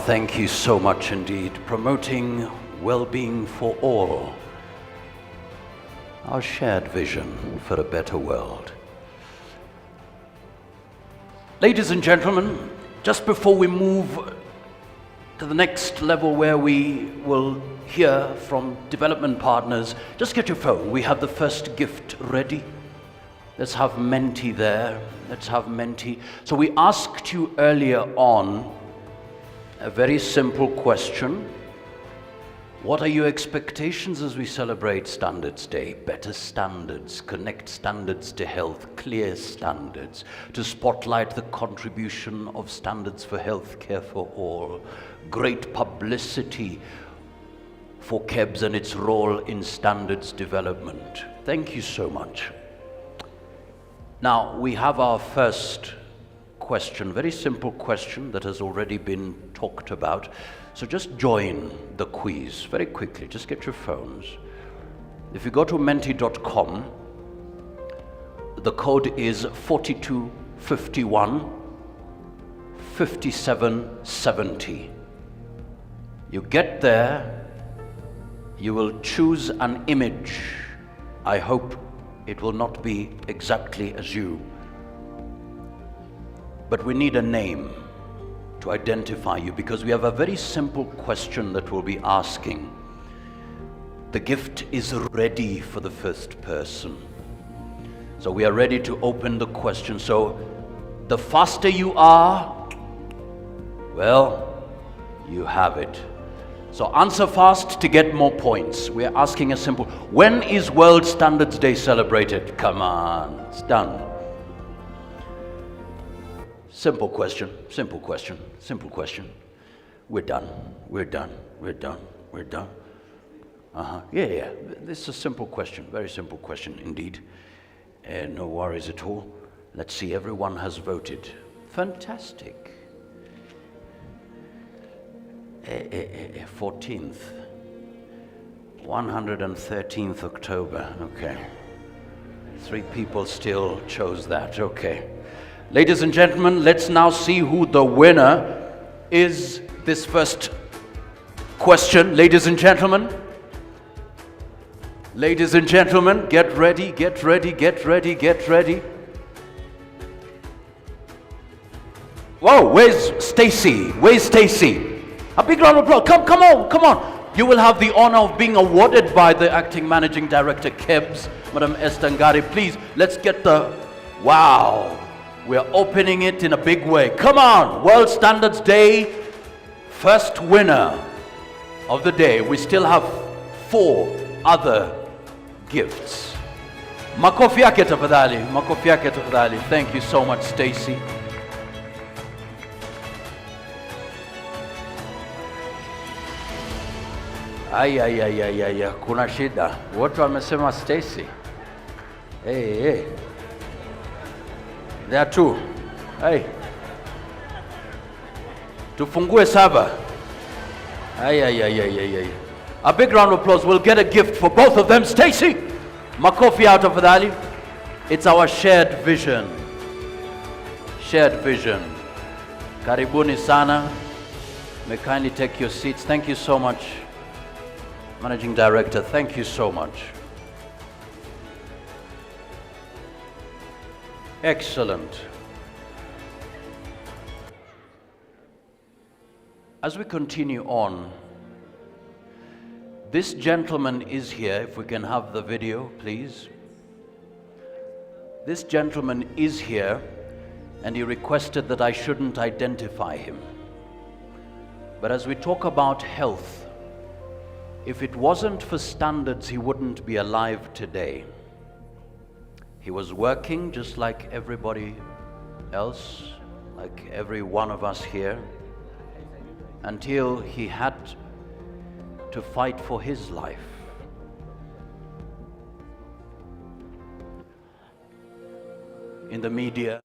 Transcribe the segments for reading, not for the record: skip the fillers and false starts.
Thank you so much indeed. Promoting well-being for all. Our shared vision for a better world. Ladies and gentlemen, just before we move to the next level where we will hear from development partners, just get your phone. We have the first gift ready. Let's have Menti there. Let's have Menti. So we asked you earlier on a very simple question. What are your expectations as we celebrate Standards Day? Better standards, connect standards to health, clear standards, to spotlight the contribution of standards for health care for all, great publicity for KEBS and its role in standards development. Thank you so much. Now, we have our first question, very simple question that has already been talked about. So just join the quiz very quickly. Just get your phones. If you go to menti.com, the code is 4251 5770. You get there, you will choose an image. I hope it will not be exactly as you, but we need a name to identify you, because we have a very simple question that we'll be asking. The gift is ready for the first person. So we are ready to open the question. So the faster you are, well, you have it. So answer fast to get more points. We are asking a simple, when is World Standards Day celebrated? Come on, it's done. Simple question, simple question, simple question. We're done, we're done, we're done, we're done. Yeah. This is a simple question, very simple question indeed. No worries at all. Let's see, everyone has voted. Fantastic. 14th, 113th October, okay. 3 people still chose that, okay. Ladies and gentlemen, let's now see who the winner is this first question. Ladies and gentlemen, get ready, get ready, get ready, get ready. Whoa, where's Stacy? Where's Stacy? A big round of applause. Come on. You will have the honor of being awarded by the Acting Managing Director, KEBS, Madam Esther Ngari. Please, let's get the, wow. We're opening it in a big way. Come on, World Standards Day, first winner of the day. We still have 4 other gifts. Makofi yake tafadhali, makofi yake tafadhali. Thank you so much, Stacy. Ay, kuna shida. Watu wamesema Stacy. Hey. There are 2. Hey. Tufungue saba. Ay. A big round of applause. We'll get a gift for both of them. Stacy, makofi out of Fadhali. It's our shared vision. Shared vision. Karibuni sana. May kindly take your seats. Thank you so much, Managing Director. Thank you so much. Excellent. As we continue on, this gentleman is here. If we can have the video, please. This gentleman is here, and he requested that I shouldn't identify him. But as we talk about health, if it wasn't for standards, he wouldn't be alive today. He was working just like everybody else, like every one of us here, until he had to fight for his life. In the media,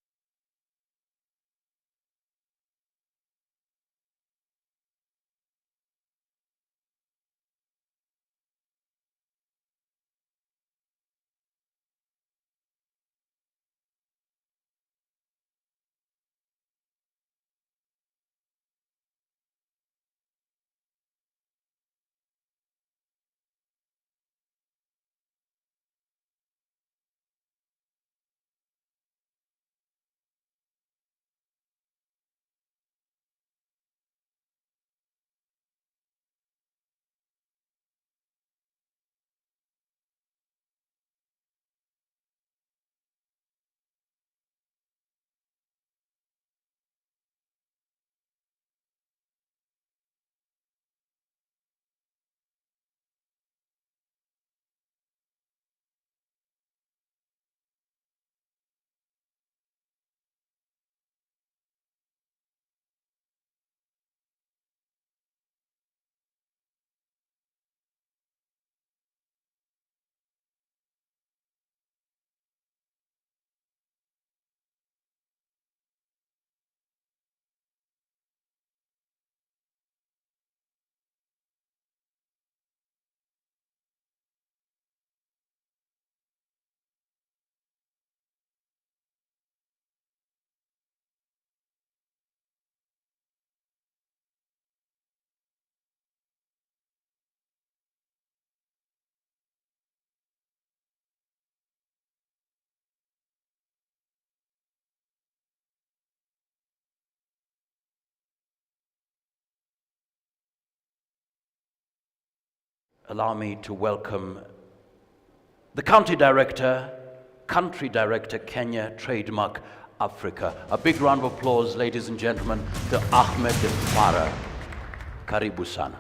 allow me to welcome the Country Director, Kenya Trademark Africa. A big round of applause, ladies and gentlemen, to Ahmed Farah. Karibu sana.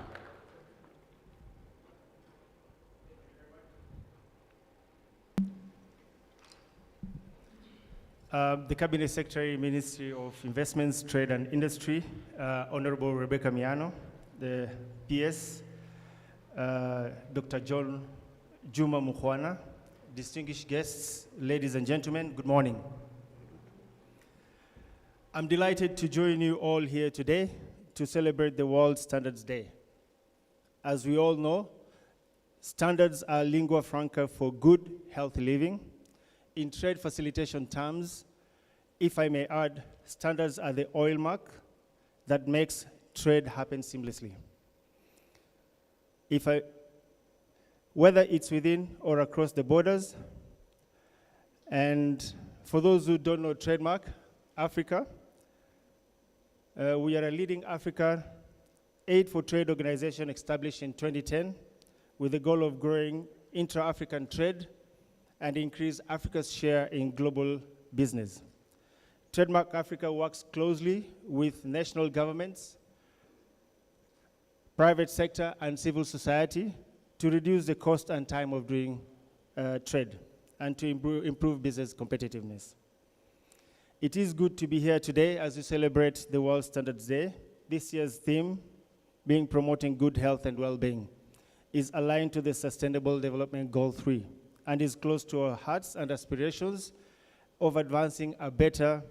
The Cabinet Secretary, Ministry of Investments, Trade and Industry, Honorable Rebecca Miano, the PS, Dr. John Juma Mukhwana, distinguished guests, ladies and gentlemen, good morning. I'm delighted to join you all here today to celebrate the World Standards Day. As we all know, standards are lingua franca for good, healthy living. In trade facilitation terms, if I may add, standards are the oil mark that makes trade happen seamlessly. Whether it's within or across the borders, and for those who don't know Trademark Africa, we are a leading Africa aid for trade organization established in 2010 with the goal of growing intra-African trade and increase Africa's share in global business. Trademark Africa works closely with national governments, private sector, and civil society to reduce the cost and time of doing trade and to improve business competitiveness. It is good to be here today as we celebrate the World Standards Day. This year's theme, being promoting good health and well-being, is aligned to the Sustainable Development Goal 3 and is close to our hearts and aspirations of advancing a better,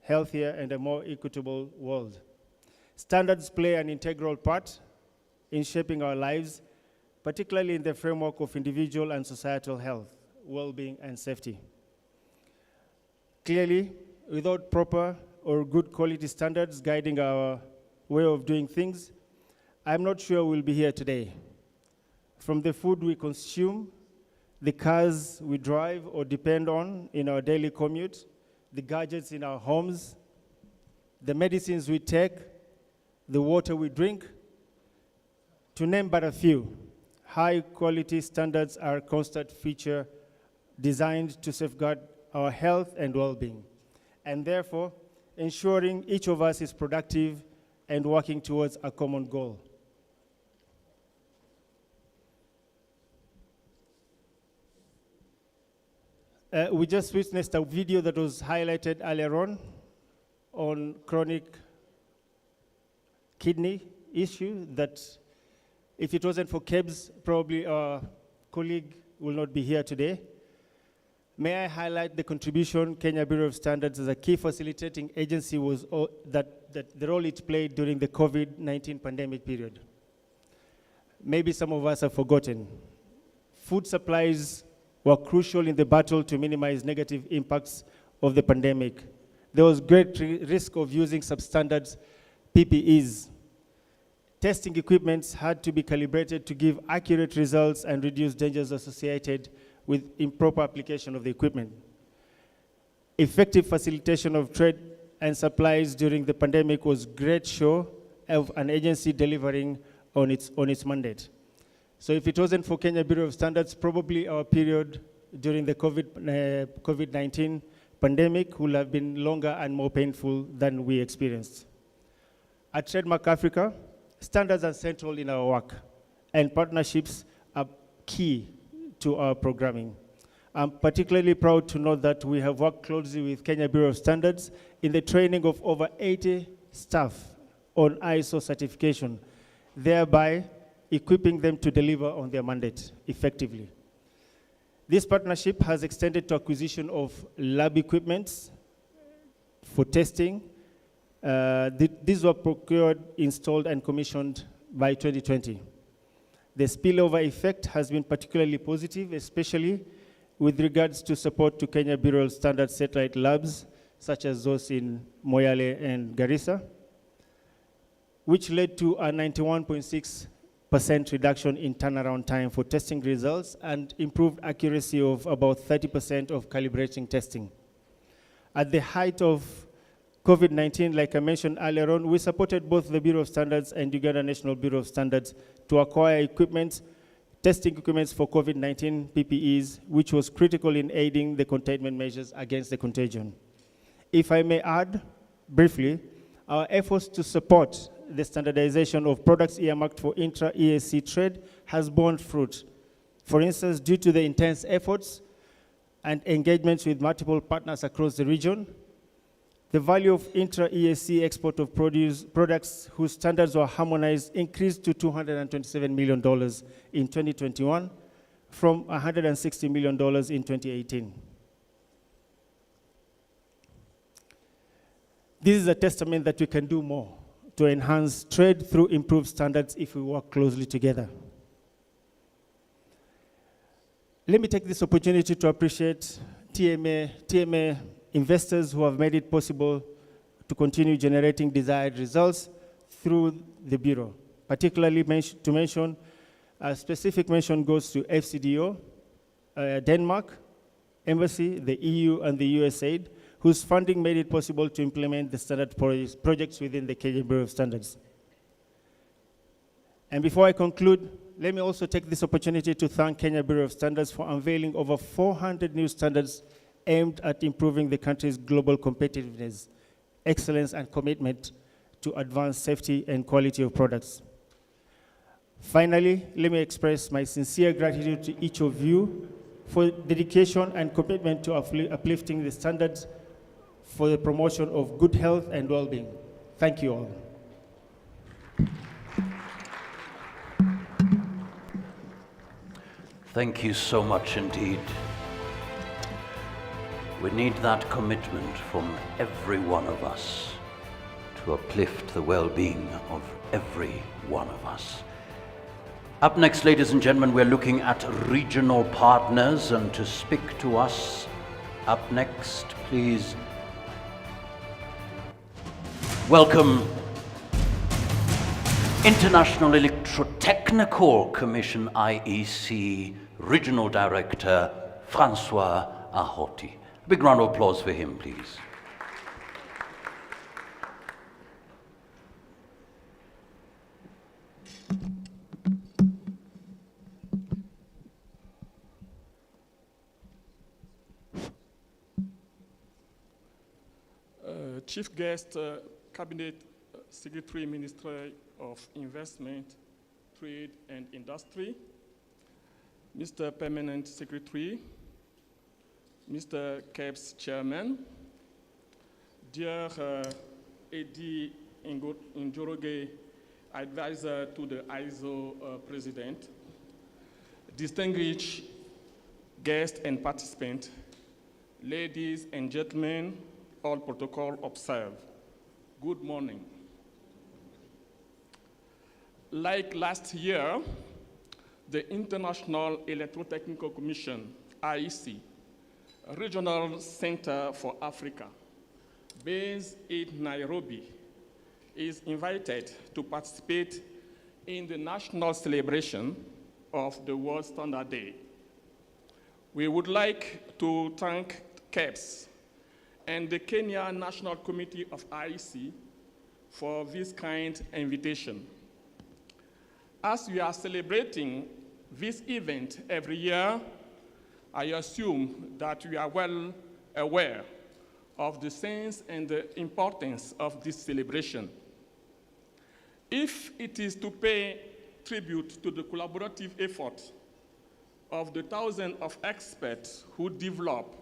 healthier, and a more equitable world. Standards play an integral part in shaping our lives, particularly in the framework of individual and societal health, well-being, and safety. Clearly, without proper or good quality standards guiding our way of doing things, I'm not sure we'll be here today. From the food we consume, the cars we drive or depend on in our daily commute, the gadgets in our homes, the medicines we take, the water we drink, to name but a few, high-quality standards are a constant feature designed to safeguard our health and well-being, and therefore ensuring each of us is productive and working towards a common goal. We just witnessed a video that was highlighted earlier on chronic kidney issue that if it wasn't for KEBS, probably our colleague will not be here today. May I highlight the contribution Kenya Bureau of Standards as a key facilitating agency was that the role it played during the COVID-19 pandemic period. Maybe some of us have forgotten. Food supplies were crucial in the battle to minimize negative impacts of the pandemic. There was great risk of using substandard PPEs. Testing equipments had to be calibrated to give accurate results and reduce dangers associated with improper application of the equipment. Effective facilitation of trade and supplies during the pandemic was great show of an agency delivering on its mandate. So if it wasn't for Kenya Bureau of Standards, probably our period during the COVID-19 pandemic would have been longer and more painful than we experienced. At Trademark Africa, standards are central in our work, and partnerships are key to our programming. I'm particularly proud to note that we have worked closely with Kenya Bureau of Standards in the training of over 80 staff on ISO certification, thereby equipping them to deliver on their mandate effectively. This partnership has extended to acquisition of lab equipment for testing. These were procured, installed, and commissioned by 2020. The spillover effect has been particularly positive, especially with regards to support to Kenya Bureau of Standards satellite labs, such as those in Moyale and Garissa, which led to a 91.6% reduction in turnaround time for testing results and improved accuracy of about 30% of calibrating testing. At the height of COVID-19, like I mentioned earlier on, we supported both the Bureau of Standards and Uganda National Bureau of Standards to acquire equipment testing equipment for COVID-19 PPEs, which was critical in aiding the containment measures against the contagion. If I may add briefly, our efforts to support the standardization of products earmarked for intra-EAC trade has borne fruit. For instance, due to the intense efforts and engagements with multiple partners across the region, the value of intra-EAC export of products whose standards were harmonized increased to $227 million in 2021 from $160 million in 2018. This is a testament that we can do more to enhance trade through improved standards if we work closely together. Let me take this opportunity to appreciate TMA investors who have made it possible to continue generating desired results through the Bureau. Particularly to mention, a specific mention goes to FCDO, Denmark, Embassy, the EU, and the USAID, whose funding made it possible to implement the standard projects within the Kenya Bureau of Standards. And before I conclude, let me also take this opportunity to thank Kenya Bureau of Standards for unveiling over 400 new standards aimed at improving the country's global competitiveness, excellence, and commitment to advance safety and quality of products. Finally, let me express my sincere gratitude to each of you for dedication and commitment to uplifting the standards for the promotion of good health and well-being. Thank you all. Thank you so much indeed. We need that commitment from every one of us to uplift the well-being of every one of us. Up next, ladies and gentlemen, we're looking at regional partners, and to speak to us up next, please welcome International Electrotechnical Commission, IEC, Regional Director, Francois Ahoti. A big round of applause for him, please. Chief Guest, Cabinet Secretary, Minister of Investment, Trade and Industry, Mr. Permanent Secretary, Mr. KEBS Chairman, dear Eddie Njoroge, Advisor to the ISO President, distinguished guests and participants, ladies and gentlemen, all protocol observed. Good morning. Like last year, the International Electrotechnical Commission, IEC, Regional Center for Africa, based in Nairobi, is invited to participate in the national celebration of the World Standard Day. We would like to thank KEBS and the Kenya National Committee of IEC for this kind invitation. As we are celebrating this event every year, I assume that we are well aware of the sense and the importance of this celebration. If it is to pay tribute to the collaborative effort of the thousands of experts who develop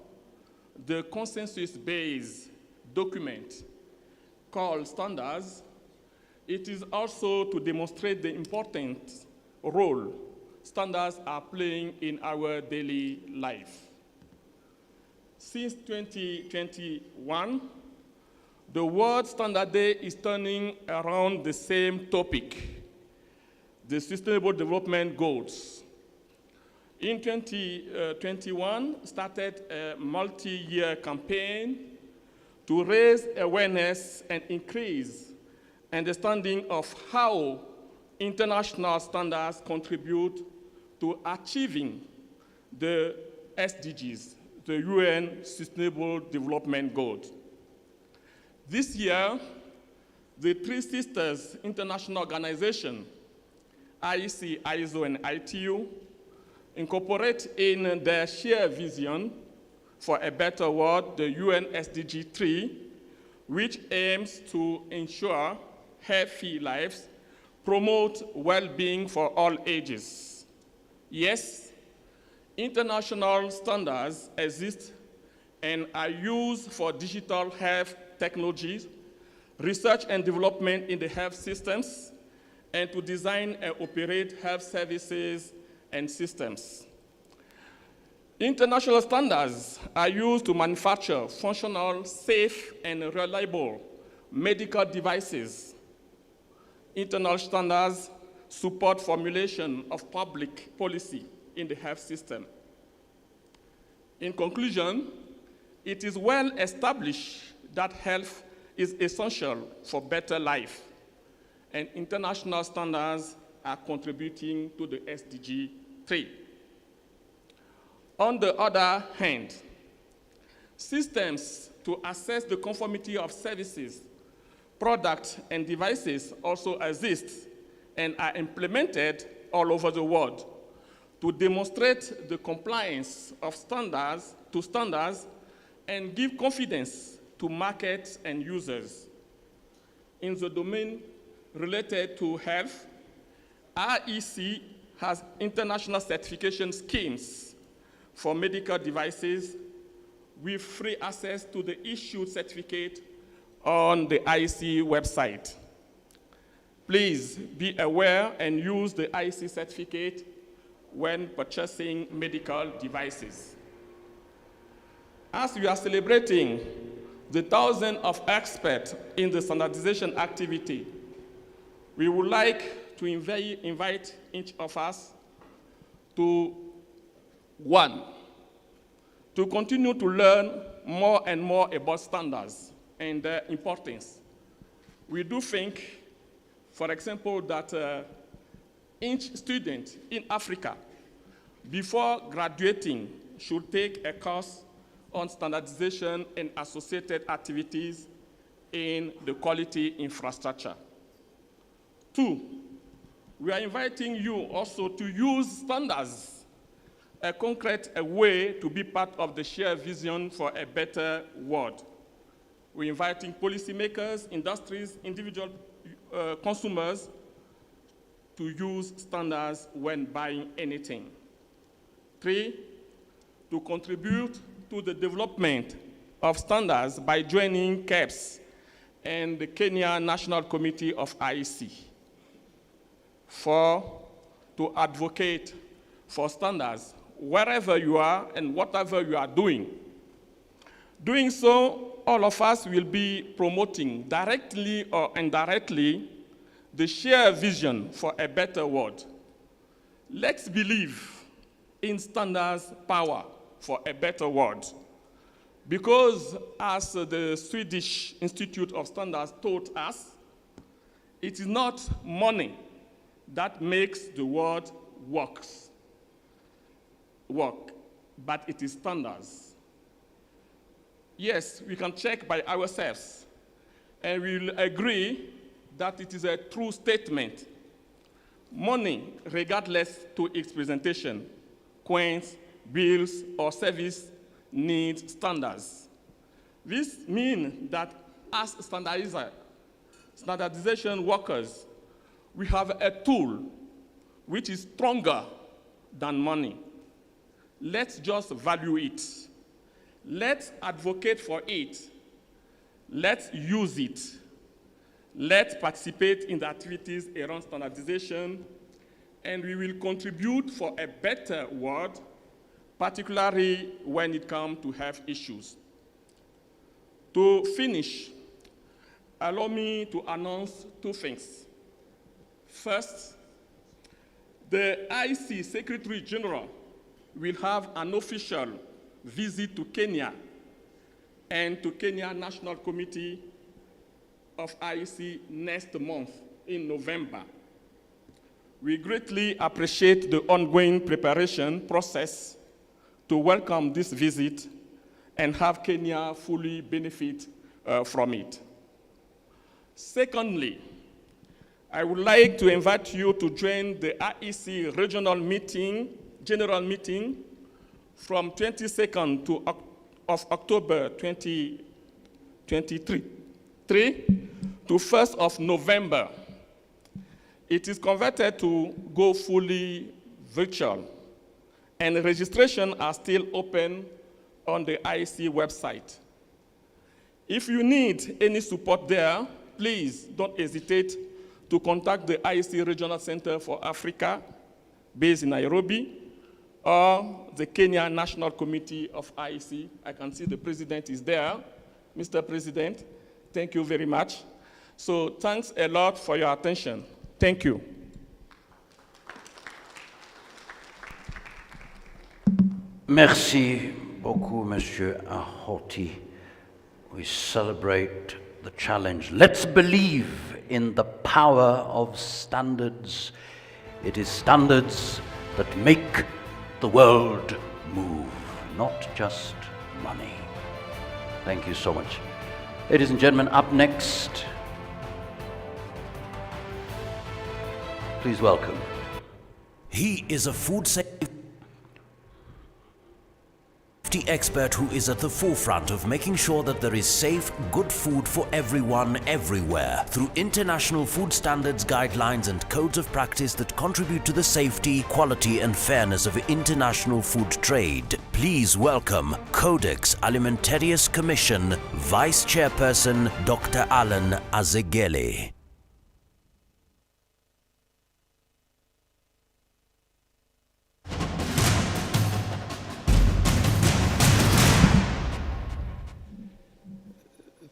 the consensus-based document called standards, it is also to demonstrate the important role standards are playing in our daily life. Since 2021, the World Standard Day is turning around the same topic, the Sustainable Development Goals. In 2021, started a multi-year campaign to raise awareness and increase understanding of how international standards contribute to achieving the SDGs, the UN Sustainable Development Goals. This year, the Three Sisters International Organization, IEC, ISO, and ITU, incorporate in their shared vision for a better world the UN SDG 3, which aims to ensure healthy lives, promote well-being for all ages. Yes, international standards exist and are used for digital health technologies, research and development in the health systems, and to design and operate health services and systems. International standards are used to manufacture functional, safe, and reliable medical devices. International standards support formulation of public policy in the health system. In conclusion, it is well established that health is essential for better life, and international standards are contributing to the SDG 3. On the other hand, systems to assess the conformity of services, products, and devices also exist and are implemented all over the world to demonstrate the compliance of standards and give confidence to markets and users. In the domain related to health, REC has international certification schemes for medical devices with free access to the issued certificate on the IEC website. Please be aware and use the IEC certificate when purchasing medical devices. As we are celebrating the thousands of experts in the standardization activity, we would like to invite each of us to, one, to continue to learn more and more about standards and their importance. We do think, for example, that each student in Africa, before graduating, should take a course on standardization and associated activities in the quality infrastructure. Two, we are inviting you also to use standards, a concrete way to be part of the shared vision for a better world. We're inviting policymakers, industries, individual consumers to use standards when buying anything. Three, to contribute to the development of standards by joining KEBS and the Kenya National Committee of IEC. Four, to advocate for standards wherever you are and whatever you are doing. Doing so, all of us will be promoting directly or indirectly the shared vision for a better world. Let's believe in standards power for a better world. Because as the Swedish Institute of Standards taught us, it is not money that makes the world work, but it is standards. Yes, we can check by ourselves, and we will agree that it is a true statement. Money, regardless to its presentation, coins, bills, or service, needs standards. This means that as standardization workers, we have a tool which is stronger than money. Let's just value it. Let's advocate for it. Let's use it. Let's participate in the activities around standardization, and we will contribute for a better world, particularly when it comes to health issues. To finish, allow me to announce two things. First, the IEC Secretary General will have an official visit to Kenya and to Kenya National Committee of IEC next month in November. We greatly appreciate the ongoing preparation process to welcome this visit and have Kenya fully benefit from it. Secondly, I would like to invite you to join the IEC regional meeting General Meeting from 22nd of October 2023 to 1st of November. It is converted to go fully virtual, and registration are still open on the IEC website. If you need any support there, please don't hesitate to contact the IEC Regional Center for Africa, based in Nairobi, or the Kenya National Committee of IEC. I can see the president is there. Mr. President, thank you very much. So thanks a lot for your attention. Thank you. Merci beaucoup, Monsieur Ahoti. We celebrate the challenge. Let's believe in the power of standards. It is standards that make the world move, not just money. Thank you so much. Ladies and gentlemen, up next, please welcome. He is a food safety expert who is at the forefront of making sure that there is safe, good food for everyone, everywhere, through international food standards, guidelines and codes of practice that contribute to the safety, quality and fairness of international food trade. Please welcome Codex Alimentarius Commission Vice Chairperson Dr. Alan Azegele.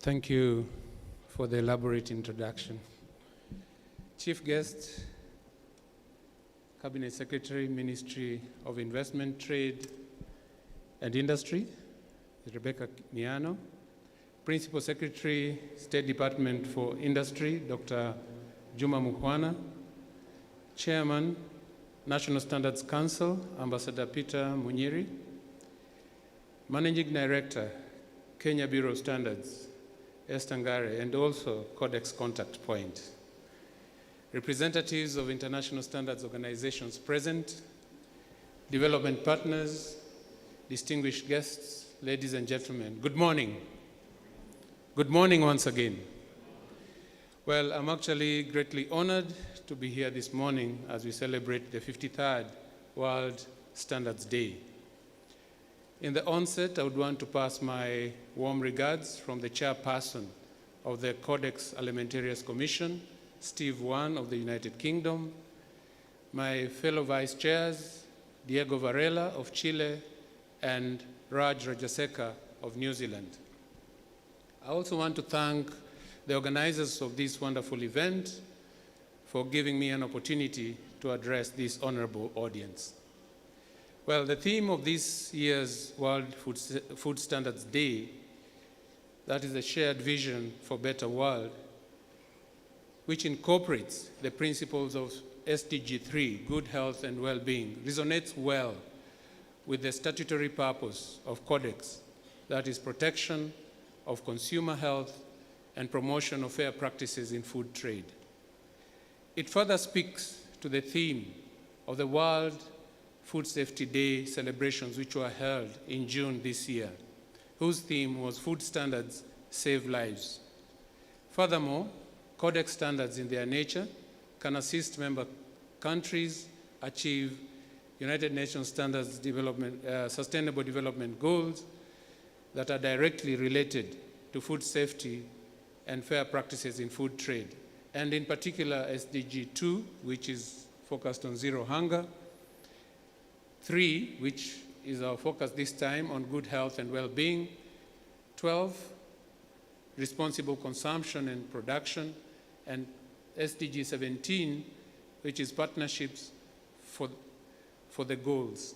Thank you for the elaborate introduction. Chief guest, Cabinet Secretary, Ministry of Investment, Trade and Industry, Rebecca Miano. Principal Secretary, State Department for Industry, Dr. Juma Mukhwana. Chairman, National Standards Council, Ambassador Peter Munyiri. Managing Director, Kenya Bureau of Standards, Estangare, and also Codex Contact Point. Representatives of international standards organizations present, development partners, distinguished guests, ladies and gentlemen, good morning. Good morning once again. Well, I'm actually greatly honored to be here this morning as we celebrate the 53rd World Standards Day. In the onset, I would want to pass my warm regards from the chairperson of the Codex Alimentarius Commission, Steve Wan of the United Kingdom, my fellow vice chairs, Diego Varela of Chile, and Raj Rajaseka of New Zealand. I also want to thank the organizers of this wonderful event for giving me an opportunity to address this honorable audience. Well, the theme of this year's World Food Standards Day, that is a shared vision for a better world, which incorporates the principles of SDG 3, good health and well-being, resonates well with the statutory purpose of Codex, that is protection of consumer health and promotion of fair practices in food trade. It further speaks to the theme of the World Food Safety Day celebrations, which were held in June this year, whose theme was Food Standards Save Lives. Furthermore, Codex standards in their nature can assist member countries achieve United Nations Standards Sustainable Development Goals that are directly related to food safety and fair practices in food trade, and in particular SDG 2, which is focused on zero hunger, 3, which is our focus this time on good health and well-being, 12, responsible consumption and production, and SDG 17, which is partnerships for the goals.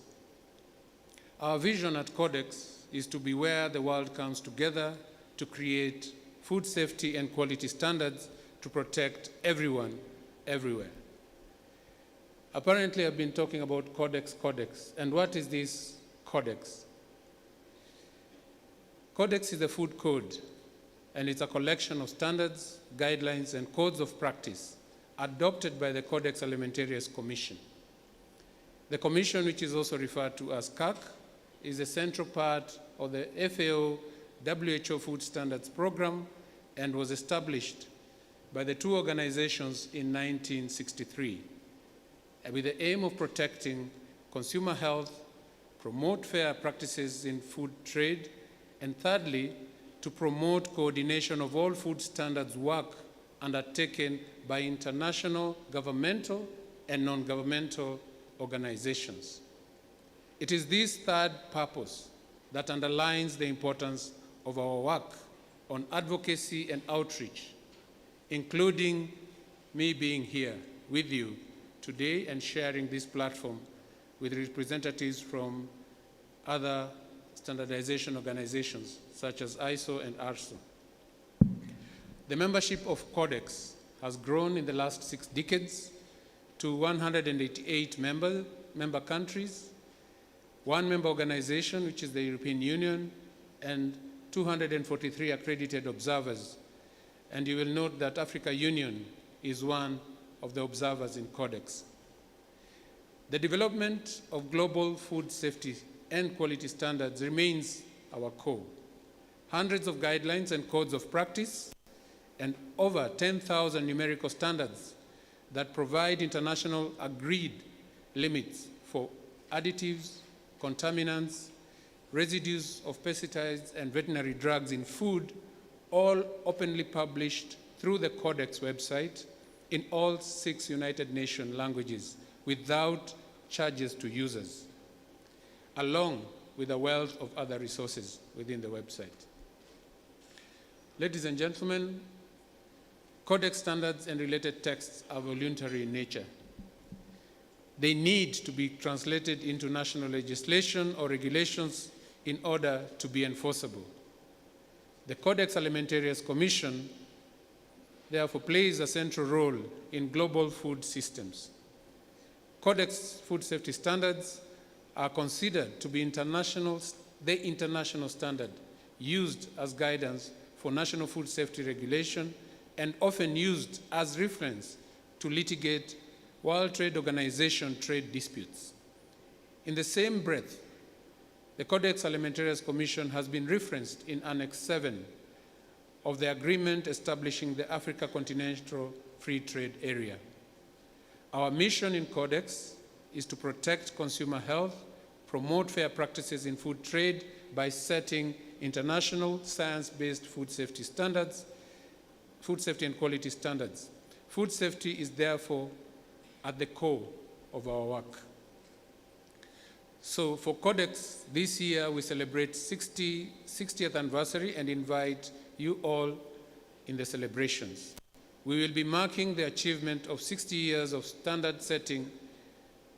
Our vision at Codex is to be where the world comes together to create food safety and quality standards to protect everyone, everywhere. Apparently, I've been talking about Codex. And what is this Codex? Codex is a food code, and it's a collection of standards, guidelines, and codes of practice adopted by the Codex Alimentarius Commission. The Commission, which is also referred to as CAC, is a central part of the FAO WHO Food Standards Program and was established by the two organizations in 1963 with the aim of protecting consumer health, promote fair practices in food trade, and thirdly, to promote coordination of all food standards work undertaken by international, governmental, and non-governmental organizations. It is this third purpose that underlines the importance of our work on advocacy and outreach, including me being here with you today and sharing this platform with representatives from other standardization organizations such as ISO and ARSO. The membership of Codex has grown in the last 6 decades to 188 member countries, 1 member organization, which is the European Union, and 243 accredited observers. And you will note that Africa Union is one of the observers in Codex. The development of global food safety and quality standards remains our core. Hundreds of guidelines and codes of practice and over 10,000 numerical standards that provide international agreed limits for additives, contaminants, residues of pesticides and veterinary drugs in food, all openly published through the Codex website in all 6 United Nations languages without charges to users, along with a wealth of other resources within the website. Ladies and gentlemen, Codex standards and related texts are voluntary in nature. They need to be translated into national legislation or regulations in order to be enforceable. The Codex Alimentarius Commission therefore plays a central role in global food systems. Codex food safety standards are considered to be the international standard used as guidance for national food safety regulation and often used as reference to litigate World Trade Organization trade disputes. In the same breath, the Codex Alimentarius Commission has been referenced in Annex 7 of the agreement establishing the Africa Continental Free Trade Area. Our mission in Codex is to protect consumer health, promote fair practices in food trade by setting international science-based food safety standards, food safety and quality standards. Food safety is therefore at the core of our work. So for Codex, this year we celebrate 60th anniversary and invite you all in the celebrations. We will be marking the achievement of 60 years of standard setting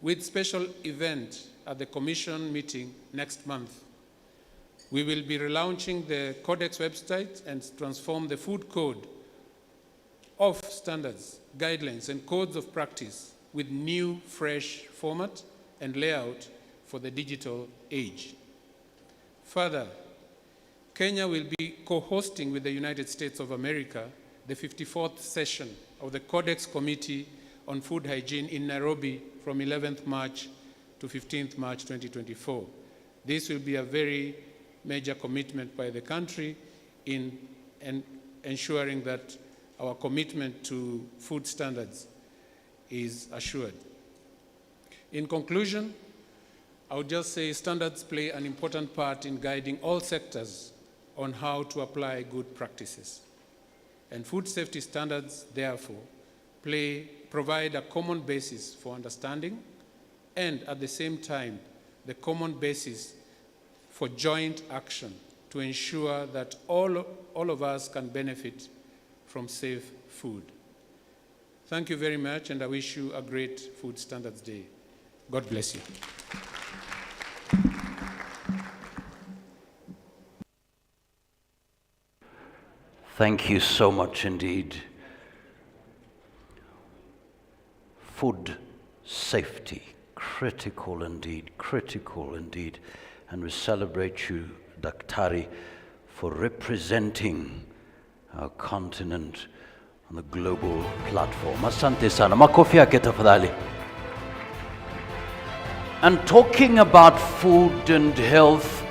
with special event at the Commission meeting next month. We will be relaunching the Codex website and transform the food code of standards, guidelines, and codes of practice with new, fresh format and layout for the digital age. Further, Kenya will be co-hosting with the United States of America the 54th session of the Codex Committee on Food Hygiene in Nairobi from 11th March to 15th March 2024. This will be a very major commitment by the country in ensuring that our commitment to food standards is assured. In conclusion, I would just say standards play an important part in guiding all sectors on how to apply good practices. And food safety standards, therefore, provide a common basis for understanding and, at the same time, the common basis for joint action to ensure that all of us can benefit from safe food. Thank you very much, and I wish you a great Food Standards Day. God bless you. Thank you so much indeed. Food safety, critical indeed. And we celebrate you, Daktari, for representing our continent on the global platform. Asante sana. Makofi yake tafadhali. And talking about food and health,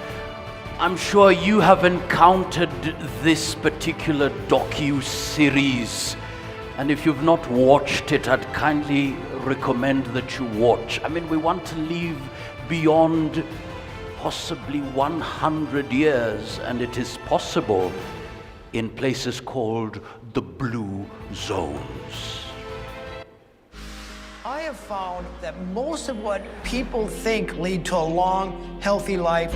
I'm sure you have encountered this particular docu-series. And if you've not watched it, I'd kindly recommend that you watch. I mean, we want to live beyond possibly 100 years, and it is possible in places called the blue zones. I have found that most of what people think lead to a long, healthy life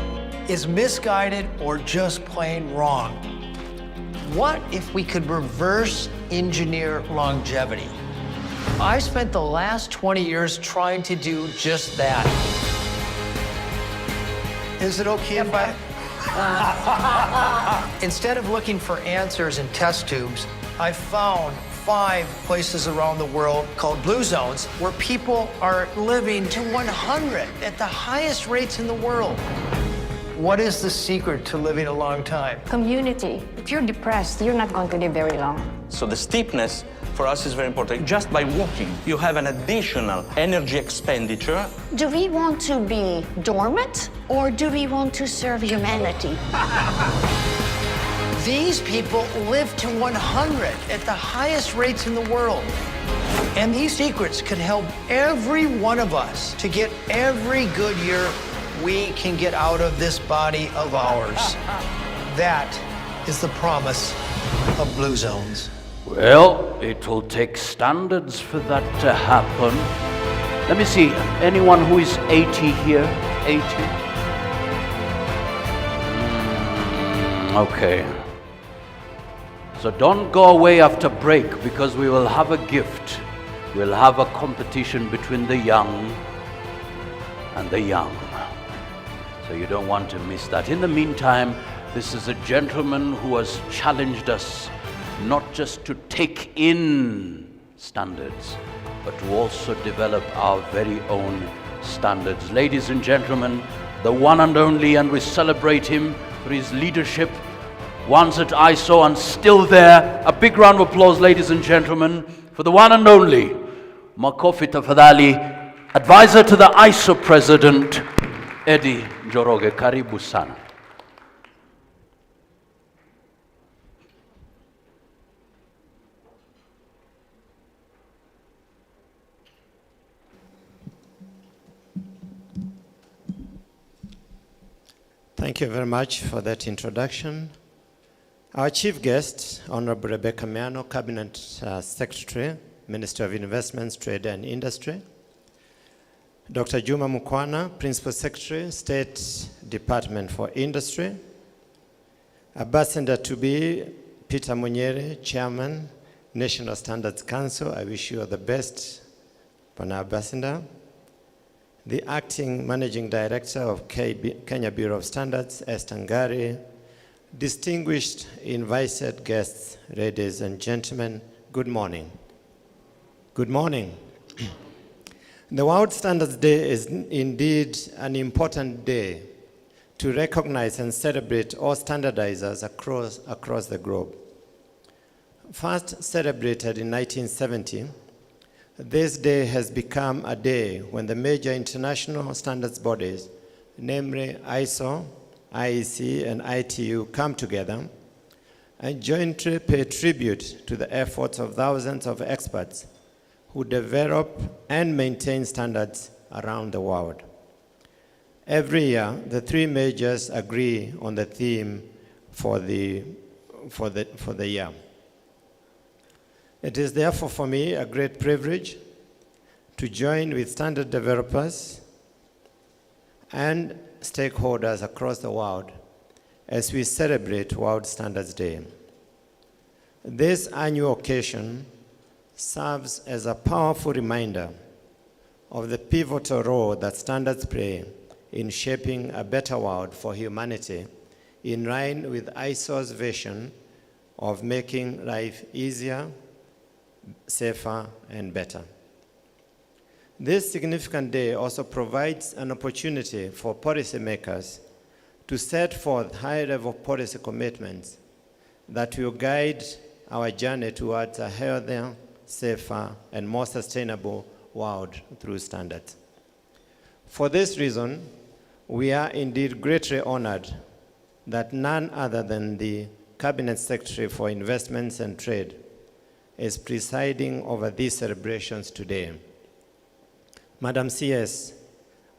is misguided or just plain wrong. What if we could reverse engineer longevity? I spent the last 20 years trying to do just that. Is it okay if I... Instead of looking for answers in test tubes, I found 5 places around the world called blue zones where people are living to 100 at the highest rates in the world. What is the secret to living a long time? Community. If you're depressed, you're not going to live very long. So the steepness for us is very important. Just by walking, you have an additional energy expenditure. Do we want to be dormant or do we want to serve humanity? These people live to 100 at the highest rates in the world. And these secrets could help every one of us to get every good year we can get out of this body of ours. That is the promise of blue zones. Well, it will take standards for that to happen. Let me see, anyone who is 80 here? 80? Okay. So don't go away after break, because we will have a gift. We'll have a competition between the young and the young. So you don't want to miss that. In the meantime, this is a gentleman who has challenged us not just to take in standards, but to also develop our very own standards. Ladies and gentlemen, the one and only, and we celebrate him for his leadership, once at ISO and still there. A big round of applause, ladies and gentlemen, for the one and only Makofi Tafadhali, advisor to the ISO president, Eddie Njoroge. Karibu sana. Thank you very much for that introduction. Our chief guest, Honorable Rebecca Miano, Cabinet Secretary, Minister of Investments, Trade and Industry. Dr. Juma Mukwana, Principal Secretary, State Department for Industry. Ambassador to be Peter Munyere, Chairman, National Standards Council. I wish you all the best, Pana Ambassador. The Acting Managing Director of Kenya Bureau of Standards, Esther Ngari. Distinguished invited guests, ladies and gentlemen, good morning. Good morning. The World Standards Day is indeed an important day to recognize and celebrate all standardizers across the globe. First celebrated in 1970, this day has become a day when the major international standards bodies, namely ISO, IEC, and ITU, come together and jointly pay tribute to the efforts of thousands of experts who develop and maintain standards around the world. Every year, the 3 majors agree on the theme for the year. It is therefore for me a great privilege to join with standard developers and stakeholders across the world as we celebrate World Standards Day. This annual occasion serves as a powerful reminder of the pivotal role that standards play in shaping a better world for humanity, in line with ISO's vision of making life easier, safer, and better. This significant day also provides an opportunity for policymakers to set forth high-level policy commitments that will guide our journey towards a healthier, safer, and more sustainable world through standards. For this reason, we are indeed greatly honored that none other than the Cabinet Secretary for Investments and Trade is presiding over these celebrations today. Madam CS,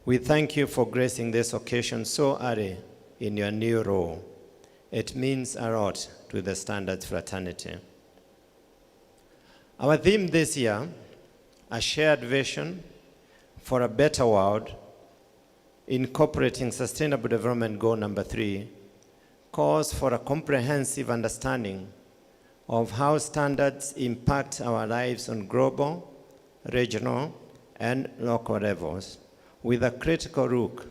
we thank you for gracing this occasion so early in your new role. It means a lot to the Standards fraternity. Our theme this year, a shared vision for a better world, incorporating Sustainable Development Goal number 3, calls for a comprehensive understanding of how standards impact our lives on global, regional, and local levels, with a critical look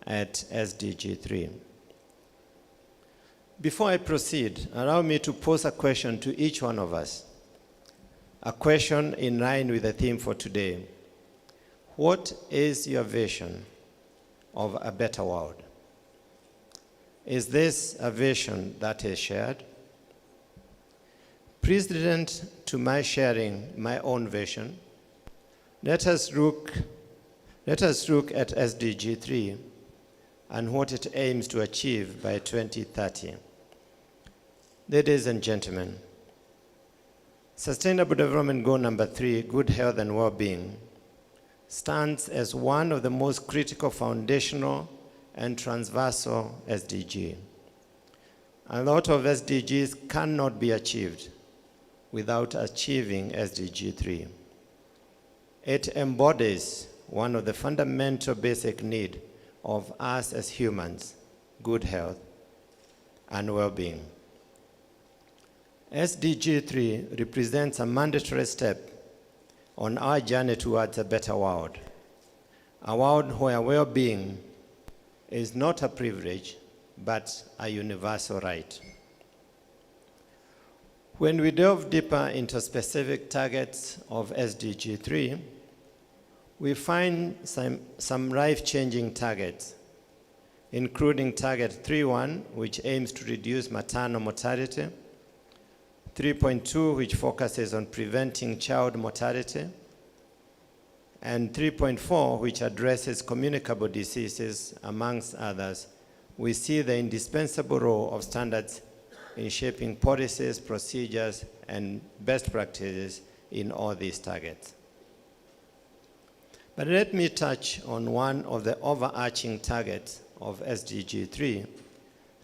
at SDG 3. Before I proceed, allow me to pose a question to each one of us, a question in line with the theme for today. What is your vision of a better world? Is this a vision that is shared? Precedent to my sharing my own vision, let us look at SDG 3 and what it aims to achieve by 2030. Ladies and gentlemen, Sustainable Development Goal number 3, good health and well-being, stands as one of the most critical foundational and transversal SDG. A lot of SDGs cannot be achieved without achieving SDG 3. It embodies one of the fundamental basic needs of us as humans, good health and well-being. SDG 3 represents a mandatory step on our journey towards a better world, a world where well-being is not a privilege, but a universal right. When we delve deeper into specific targets of SDG 3, we find some life-changing targets, including Target 3.1, which aims to reduce maternal mortality, 3.2, which focuses on preventing child mortality, and 3.4, which addresses communicable diseases, amongst others. We see the indispensable role of standards in shaping policies, procedures, and best practices in all these targets. But let me touch on one of the overarching targets of SDG 3,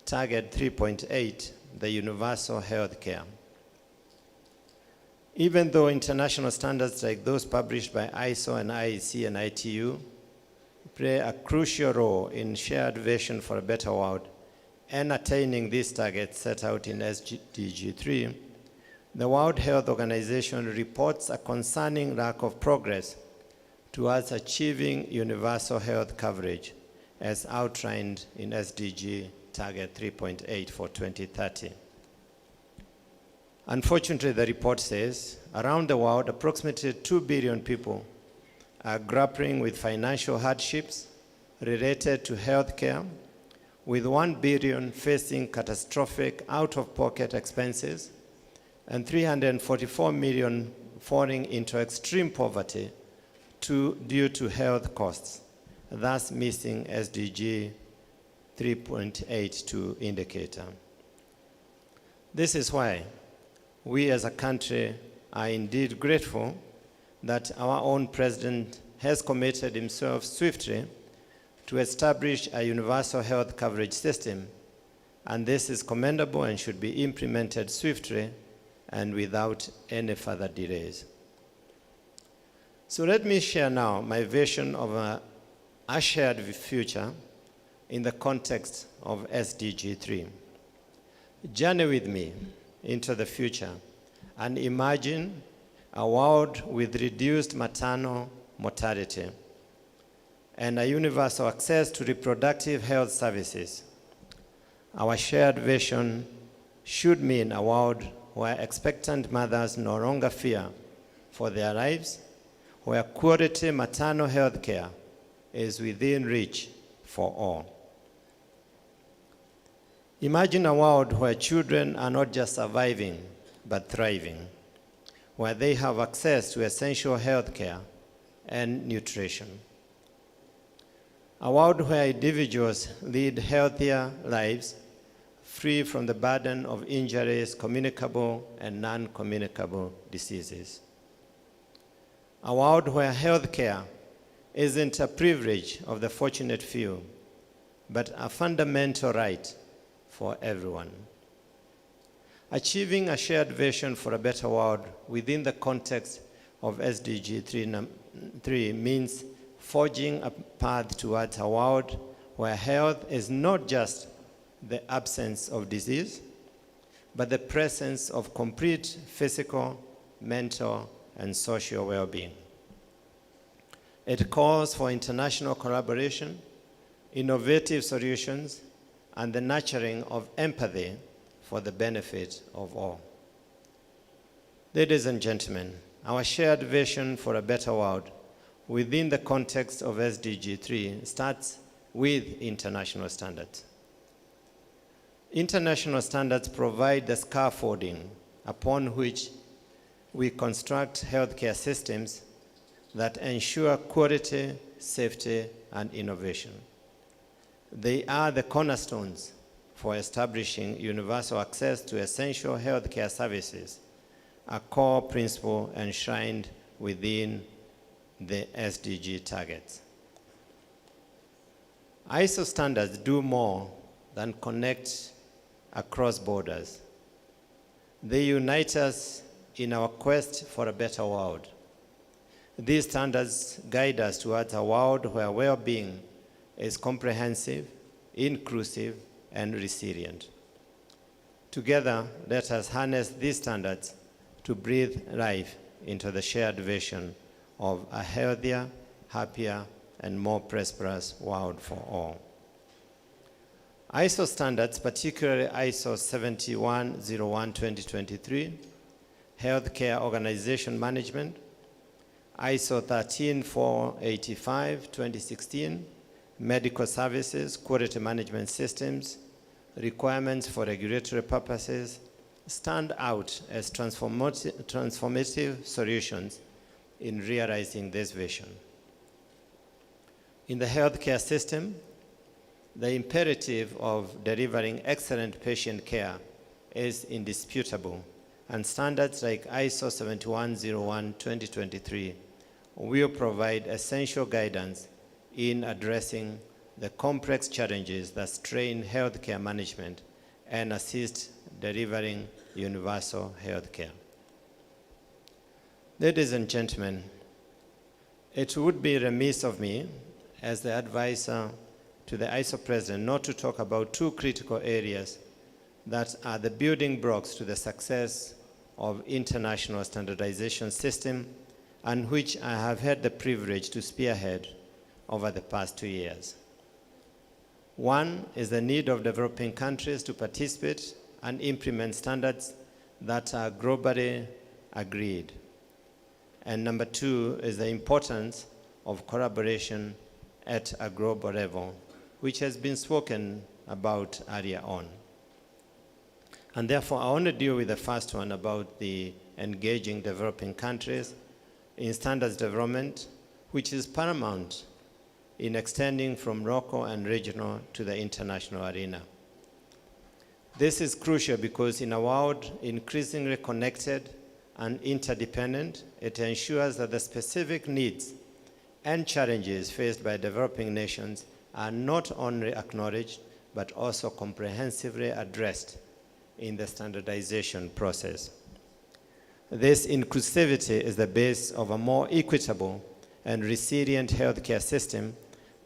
Target 3.8, the universal health care. Even though international standards like those published by ISO and IEC and ITU play a crucial role in shared vision for a better world and attaining these targets set out in SDG 3, the World Health Organization reports a concerning lack of progress towards achieving universal health coverage as outlined in SDG Target 3.8 for 2030. Unfortunately, the report says, around the world, approximately 2 billion people are grappling with financial hardships related to healthcare, with 1 billion facing catastrophic out-of-pocket expenses, and 344 million falling into extreme poverty due to health costs, thus missing SDG 3.82 indicator. This is why we as a country are indeed grateful that our own president has committed himself swiftly to establish a universal health coverage system, and this is commendable and should be implemented swiftly and without any further delays. So let me share now my vision of a shared future in the context of SDG 3. Journey with me into the future and imagine a world with reduced maternal mortality and a universal access to reproductive health services. Our shared vision should mean a world where expectant mothers no longer fear for their lives, where quality maternal health care is within reach for all. Imagine a world where children are not just surviving, but thriving, where they have access to essential health care and nutrition. A world where individuals lead healthier lives, free from the burden of injuries, communicable and non-communicable diseases. A world where healthcare isn't a privilege of the fortunate few, but a fundamental right for everyone. Achieving a shared vision for a better world within the context of SDG 3 means forging a path towards a world where health is not just the absence of disease, but the presence of complete physical, mental, and social well-being. It calls for international collaboration, innovative solutions, and the nurturing of empathy for the benefit of all. Ladies and gentlemen, our shared vision for a better world within the context of SDG 3 starts with international standards. International standards provide the scaffolding upon which we construct healthcare systems that ensure quality, safety, and innovation. They are the cornerstones for establishing universal access to essential healthcare services, a core principle enshrined within the SDG targets. ISO standards do more than connect across borders. They unite us in our quest for a better world. These standards guide us towards a world where well-being is comprehensive, inclusive, and resilient. Together, let us harness these standards to breathe life into the shared vision of a healthier, happier, and more prosperous world for all. ISO standards, particularly ISO 7101:2023, Healthcare Organization Management, ISO 13485:2016, Medical Services, Quality Management Systems, Requirements for Regulatory Purposes, stand out as transformative solutions in realizing this vision. In the healthcare system, the imperative of delivering excellent patient care is indisputable, and standards like ISO 7101:2023 will provide essential guidance in addressing the complex challenges that strain healthcare management and assist delivering universal healthcare. Ladies and gentlemen, it would be remiss of me as the advisor to the ISO president not to talk about two critical areas that are the building blocks to the success of international standardization system and which I have had the privilege to spearhead over the past 2 years. One is the need of developing countries to participate and implement standards that are globally agreed. And number two is the importance of collaboration at a global level, which has been spoken about earlier on. And therefore, I want to deal with the first one about the engaging developing countries in standards development, which is paramount in extending from local and regional to the international arena. This is crucial because in a world increasingly connected and interdependent, it ensures that the specific needs and challenges faced by developing nations are not only acknowledged, but also comprehensively addressed in the standardization process. This inclusivity is the base of a more equitable and resilient healthcare system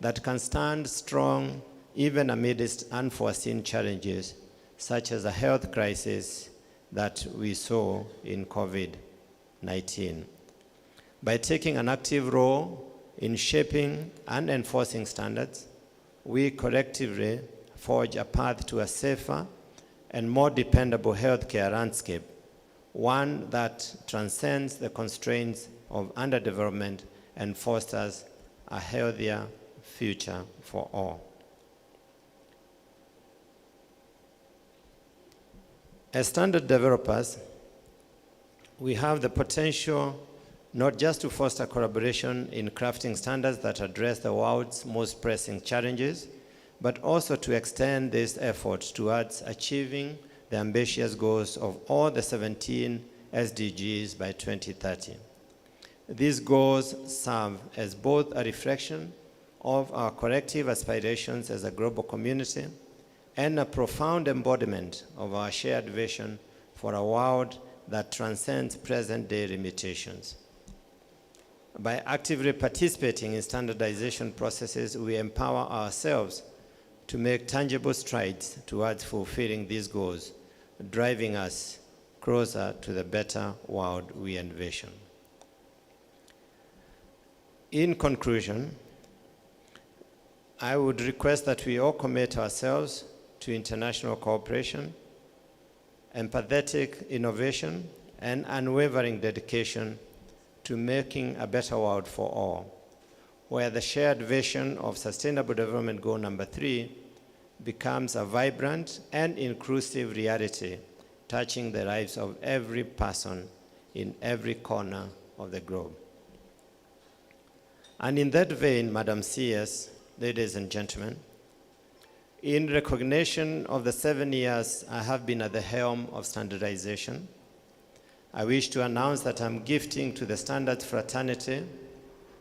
that can stand strong even amidst unforeseen challenges, such as a health crisis that we saw in COVID-19. By taking an active role in shaping and enforcing standards, we collectively forge a path to a safer and more dependable healthcare landscape, one that transcends the constraints of underdevelopment and fosters a healthier future for all. As standard developers, we have the potential not just to foster collaboration in crafting standards that address the world's most pressing challenges, but also to extend this effort towards achieving the ambitious goals of all the 17 SDGs by 2030. These goals serve as both a reflection of our collective aspirations as a global community and a profound embodiment of our shared vision for a world that transcends present-day limitations. By actively participating in standardization processes, we empower ourselves to make tangible strides towards fulfilling these goals, driving us closer to the better world we envision. In conclusion, I would request that we all commit ourselves to international cooperation, empathetic innovation, and unwavering dedication to making a better world for all, where the shared vision of Sustainable Development Goal number 3 becomes a vibrant and inclusive reality, touching the lives of every person in every corner of the globe. And in that vein, Madam CS, ladies and gentlemen, in recognition of the 7 years I have been at the helm of standardization, I wish to announce that I'm gifting to the Standards Fraternity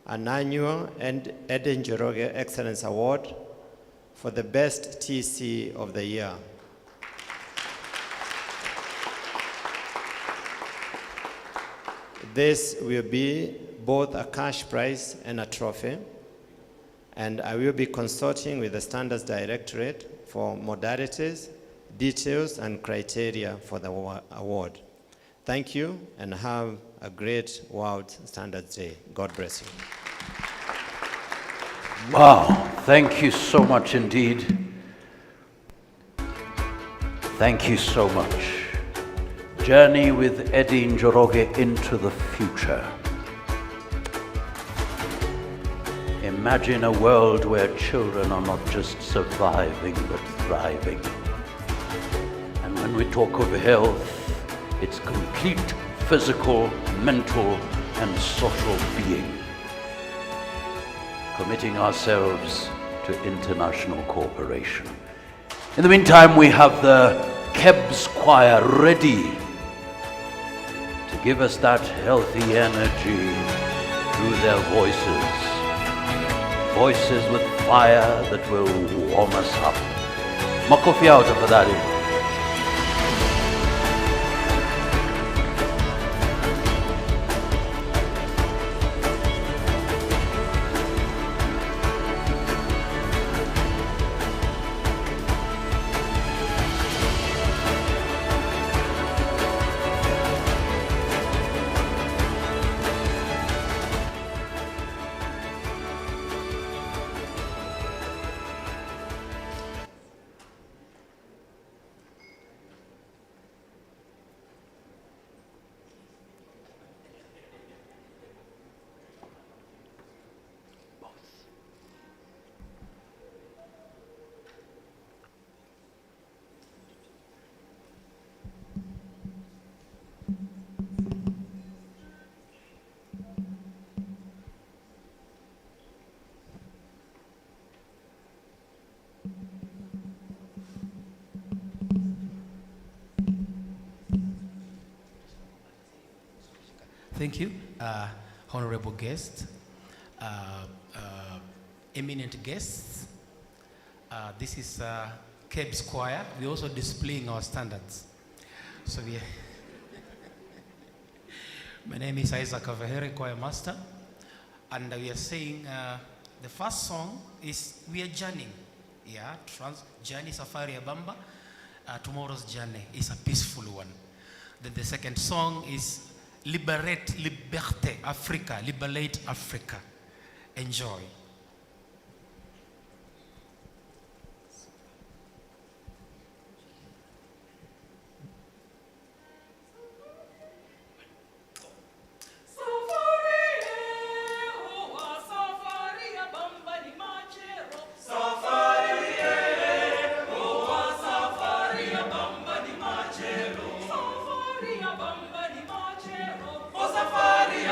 an annual Eden Njoroge Excellence Award for the best TC of the year. This will be both a cash prize and a trophy, and I will be consulting with the Standards Directorate for modalities, details, and criteria for the award. Thank you, and have a great World Standards Day. God bless you. Wow, thank you so much indeed. Thank you so much. Journey with Eden Njoroge into the future. Imagine a world where children are not just surviving but thriving. And when we talk of health, it's complete physical, mental, and social being. Committing ourselves to international cooperation. In the meantime, we have the KEBS choir ready to give us that healthy energy through their voices. Voices with fire that will warm us up. Makofi out for that. Thank you, honorable guests, eminent guests. This is KEBS choir. We're also displaying our standards. So my name is Isaac Kavahere, choir master, and we are saying the first song is We Are Journeying. Yeah, Journey Safari ya Bamba. Tomorrow's journey is a peaceful one. Then the second song is Liberté, Africa, Liberate Africa. Enjoy. Safari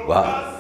Wow.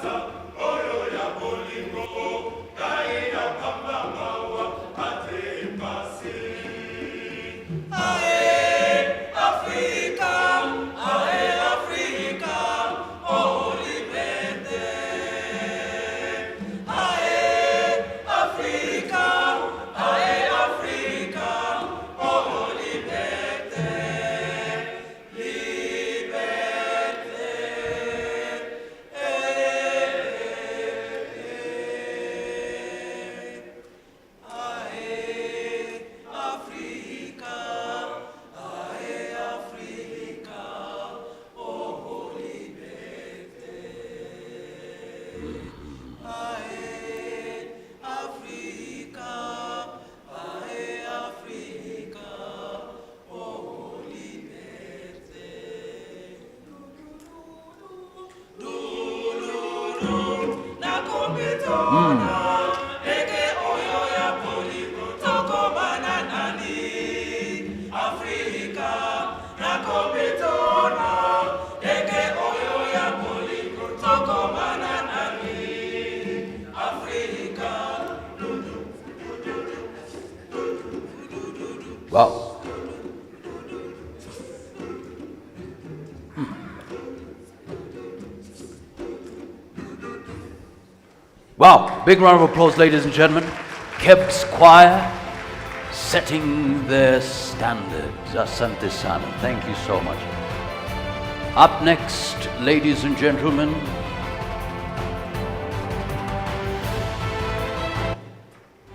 Wow. Wow, big round of applause, ladies and gentlemen. KEBS Choir setting their standards. Asante sana. Thank you so much. Up next, ladies and gentlemen,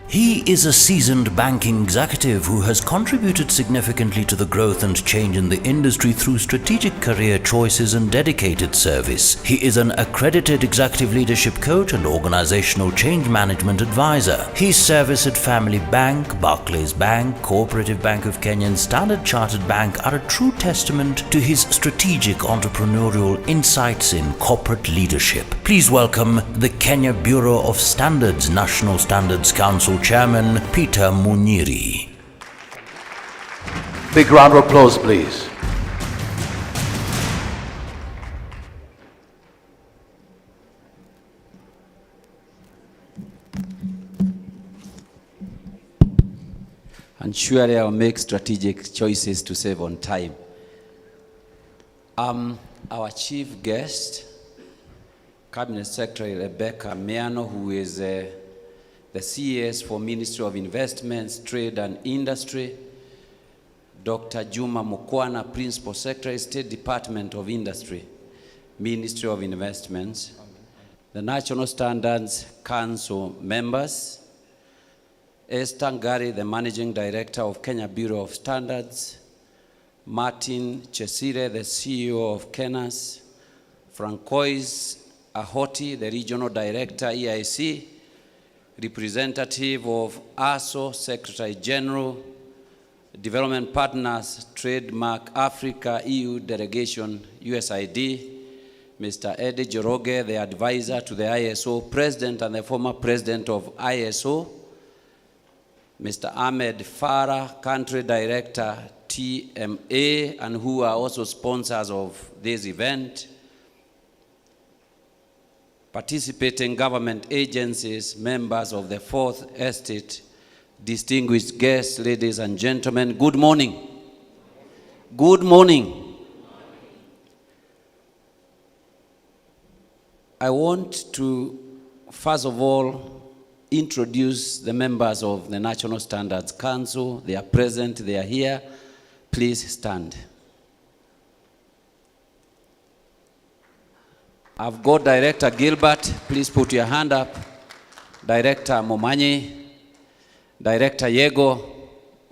He is a seasoned banking executive who has contributed significantly to the growth and change in the industry through strategic career choices and dedicated service. He is an accredited executive leadership coach and organizational change management advisor. His service at Family Bank, Barclays Bank, Cooperative Bank of Kenya and Standard Chartered Bank are a true testament to his strategic entrepreneurial insights in corporate leadership. Please welcome the Kenya Bureau of Standards National Standards Council Chairman Peter Munyiri. big round of applause, please. And surely I'll make strategic choices to save on time. Our chief guest, Cabinet Secretary Rebecca Miano, who is the CAS for Ministry of Investments, Trade and Industry, Dr. Juma Mukwana, Principal Secretary, State Department of Industry, Ministry of Investments, the National Standards Council members, Esther Ngari, the Managing Director of Kenya Bureau of Standards, Martin Chesire, the CEO of KENAS, Francois Ahoti, the Regional Director, EIC, representative of ASO, Secretary General, Development Partners, Trademark Africa, EU Delegation, USID, Mr. Eddie Joroge, the advisor to the ISO, President and the former President of ISO, Mr. Ahmed Farah, Country Director, TMA, and who are also sponsors of this event, participating government agencies, members of the Fourth Estate, distinguished guests, ladies and gentlemen, good morning. Good morning. I want to, first of all, introduce the members of the National Standards Council. They are present, they are here. Please stand. I've got Director Gilbert, please put your hand up. Director Momanyi, Director Yego,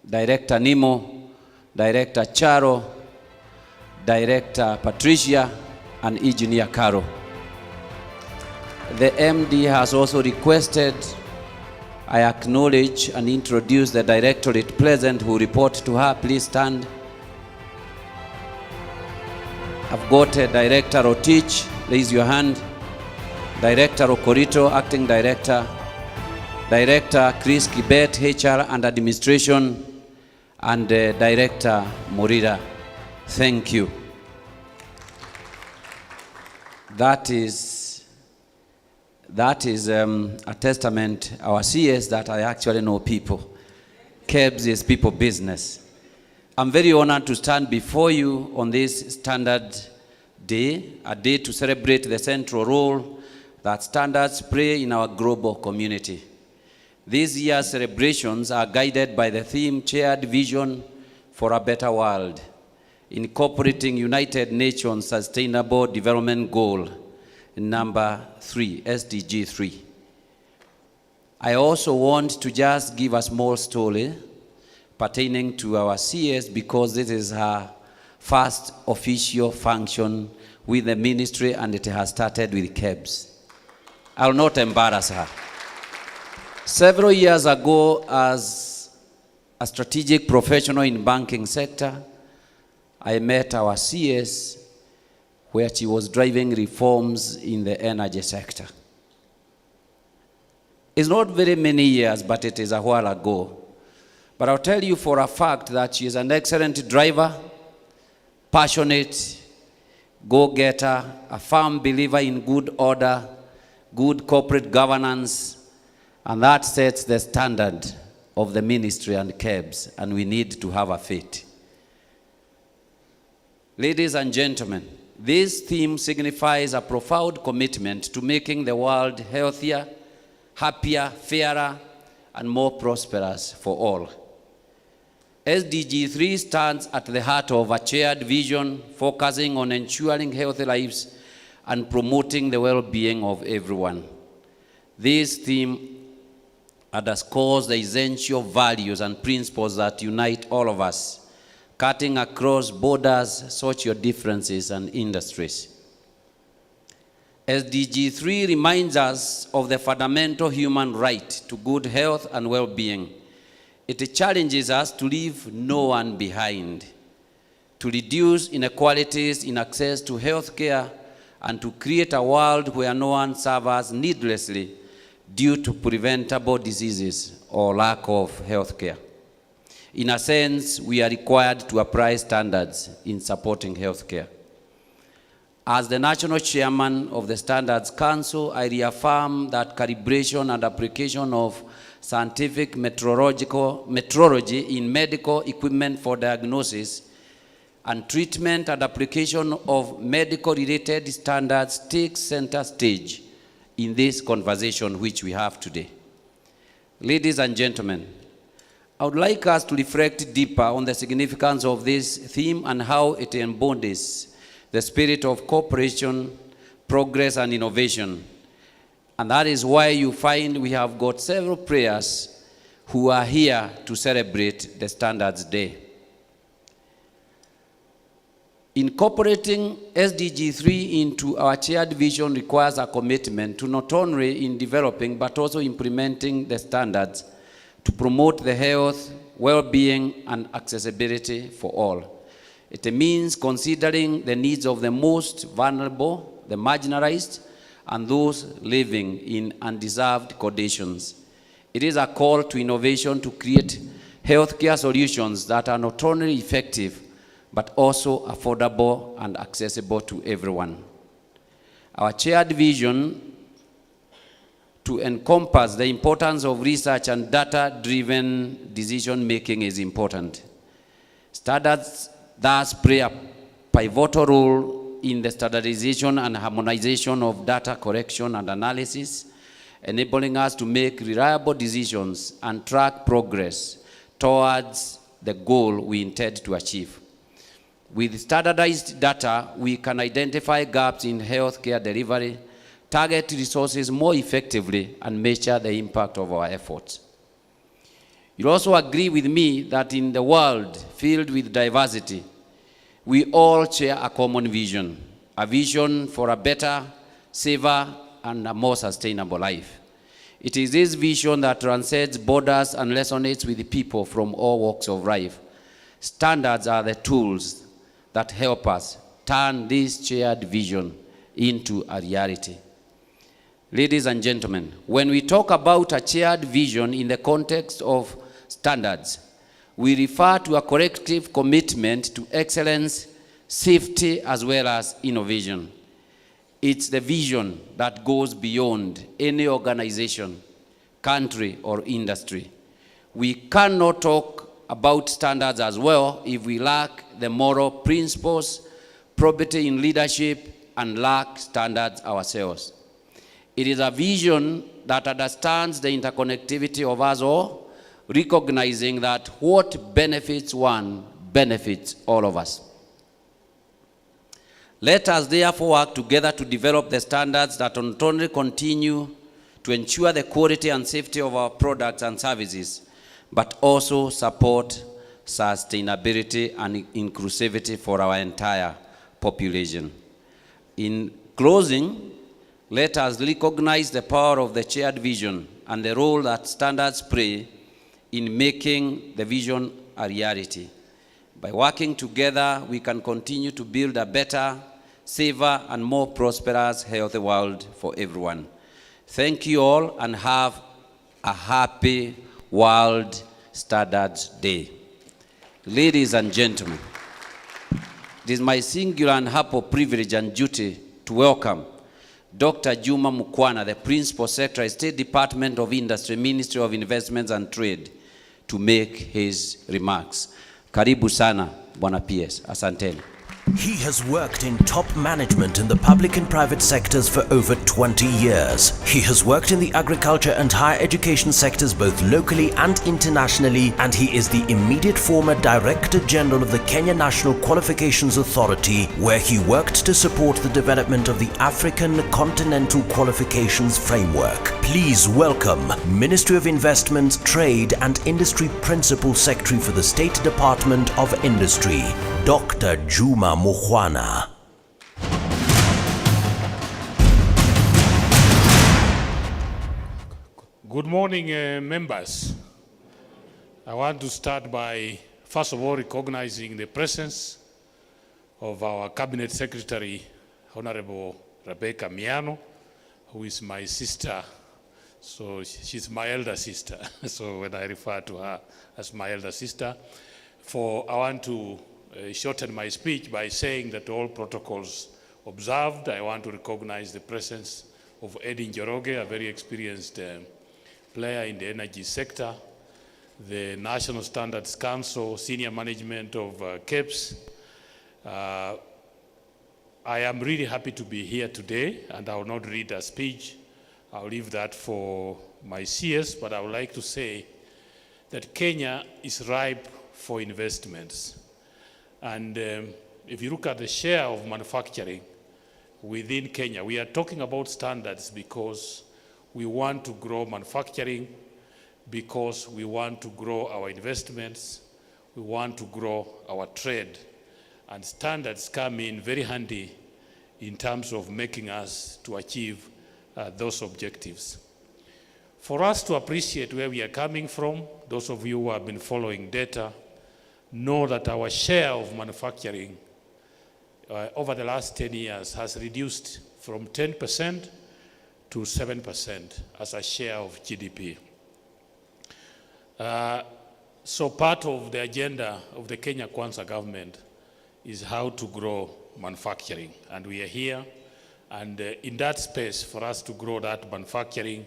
Director Nimo, Director Charo, Director Patricia, and Engineer Caro. The MD has also requested I acknowledge and introduce the directorate present who report to her. Please stand. I've got Director Rotich, raise your hand. Director Okorito, Acting Director. Director Chris Kibet, HR and Administration. And Director Morira. Thank you. That is That is a testament, our CS, that I actually know people. KEBS is people business. I'm very honored to stand before you on this Standard Day, a day to celebrate the central role that standards play in our global community. This year's celebrations are guided by the theme Shared Vision for a Better World, incorporating United Nations Sustainable Development Goal number 3, SDG 3. I also want to just give a small story pertaining to our CS because this is her first official function with the ministry and it has started with KEBS. I'll not embarrass her. Several years ago, as a strategic professional in banking sector, I met our CS where she was driving reforms in the energy sector. It's not very many years, but it is a while ago. But I'll tell you for a fact that she is an excellent driver, passionate, go-getter, a firm believer in good order, good corporate governance, and that sets the standard of the ministry and KEBS, and we need to have a faith. Ladies and gentlemen, this theme signifies a profound commitment to making the world healthier, happier, fairer, and more prosperous for all. SDG 3 stands at the heart of a shared vision focusing on ensuring healthy lives and promoting the well-being of everyone. This theme underscores the essential values and principles that unite all of us, cutting across borders, social differences, and industries. SDG 3 reminds us of the fundamental human right to good health and well-being. It challenges us to leave no one behind, to reduce inequalities in access to health care, and to create a world where no one suffers needlessly due to preventable diseases or lack of health care. In a sense, we are required to apply standards in supporting health care. As the national chairman of the Standards Council, I reaffirm that calibration and application of scientific metrology in medical equipment for diagnosis and treatment and application of medical-related standards takes center stage in this conversation which we have today. Ladies and gentlemen, I would like us to reflect deeper on the significance of this theme and how it embodies the spirit of cooperation, progress, and innovation. And that is why you find we have got several prayers who are here to celebrate the Standards Day. Incorporating SDG 3 into our shared vision requires a commitment to not only in developing but also implementing the standards to promote the health, well-being, and accessibility for all. It means considering the needs of the most vulnerable, the marginalized, and those living in undeserved conditions. It is a call to innovation to create healthcare solutions that are not only effective, but also affordable and accessible to everyone. Our shared vision to encompass the importance of research and data-driven decision-making is important. Standards thus play a pivotal role in the standardization and harmonization of data collection and analysis, enabling us to make reliable decisions and track progress towards the goal we intend to achieve. With standardized data, we can identify gaps in healthcare delivery, target resources more effectively, and measure the impact of our efforts. You'll also agree with me that in the world filled with diversity, we all share a common vision, a vision for a better, safer, and a more sustainable life. It is this vision that transcends borders and resonates with people from all walks of life. Standards are the tools that help us turn this shared vision into a reality. Ladies and gentlemen, when we talk about a shared vision in the context of standards, we refer to a collective commitment to excellence, safety, as well as innovation. It's the vision that goes beyond any organization, country, or industry. We cannot talk about standards as well if we lack the moral principles, probity in leadership, and lack standards ourselves. It is a vision that understands the interconnectivity of us all, recognizing that what benefits one benefits all of us. Let us therefore work together to develop the standards that not only continue to ensure the quality and safety of our products and services, but also support sustainability and inclusivity for our entire population. In closing, let us recognize the power of the shared vision and the role that standards play in making the vision a reality. By working together, we can continue to build a better, safer, and more prosperous, healthy world for everyone. Thank you all, and have a happy World Standards Day. Ladies and gentlemen, it is my singular and happy privilege and duty to welcome Dr. Juma Mukhwana, the Principal Secretary, State Department of Industry, Ministry of Investments and Trade, to make his remarks. Karibu sana, Bwana PS. Asanteni. He has worked in top management in the public and private sectors for over 20 years. He has worked in the agriculture and higher education sectors both locally and internationally, and he is the immediate former Director General of the Kenya National Qualifications Authority, where he worked to support the development of the African Continental Qualifications Framework. Please welcome Ministry of Investments, Trade and Industry Principal Secretary for the State Department of Industry, Dr. Juma Mukhwana. Good morning, members. I want to start by, first of all, recognizing the presence of our Cabinet Secretary, Honorable Rebecca Miano, who is my sister. So she's my elder sister. So when I refer to her as my elder sister, I want to shorten my speech by saying that all protocols observed. I want to recognize the presence of Eddie Njoroge, a very experienced player in the energy sector, the National Standards Council, senior management of KEBS. I am really happy to be here today, and I will not read a speech. I'll leave that for my CS, but I would like to say that Kenya is ripe for investments. And if you look at the share of manufacturing within Kenya, we are talking about standards because we want to grow manufacturing, because we want to grow our investments, we want to grow our trade. And standards come in very handy in terms of making us to achieve those objectives. For us to appreciate where we are coming from, those of you who have been following data, know that our share of manufacturing over the last 10 years has reduced from 10% to 7% as a share of GDP. So part of the agenda of the Kenya Kwanza government is how to grow manufacturing. And we are here, and in that space, for us to grow that manufacturing,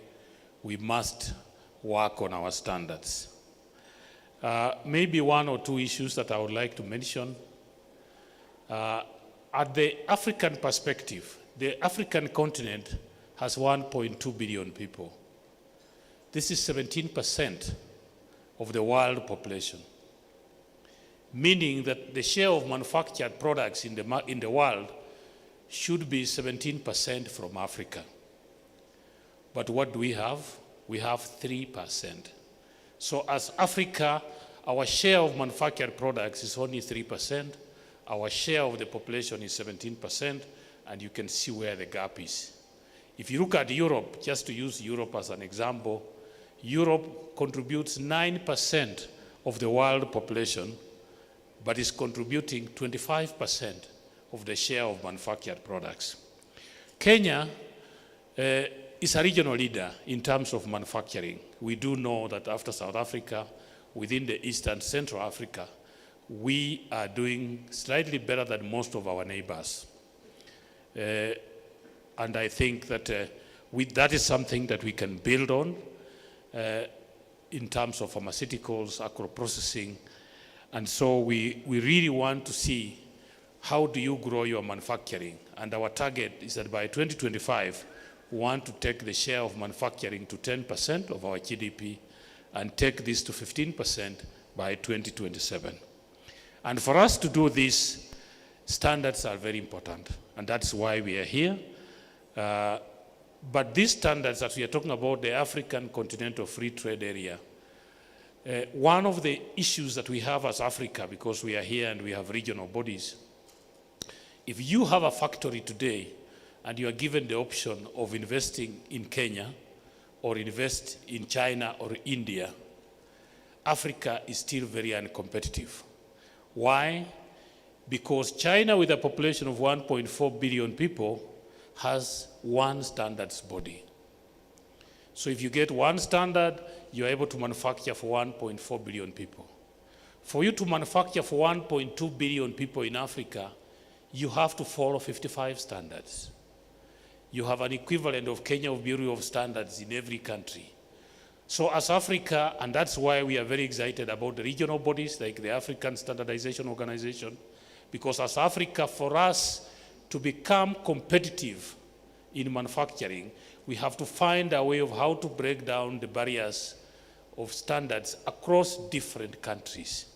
we must work on our standards. Maybe one or two issues that I would like to mention. At the African perspective, the African continent has 1.2 billion people. This is 17% of the world population, meaning that the share of manufactured products in the world should be 17% from Africa. But what do we have? We have 3%. So as Africa, our share of manufactured products is only 3%. Our share of the population is 17%, and you can see where the gap is. If you look at Europe, just to use Europe as an example, Europe contributes 9% of the world population, but is contributing 25% of the share of manufactured products. Kenya is a regional leader in terms of manufacturing. We do know that after South Africa, within the East and Central Africa, we are doing slightly better than most of our neighbors. and I think that that is something that we can build on in terms of pharmaceuticals, agro-processing. And so we really want to see how do you grow your manufacturing. And our target is that by 2025, we want to take the share of manufacturing to 10% of our GDP and take this to 15% by 2027. And for us to do this, standards are very important. And that's why we are here. But these standards that we are talking about, the African Continental Free Trade Area, one of the issues that we have as Africa, because we are here and we have regional bodies, if you have a factory today and you are given the option of investing in Kenya or invest in China or India, Africa is still very uncompetitive. Why? Because China, with a population of 1.4 billion people, has one standards body. So if you get one standard, you're able to manufacture for 1.4 billion people. For you to manufacture for 1.2 billion people in Africa, you have to follow 55 standards. You have an equivalent of Kenya Bureau of Standards in every country. So as Africa, and that's why we are very excited about the regional bodies like the African Standardization Organization, because as Africa, for us to become competitive in manufacturing, we have to find a way of how to break down the barriers of standards across different countries.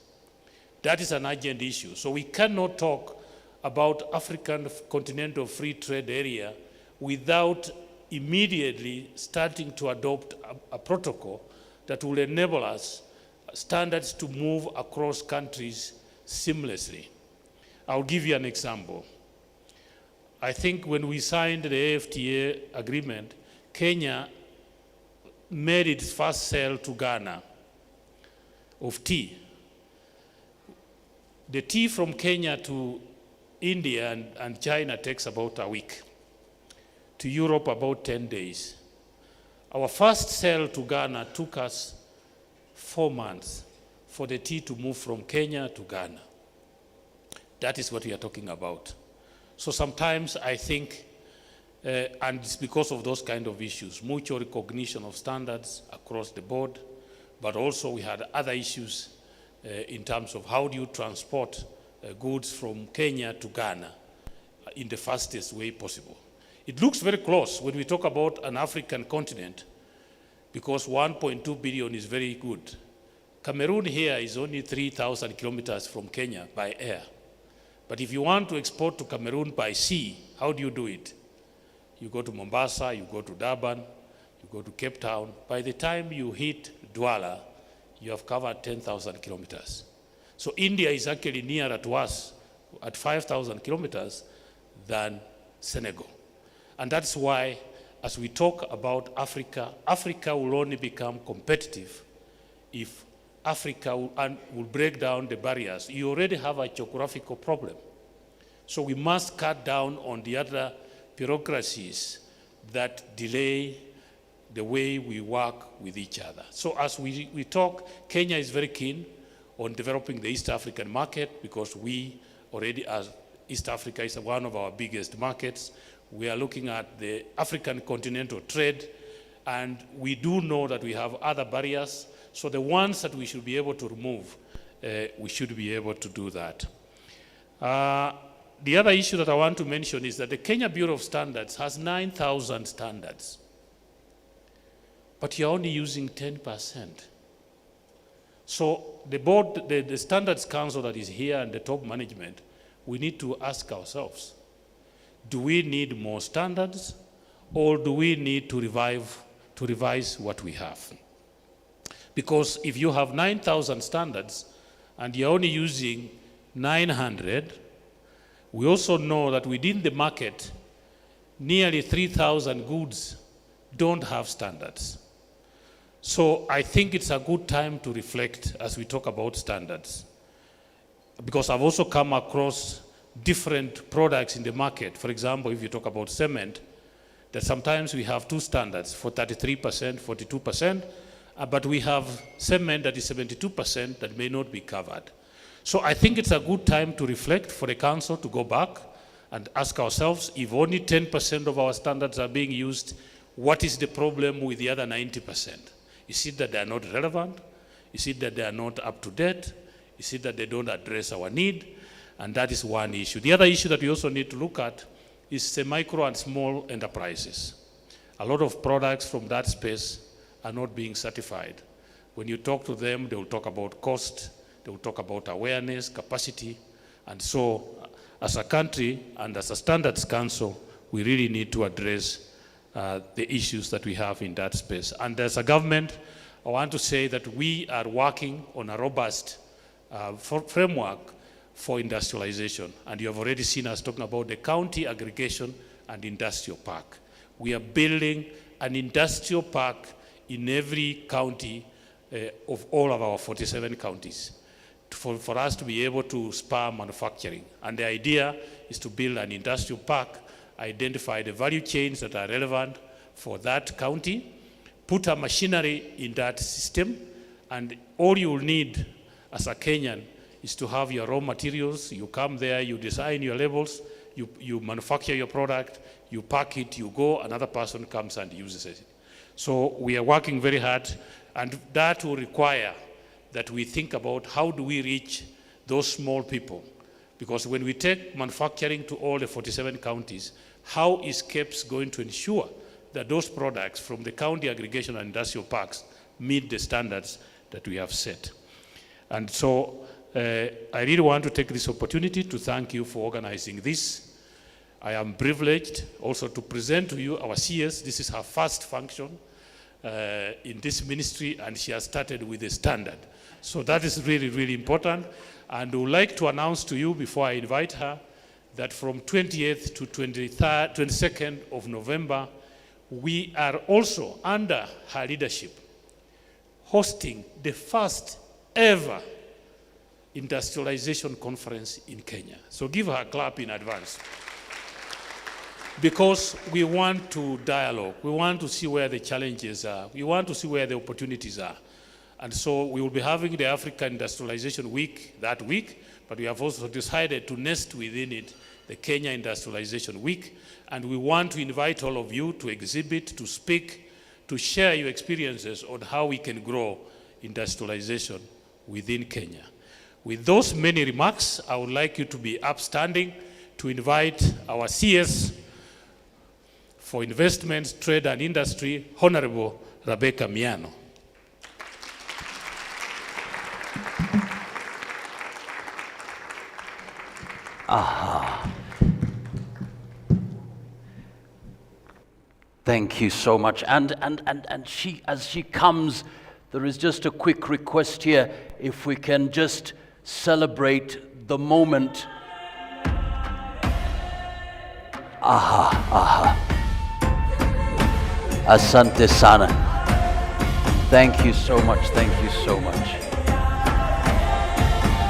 That is an urgent issue. So we cannot talk about African Continental Free Trade Area without immediately starting to adopt a protocol that will enable us standards to move across countries seamlessly. I'll give you an example. I think when we signed the AFTA agreement, Kenya made its first sale to Ghana of tea. The tea from Kenya to India and China takes about a week. To Europe, about 10 days. Our first sale to Ghana took us 4 months for the tea to move from Kenya to Ghana. That is what we are talking about. So sometimes I think, and it's because of those kind of issues, mutual recognition of standards across the board, but also we had other issues in terms of how do you transport goods from Kenya to Ghana in the fastest way possible. It looks very close when we talk about an African continent, because 1.2 billion is very good. Cameroon here is only 3,000 kilometers from Kenya by air. But if you want to export to Cameroon by sea, how do you do it? You go to Mombasa, you go to Durban, you go to Cape Town. By the time you hit Douala, you have covered 10,000 kilometers. So India is actually nearer to us at 5,000 kilometers than Senegal. And that's why, as we talk about Africa, Africa will only become competitive if Africa will break down the barriers. You already have a geographical problem. So we must cut down on the other bureaucracies that delay the way we work with each other. So as we talk, Kenya is very keen on developing the East African market, because we already, as East Africa is one of our biggest markets. We are looking at the African continental trade, and we do know that we have other barriers. So the ones that we should be able to remove, we should be able to do that. The other issue that I want to mention is that the Kenya Bureau of Standards has 9,000 standards, but you're only using 10%. So the board, the Standards Council that is here and the top management, we need to ask ourselves, do we need more standards, or do we need to revise what we have? Because if you have 9,000 standards and you're only using 900, we also know that within the market, nearly 3,000 goods don't have standards. So I think it's a good time to reflect as we talk about standards. Because I've also come across different products in the market. For example, if you talk about cement, that sometimes we have two standards for 33%, 42%, but we have cement that is 72% that may not be covered. So I think it's a good time to reflect, for the council to go back and ask ourselves, if only 10% of our standards are being used, what is the problem with the other 90%? Is it that they are not relevant? Is it that they are not up to date? Is it that they don't address our need? And that is one issue. The other issue that we also need to look at is the micro and small enterprises. A lot of products from that space are not being certified. When you talk to them, they will talk about cost, they will talk about awareness, capacity, and so as a country and as a Standards Council, we really need to address the issues that we have in that space. And as a government, I want to say that we are working on a robust framework for industrialization. And you have already seen us talking about the county aggregation and industrial park. We are building an industrial park in every county of all of our 47 counties for us to be able to spur manufacturing. And the idea is to build an industrial park, identify the value chains that are relevant for that county, put a machinery in that system, and all you will need as a Kenyan is to have your raw materials. You come there, you design your labels, you manufacture your product, you pack it, you go, another person comes and uses it. So we are working very hard, and that will require that we think about how do we reach those small people. Because when we take manufacturing to all the 47 counties, how is KEBS going to ensure that those products from the county aggregation and industrial parks meet the standards that we have set? And so I really want to take this opportunity to thank you for organizing this. I am privileged also to present to you our CS. This is her first function in this ministry, and she has started with a standard. So that is really, really important. And I would like to announce to you before I invite her that from 28th to 22nd of November, we are also, under her leadership, hosting the first ever industrialization conference in Kenya. So give her a clap in advance. Because we want to dialogue. We want to see where the challenges are. We want to see where the opportunities are. And so we will be having the Africa Industrialization Week that week, but we have also decided to nest within it the Kenya Industrialization Week. And we want to invite all of you to exhibit, to speak, to share your experiences on how we can grow industrialization within Kenya. With those many remarks, I would like you to be upstanding to invite our CS for Investments, Trade and Industry, Honorable Rebecca Miano. Thank you so much. And she, as she comes, there is just a quick request here, if we can just celebrate the moment. Asante sana. Thank you so much, thank you so much.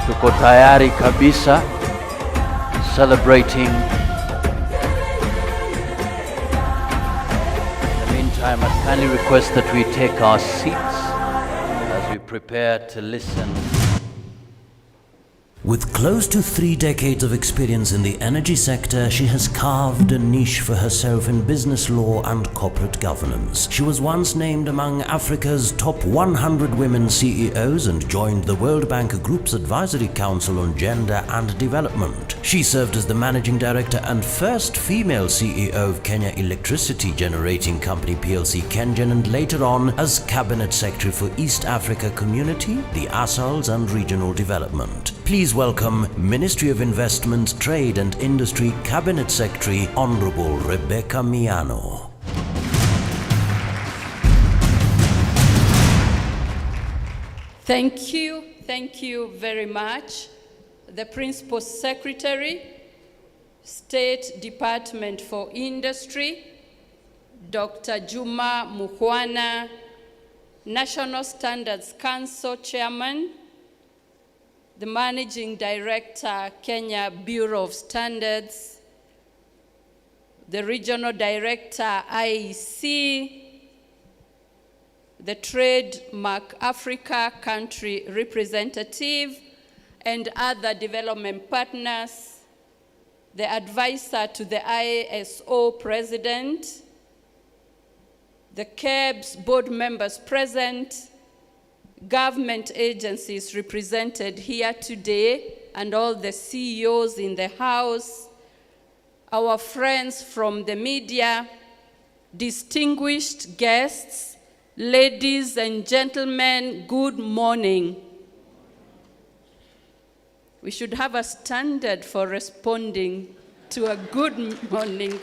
Tuko tayari kabisa celebrating. In the meantime, I kindly request that we take our seats as we prepare to listen. With close to 3 decades of experience in the energy sector, she has carved a niche for herself in business law and corporate governance. She was once named among Africa's top 100 women CEOs and joined the World Bank Group's Advisory Council on Gender and Development. She served as the managing director and first female CEO of Kenya Electricity Generating Company PLC KenGen, and later on as Cabinet Secretary for East Africa Community, the ASALs and Regional Development. Please welcome Ministry of Investment, Trade and Industry Cabinet Secretary, Honorable Rebecca Miano. Thank you very much. The Principal Secretary, State Department for Industry, Dr. Juma Mukhwana, National Standards Council Chairman, the Managing Director, Kenya Bureau of Standards, the Regional Director, IEC, the Trademark Africa Country Representative, and other development partners, the advisor to the ISO president, the KEBS board members present, government agencies represented here today, and all the CEOs in the house, our friends from the media, distinguished guests, ladies and gentlemen, good morning. We should have a standard for responding to a good morning.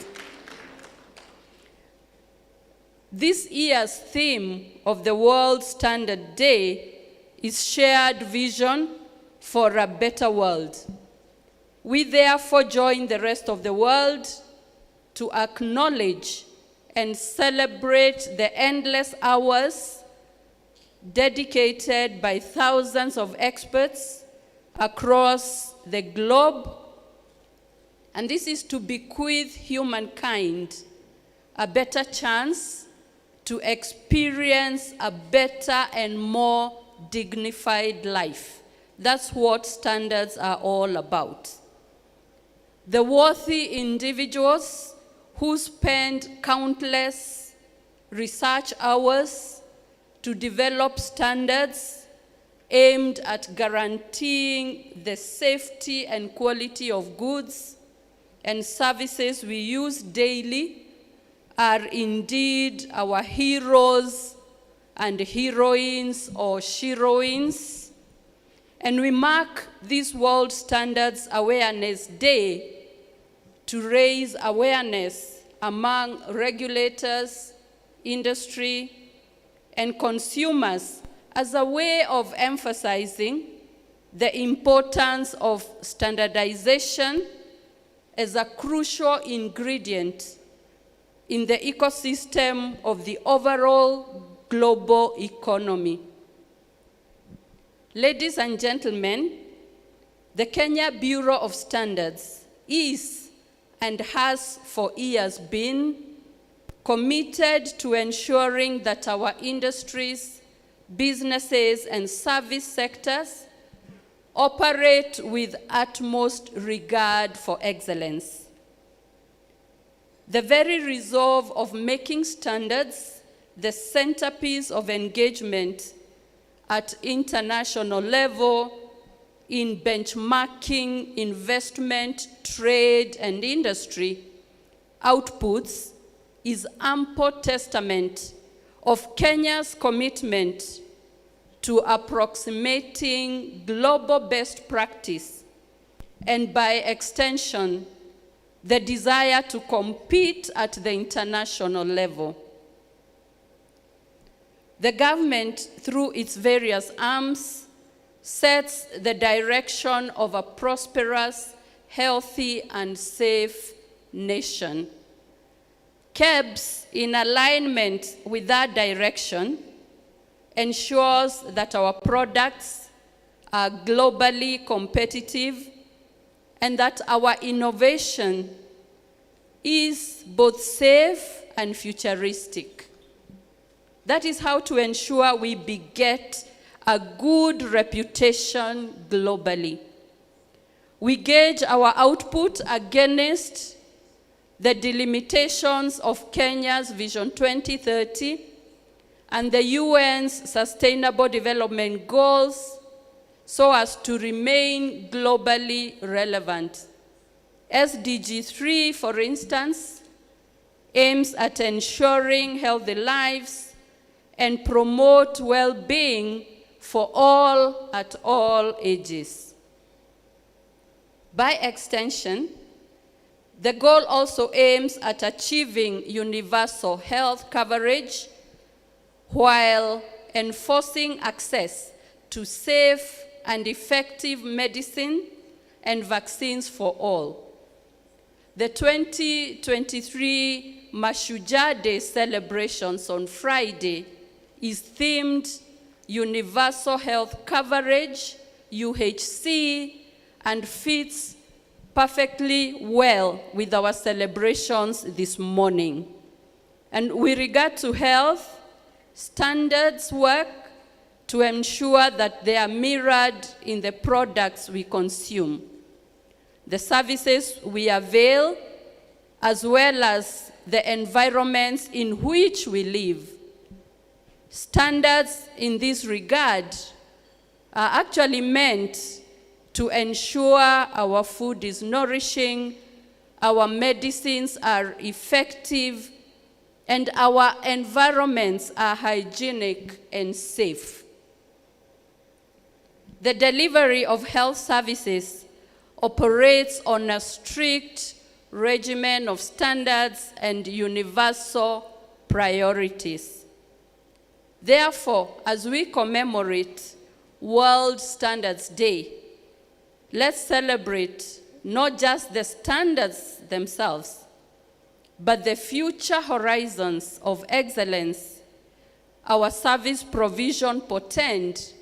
This year's theme of the World Standard Day is Shared Vision for a Better World. We therefore join the rest of the world to acknowledge and celebrate the endless hours dedicated by thousands of experts across the globe. And this is to bequeath humankind a better chance to experience a better and more dignified life. That's what standards are all about. The worthy individuals who spend countless research hours to develop standards aimed at guaranteeing the safety and quality of goods and services we use daily are indeed our heroes and heroines or sheroines. And we mark this World Standards Awareness Day to raise awareness among regulators, industry, and consumers as a way of emphasizing the importance of standardization as a crucial ingredient in the ecosystem of the overall global economy. Ladies and gentlemen, the Kenya Bureau of Standards is and has for years been committed to ensuring that our industries, businesses, and service sectors operate with utmost regard for excellence. The very resolve of making standards the centerpiece of engagement at international level in benchmarking investment, trade, and industry outputs is ample testament of Kenya's commitment to approximating global best practice, and by extension, the desire to compete at the international level. The government, through its various arms, sets the direction of a prosperous, healthy, and safe nation. KEBS, in alignment with that direction, ensures that our products are globally competitive and that our innovation is both safe and futuristic. That is how to ensure we beget a good reputation globally. We gauge our output against the delimitations of Kenya's Vision 2030 and the UN's Sustainable Development Goals so as to remain globally relevant. SDG 3, for instance, aims at ensuring healthy lives and promote well-being for all at all ages. By extension, the goal also aims at achieving universal health coverage while enforcing access to safe and effective medicine and vaccines for all. The 2023 Mashujaa Day celebrations on Friday is themed Universal Health Coverage, UHC, and fits perfectly well with our celebrations this morning. And with regard to health, standards work to ensure that they are mirrored in the products we consume. the services we avail, as well as the environments in which we live. Standards in this regard are actually meant to ensure our food is nourishing, our medicines are effective, and our environments are hygienic and safe. The delivery of health services operates on a strict regimen of standards and universal priorities. Therefore, as we commemorate World Standards Day, let's celebrate not just the standards themselves, but the future horizons of excellence our service provision portend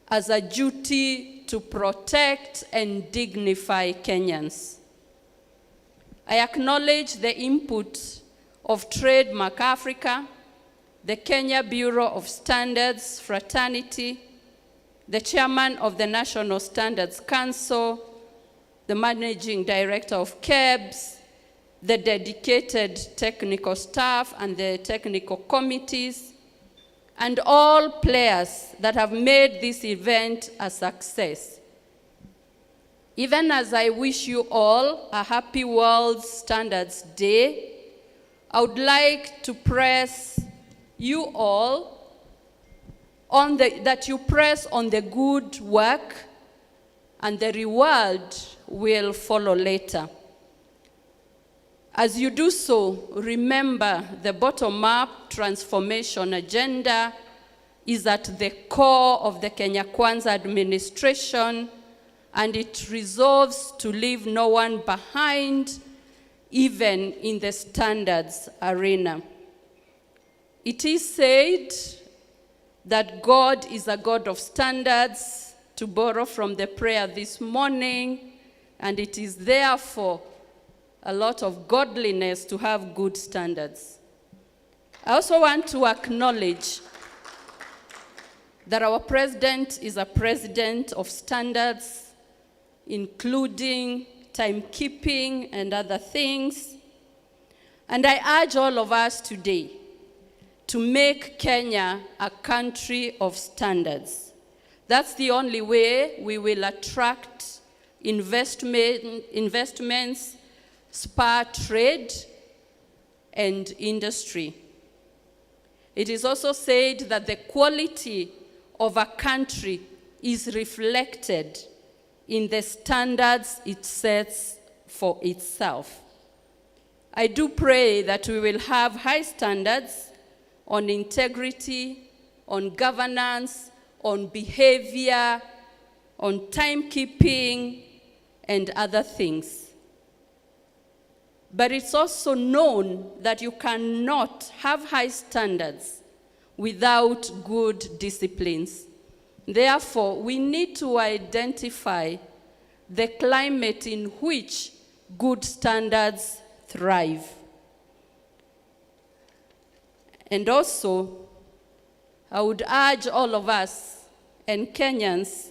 as a duty to protect and dignify Kenyans. I acknowledge the input of Trademark Africa, the Kenya Bureau of Standards Fraternity, the chairman of the National Standards Council, the managing director of KEBS, the dedicated technical staff and the technical committees, and all players that have made this event a success. Even as I wish you all a happy World Standards Day, I would like to press you all that you press on the good work, and the reward will follow later. As you do so, remember the bottom-up transformation agenda is at the core of the Kenya Kwanza administration, and it resolves to leave no one behind, even in the standards arena. It is said that God is a God of standards, to borrow from the prayer this morning, and it is therefore a lot of godliness to have good standards. I also want to acknowledge that our president is a president of standards, including timekeeping and other things. And I urge all of us today to make Kenya a country of standards. That's the only way we will attract investments, spur trade, and industry. It is also said that the quality of a country is reflected in the standards it sets for itself. I do pray that we will have high standards on integrity, on governance, on behavior, on timekeeping, and other things. But it's also known that you cannot have high standards without good disciplines. Therefore, we need to identify the climate in which good standards thrive. And also, I would urge all of us and Kenyans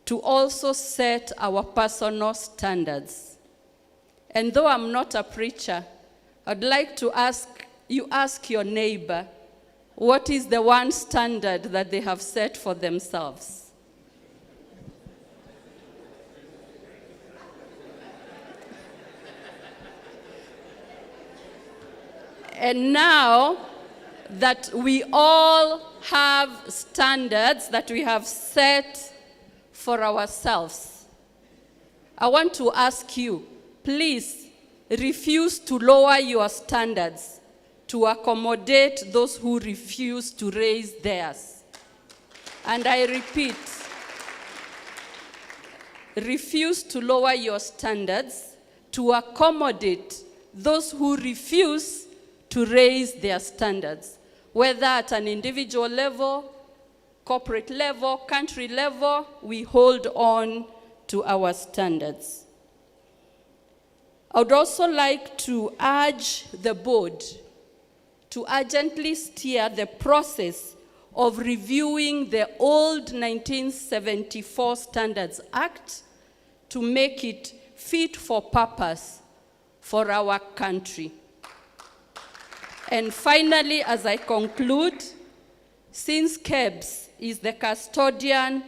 to also set our personal standards. And though I'm not a preacher, I'd like to ask your neighbor, what is the one standard that they have set for themselves? And now that we all have standards that we have set for ourselves, I want to ask you, please refuse to lower your standards to accommodate those who refuse to raise theirs. And I repeat, refuse to lower your standards to accommodate those who refuse to raise their standards, whether at an individual level, corporate level, country level, we hold on to our standards. I would also like to urge the board to urgently steer the process of reviewing the old 1974 Standards Act to make it fit for purpose for our country. And finally, as I conclude, since KEBS is the custodian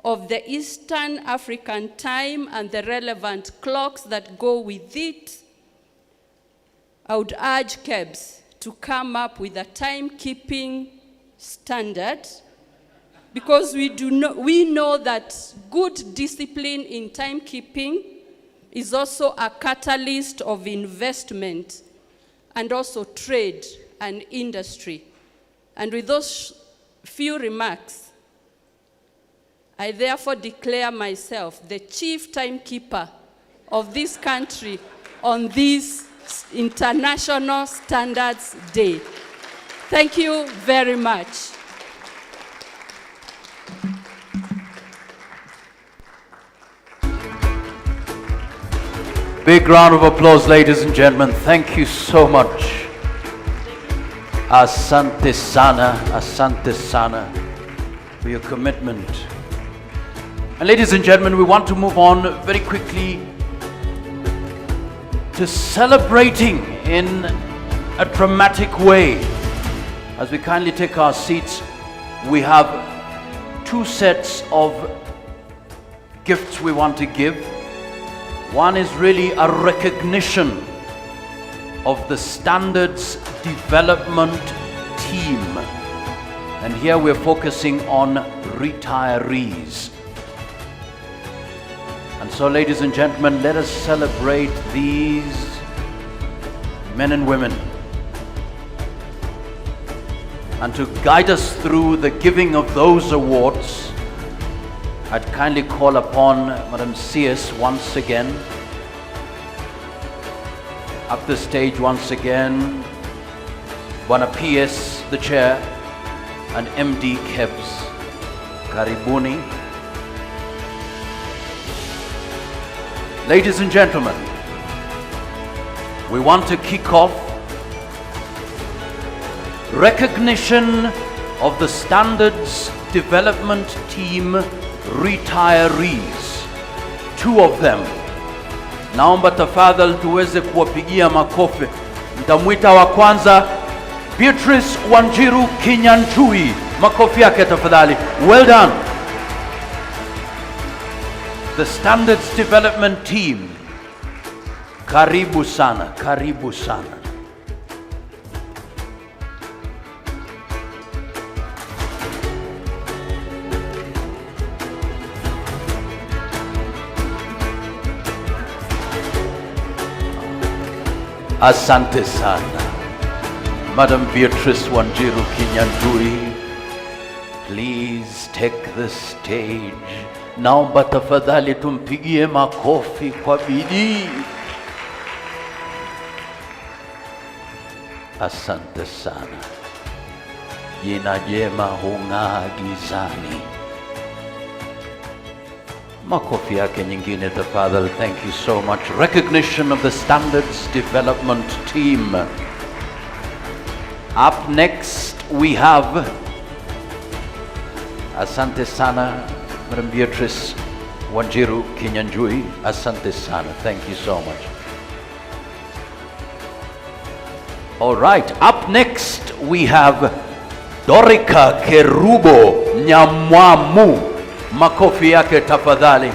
of the Eastern African time and the relevant clocks that go with it, I would urge KEBS to come up with a timekeeping standard, because we know that good discipline in timekeeping is also a catalyst of investment and also trade and industry. And with those few remarks, I therefore declare myself the chief timekeeper of this country on this International Standards Day. Thank you very much. Big round of applause, ladies and gentlemen. Thank you so much. Asante sana for your commitment. And ladies and gentlemen, we want to move on very quickly to celebrating in a dramatic way. As we kindly take our seats, we have two sets of gifts we want to give. One is really a recognition of the Standards Development Team. And here we're focusing on retirees. And so, ladies and gentlemen, let us celebrate these men and women. And to guide us through the giving of those awards, I'd kindly call upon Madam CS once again. Up the stage once again, Bwana PS, the chair, and MD KEBS. Karibuni. Ladies and gentlemen, we want to kick off recognition of the Standards Development Team retirees. Two of them. Naomba tafadhali tuweze kuwapigia makofi. Nitamwita wa kwanza Beatrice Wanjiru Kinyanjui. Makofi yake tafadhali. Well done. The Standards Development Team. Karibu sana, karibu sana. Asante sana. Madam Beatrice Wanjiru Kinyanjui, please take the stage. Naomba tafadhali tumpigie makofi kwa bidii. Asante sana. Jina jema hung'aa gizani. Makofi yake nyingine tafadhali. Thank you so much. Recognition of the Standards Development Team. Up next we have Asante sana, Madam Beatrice Wanjiru Kinyanjui. Asante sana. Thank you so much. All right. Up next we have Dorika Kerubo Nyamwamu. Makofi yake tafadhali.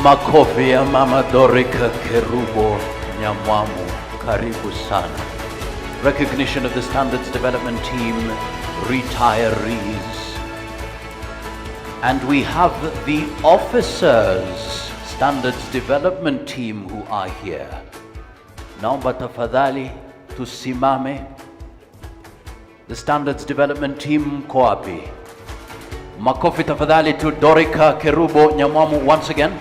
Makofi ya Mama Dorika Kerubo Nyamwamu. Karibu sana. Recognition of the Standards Development Team retirees. And we have the officers, Standards Development Team, who are here. Naomba tafadhali tusimame. The Standards Development Team mko wapi? Makofi tafadhali to Dorika Kerubo Nyamwamu once again.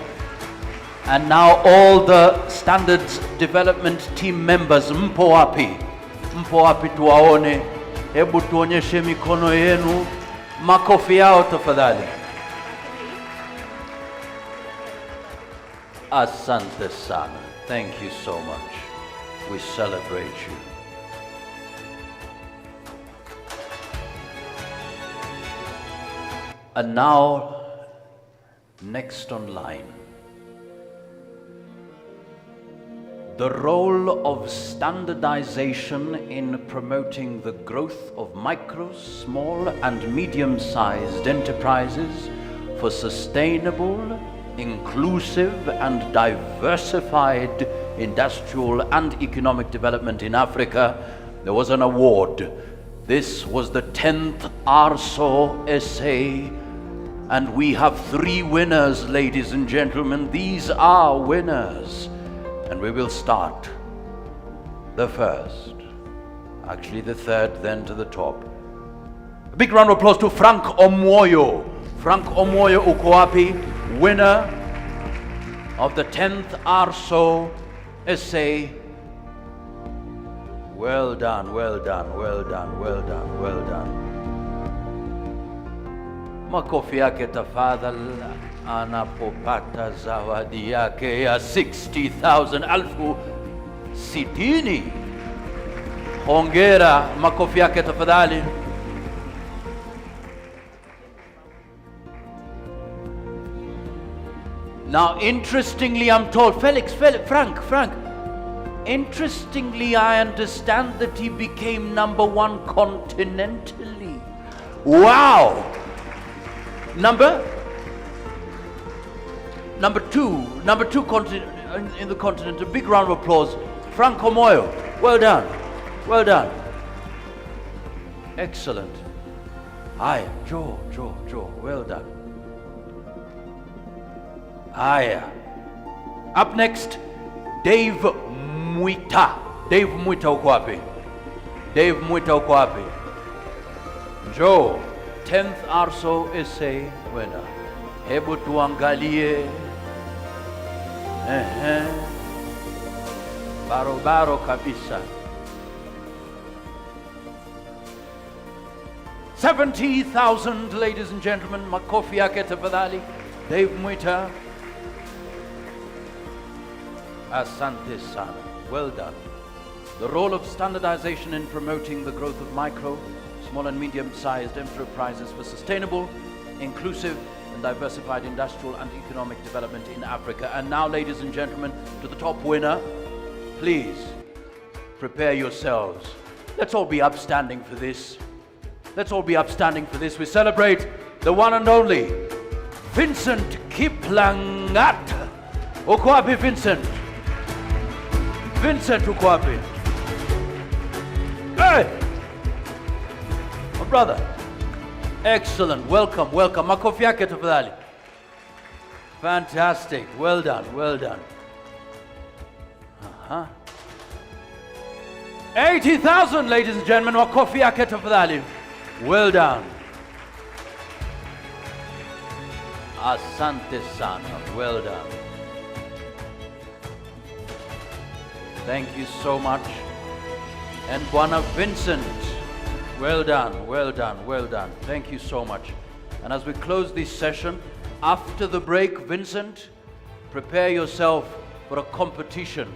And now all the Standards Development Team members, mpo wapi? Mpo wapi tuwaone? Hebu tuonyeshe mikono yenu. Makofi yao tafadhali. Asante sana. Thank you so much. We celebrate you. And now, next on line, the role of standardization in promoting the growth of micro, small, and medium-sized enterprises for sustainable, inclusive, and diversified industrial and economic development in Africa. There was an award. This was the 10th ARSO essay, and we have 3 winners, ladies and gentlemen. These are winners. And we will start the first, actually the third, then to the top. A big round of applause to Frank Omoyo. Frank Omoyo Ukwapi, winner of the 10th ARSO essay. Well done, well done, well done, well done, well done. Makofi yake tafadhali anapopata zawadi yake ya 60,000 60. Hongera, makofi yake tafadhali. Now, interestingly, I'm told, Frank, interestingly, I understand that he became #1 continentally. Wow! Number two continent, in the continent. A big round of applause. Frank Omoyo, well done, well done. Excellent. Aya, Joe, well done. Aya. Up next, Dave Mwita. Dave Mwita uko wapi? Dave Mwita uko wapi? Joe, 10th ARSO essay winner. Hebu tuangalie. Barobaro kabisa. 70,000, ladies and gentlemen. Makofi yake tafadhali. Dave Mwita. Asante sana. Well done. The role of standardization in promoting the growth of micro, small and medium-sized enterprises for sustainable, inclusive, and diversified industrial and economic development in Africa. And now, ladies and gentlemen, to the top winner. Please, prepare yourselves. Let's all be upstanding for this. Let's all be upstanding for this. We celebrate the one and only Vincent Kiplangat. Uko wapi Vincent? Vincent uko wapi? Hey! My brother. Excellent. Welcome. Makofi yake tafadhali. Fantastic. Well done. 80,000, ladies and gentlemen. Makofi yake tafadhali. Well done. Asante sana. Well done. Thank you so much. And Bwana Vincent, well done. Thank you so much. And as we close this session, after the break, Vincent, prepare yourself for a competition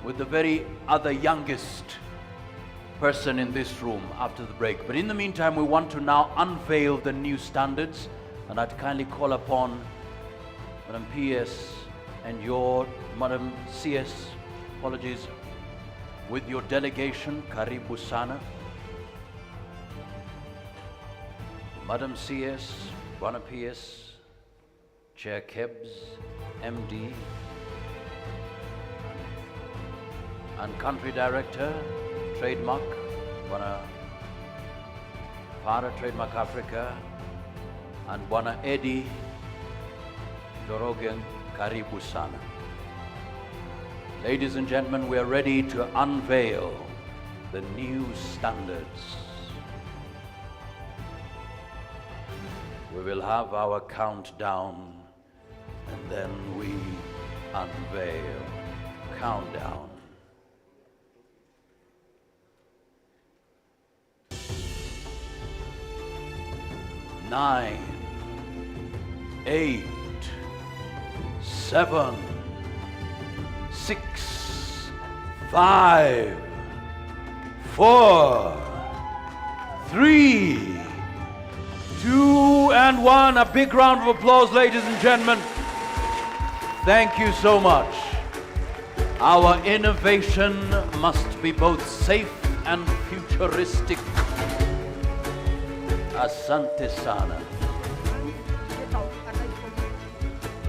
with the very other youngest person in this room after the break. But in the meantime, we want to now unveil the new standards, and I'd kindly call upon Madam PS and your Madam CS, apologies, with your delegation. Karibu sana. Madam CS, Bwana PS, Chair Kebs, MD, and Country Director, Trademark, Bwana Para Trademark Africa, and Bwana Eddie Dorogen, Karibu sana. Ladies and gentlemen, we are ready to unveil the new standards. We will have our countdown, and then we unveil. Countdown. 9, 8, 7, 6, 5, 4, 3, 2, and 1. A big round of applause, ladies and gentlemen. Thank you so much. Our innovation must be both safe and futuristic. Asante sana.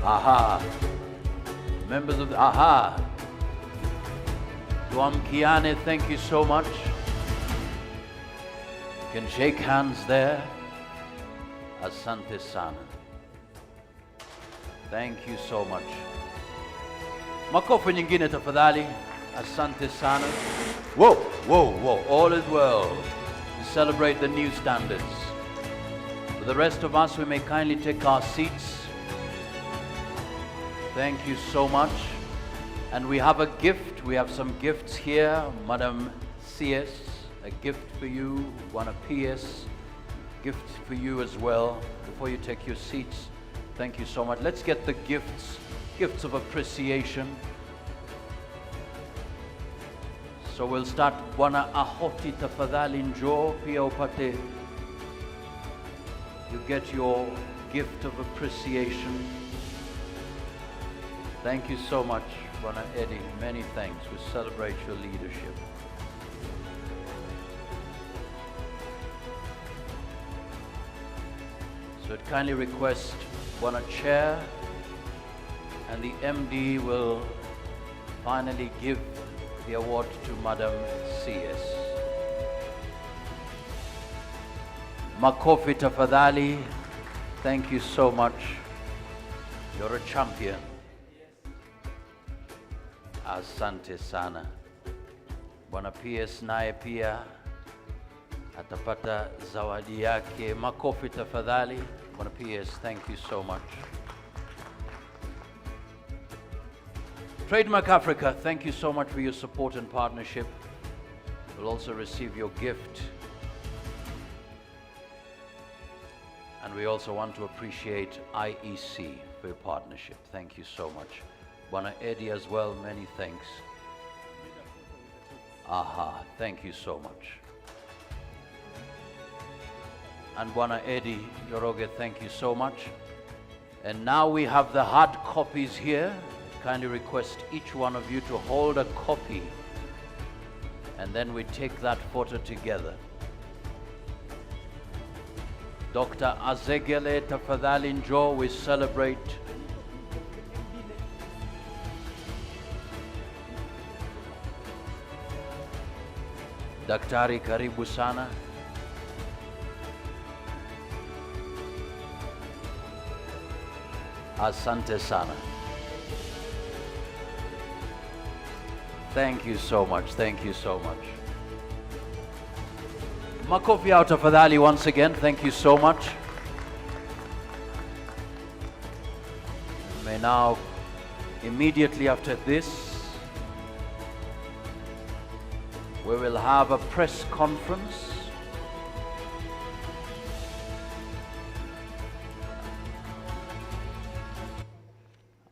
Aha. Members of the Aha. Duamkiane, thank you so much. Can shake hands there. Asante sana. Thank you so much. Makofi nyingine tafadhali. Asante sana. Whoa, whoa, whoa. All is well. We celebrate the new standards. For the rest of us, we may kindly take our seats. Thank you so much. And we have a gift. We have some gifts here. Madam CS, a gift for you. Bwana PS, gift for you as well. Before you take your seats, thank you so much. Let's get the gifts of appreciation. So we'll start. Bwana Ahoti, tafadhali njoo pia upate. You get your gift of appreciation. Thank you so much, Bwana Eddie. Many thanks. We celebrate your leadership. So I'd kindly request Bwana Chair, and the MD will finally give the award to Madam CS. Makofi tafadhali. Thank you so much. You're a champion. Asante sana. Bwana PS naye pia atapata zawadi yake. Makofi tafadhali. Bwana PS, thank you so much. Trademark Africa, thank you so much for your support and partnership. You'll also receive your gift. And we also want to appreciate IEC for your partnership. Thank you so much. Bwana Eddie as well, many thanks. Aha, thank you so much. And Bwana Eddie Yoroge, thank you so much. And now we have the hard copies here. I kindly request each one of you to hold a copy, and then we take that photo together. Dr. Azegele tafadhali njoo, we celebrate. Daktari, karibu sana. Asante sana. Thank you so much. Thank you so much. Makofi out tafadhali once again. Thank you so much. May now, immediately after this, we will have a press conference.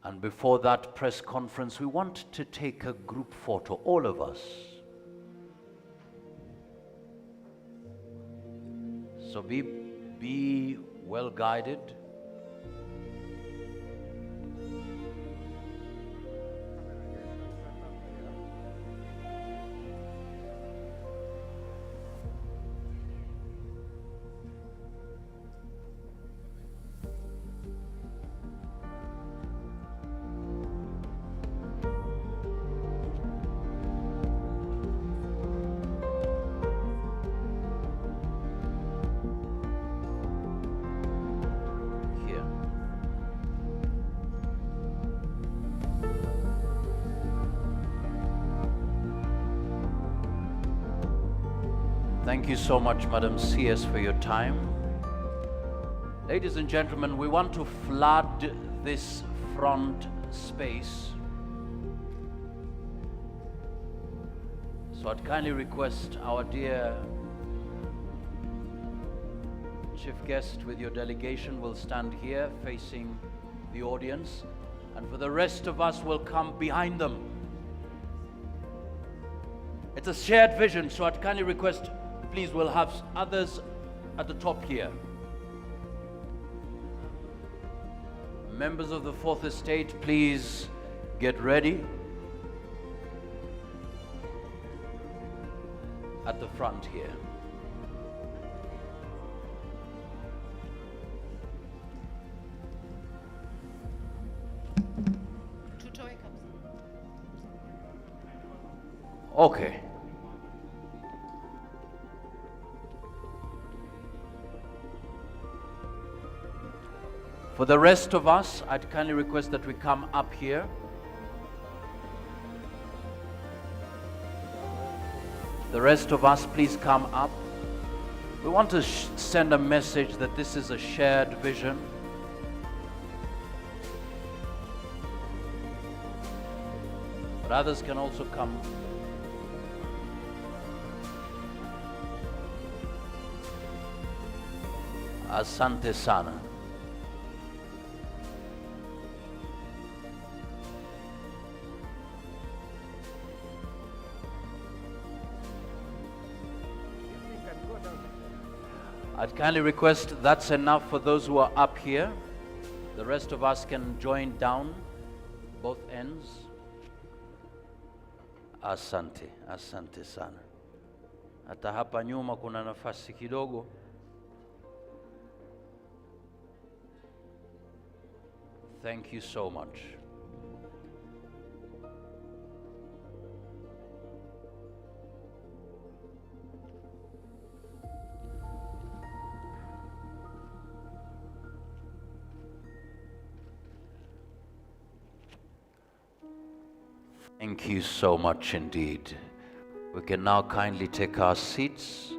And before that press conference, we want to take a group photo, all of us. So be well guided. Thank you so much, Madam CS, for your time. Ladies and gentlemen, we want to flood this front space. So I'd kindly request our dear chief guest with your delegation will stand here facing the audience, and for the rest of us will come behind them It's a shared vision, so I'd kindly request, please, we'll have others at the top here. Members of the Fourth Estate, please get ready. At the front here. Okay. For the rest of us, I'd kindly request that we come up here. The rest of us, please come up. We want to send a message that this is a shared vision. But others can also come. Asante sana. I'd kindly request that's enough for those who are up here. The rest of us can join down both ends. Asante, asante sana. Hata hapa nyuma kuna nafasi kidogo. Thank you so much. Thank you so much indeed. We can now kindly take our seats.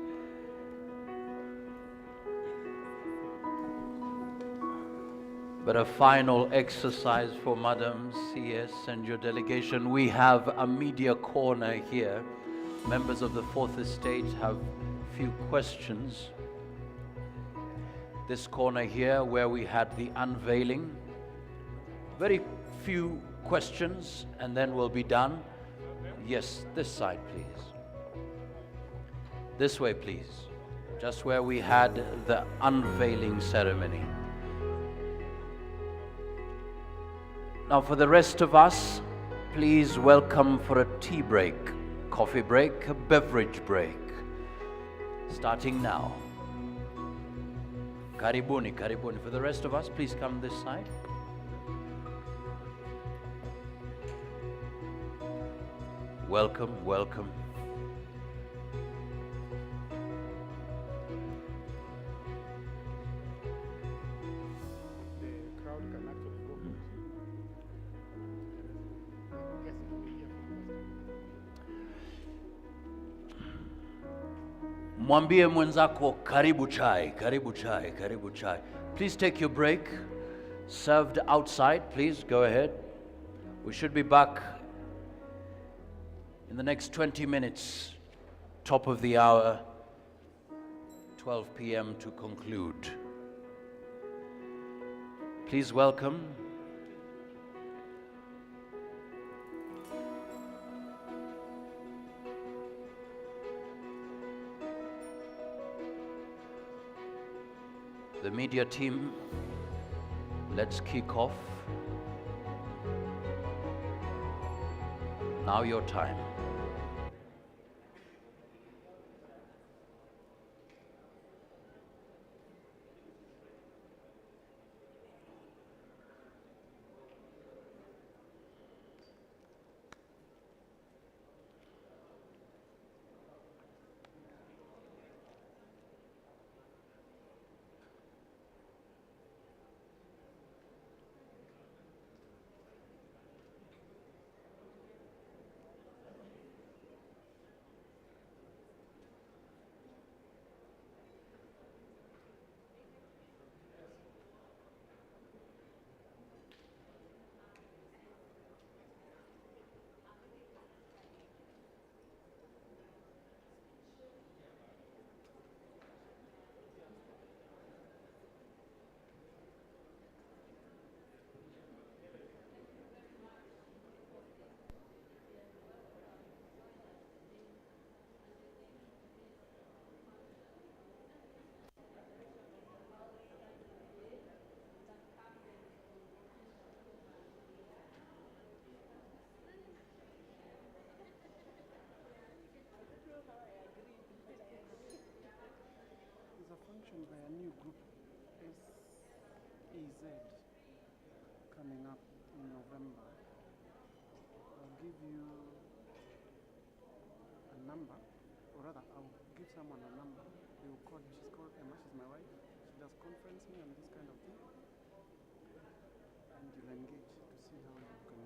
But a final exercise for Madam CS and your delegation. We have a media corner here. Members of the Fourth Estate have a few questions. This corner here where we had the unveiling. Very few questions and then we'll be done. Yes, this side please. This way please. Just where we had the unveiling ceremony. Now for the rest of us, please welcome for a tea break, coffee break, a beverage break. Starting now. Karibuni, karibuni. For the rest of us, please come this side. Welcome, welcome. Mwambie mwenzako karibu chai, karibu chai, karibu chai. Please take your break. Served outside, please go ahead. We should be back in the next 20 minutes, top of the hour, 12 p.m. to conclude. Please welcome the media team. Let's kick off. Now your time. working by a new group, SEZ, coming up in November. I'll give you a number, or rather, I'll give someone a number. They will call. She's called Emma. She's my wife. She does conferencing and this kind of thing, and you'll engage to see how you can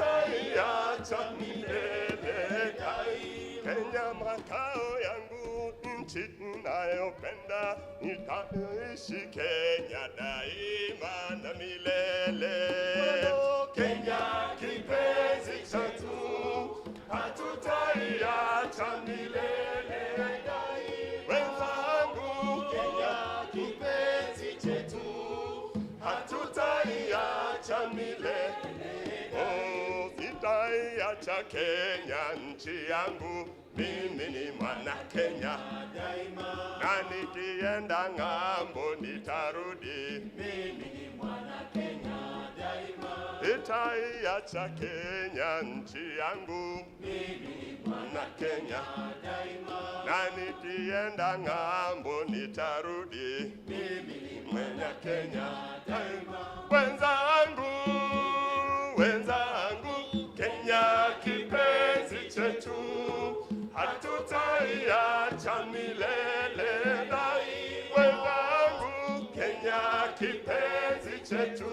hatutaiacha milele. Kenya makao yangu, nchi ninayopenda, nitaishi Kenya daima na milele. Kenya kipenzi chetu, hatutaiacha milele. Wenzangu, Kenya kipenzi chetu, hatutaiacha milele. Oh, sitaiacha Kenya nchi yangu, mimi ni mwana Kenya daima, na nikienda ng'ambo nitarudi, mimi ni mwana Kenya. sitaiacha Kenya nchi yangu, mimi mwana Kenya daima, na nikienda ng'ambo nitarudi, mimi mwana Kenya daima. Wenzangu, Kenya kipenzi chetu, hatutaiacha milele daima. Wenzangu, Kenya kipenzi chetu,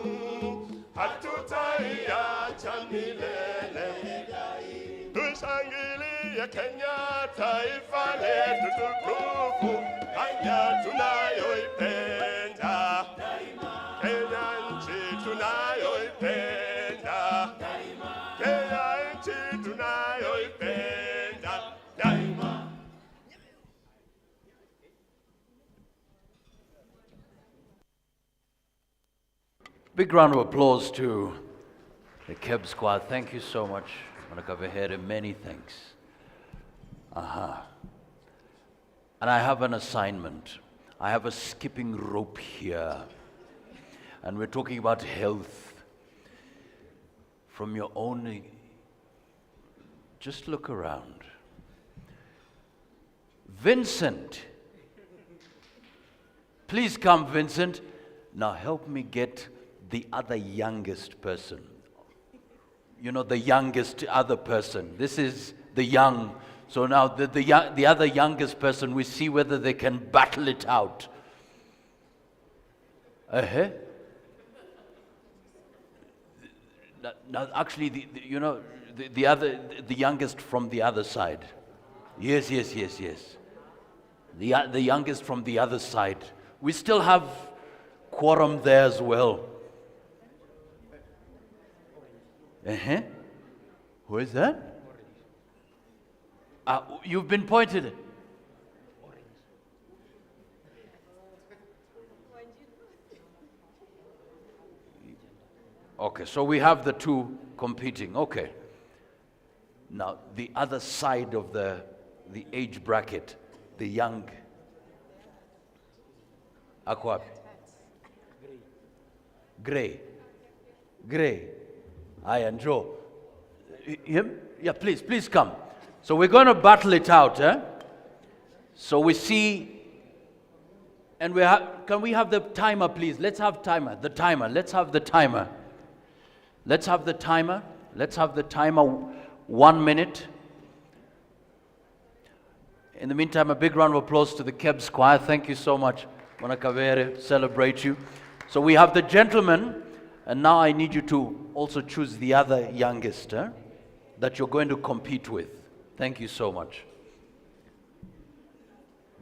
hatutaiacha milele daima. Tushangilie Kenya, taifa letu tukufu, Kenya tunayoipenda daima. Kenya nchi tunayoipenda daima. Kenya nchi tunayoipenda daima. Big round of applause to the KEB squad. Thank you so much, Manakavehere. Many thanks. And I have an assignment. I have a skipping rope here. And we're talking about health. From your own, just look around. Vincent. Please come, Vincent. Now help me get the other youngest person. You know, the youngest other person. This is the young. So now the other youngest person, we see whether they can battle it out. Now actually, the youngest from the other side. Yes. The youngest from the other side. We still have quorum there as well. Who is that? You've been pointed. Okay, so we have the two competing. Okay. Now, the other side of the age bracket, the young. Aqua. Gray. And Joe. Him? Yeah, please come. So we're going to battle it out, eh? So we see, and can we have the timer, please? Let's have timer. Let's have the timer. Let's have the timer. 1 minute. In the meantime, a big round of applause to the KEB Squire. Thank you so much. Manakavere, celebrate you. So we have the gentleman, and now I need you to also choose the other youngest that you're going to compete with. Thank you so much.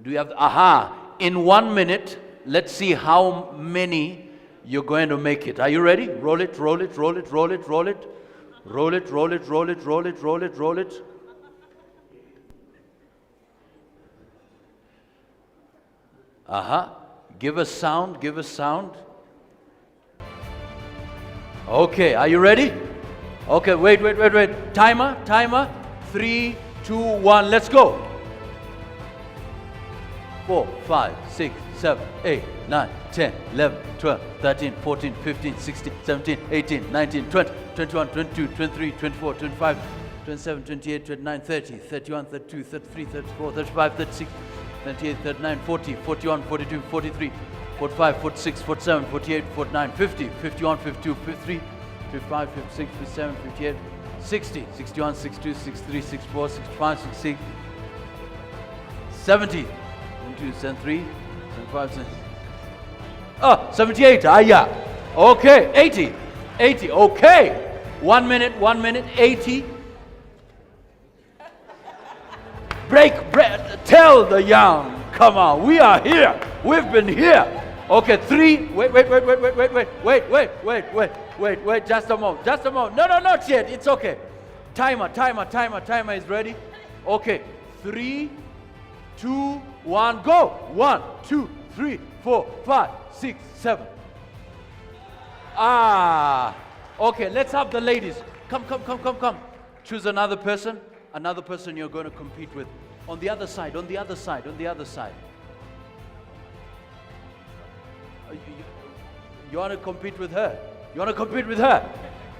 Do you have, in 1 minute, let's see how many you're going to make it. Are you ready? Roll it. Give us sound. Okay, are you ready? Okay, wait. Timer. 3, 2, 1, let's go. 4, 5, 6, 7, 8, 9, 10, 11, 12, 13, 14, 15, 16, 17, 18, 19, 20, 21, 22, 23, 24, 25, 27, 28, 29, 30, 31, 32, 33, 34, 35, 36, 38, 39, 40, 41, 42, 43, 45, 46, 47, 48, 49, 50, 51, 52, 53, 55, 56, 57, 58, 60, 61, 62, 63, 64, 65, 66, 70, 72, 73, 75, 76. 78, Okay, 80, okay. 1 minute, 80. Break, tell the young, come on, we are here. We've been here. Okay, 3, wait, just a moment. No, not yet, it's okay. Timer is ready. Okay, 3, 2, 1, go. 1, 2, 3, 4, 5, 6, 7. Okay, let's have the ladies. Come. Choose another person you're going to compete with. On the other side. You want to compete with her?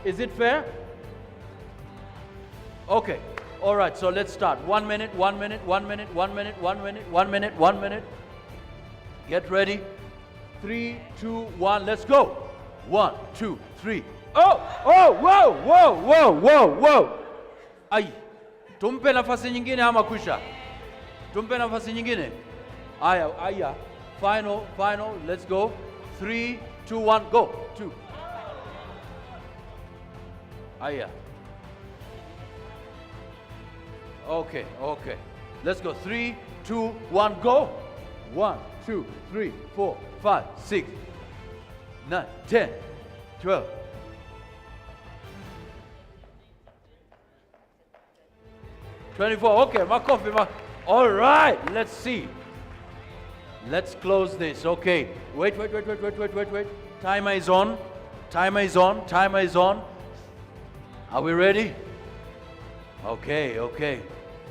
Is it fair? Okay. All right, so let's start. 1 minute, 1 minute, 1 minute, 1 minute, 1 minute, 1 minute, 1 minute. Get ready. 3, 2, 1, let's go. 1, 2, 3. Oh, whoa, whoa, whoa, whoa, whoa. Ai, tumpe nafasi nyingine ama kwisha? Tumpe nafasi nyingine. Aya. Final, let's go. 3, 2, 1, go. 2. Aya. Okay. Let's go. 3, 2, 1, go. 1, 2, 3, 4, 5, 6, 9, 10, 12. 24. Okay, my coffee. All right, let's see. Let's close this. Okay. Wait. Timer is on. Are we ready? Okay.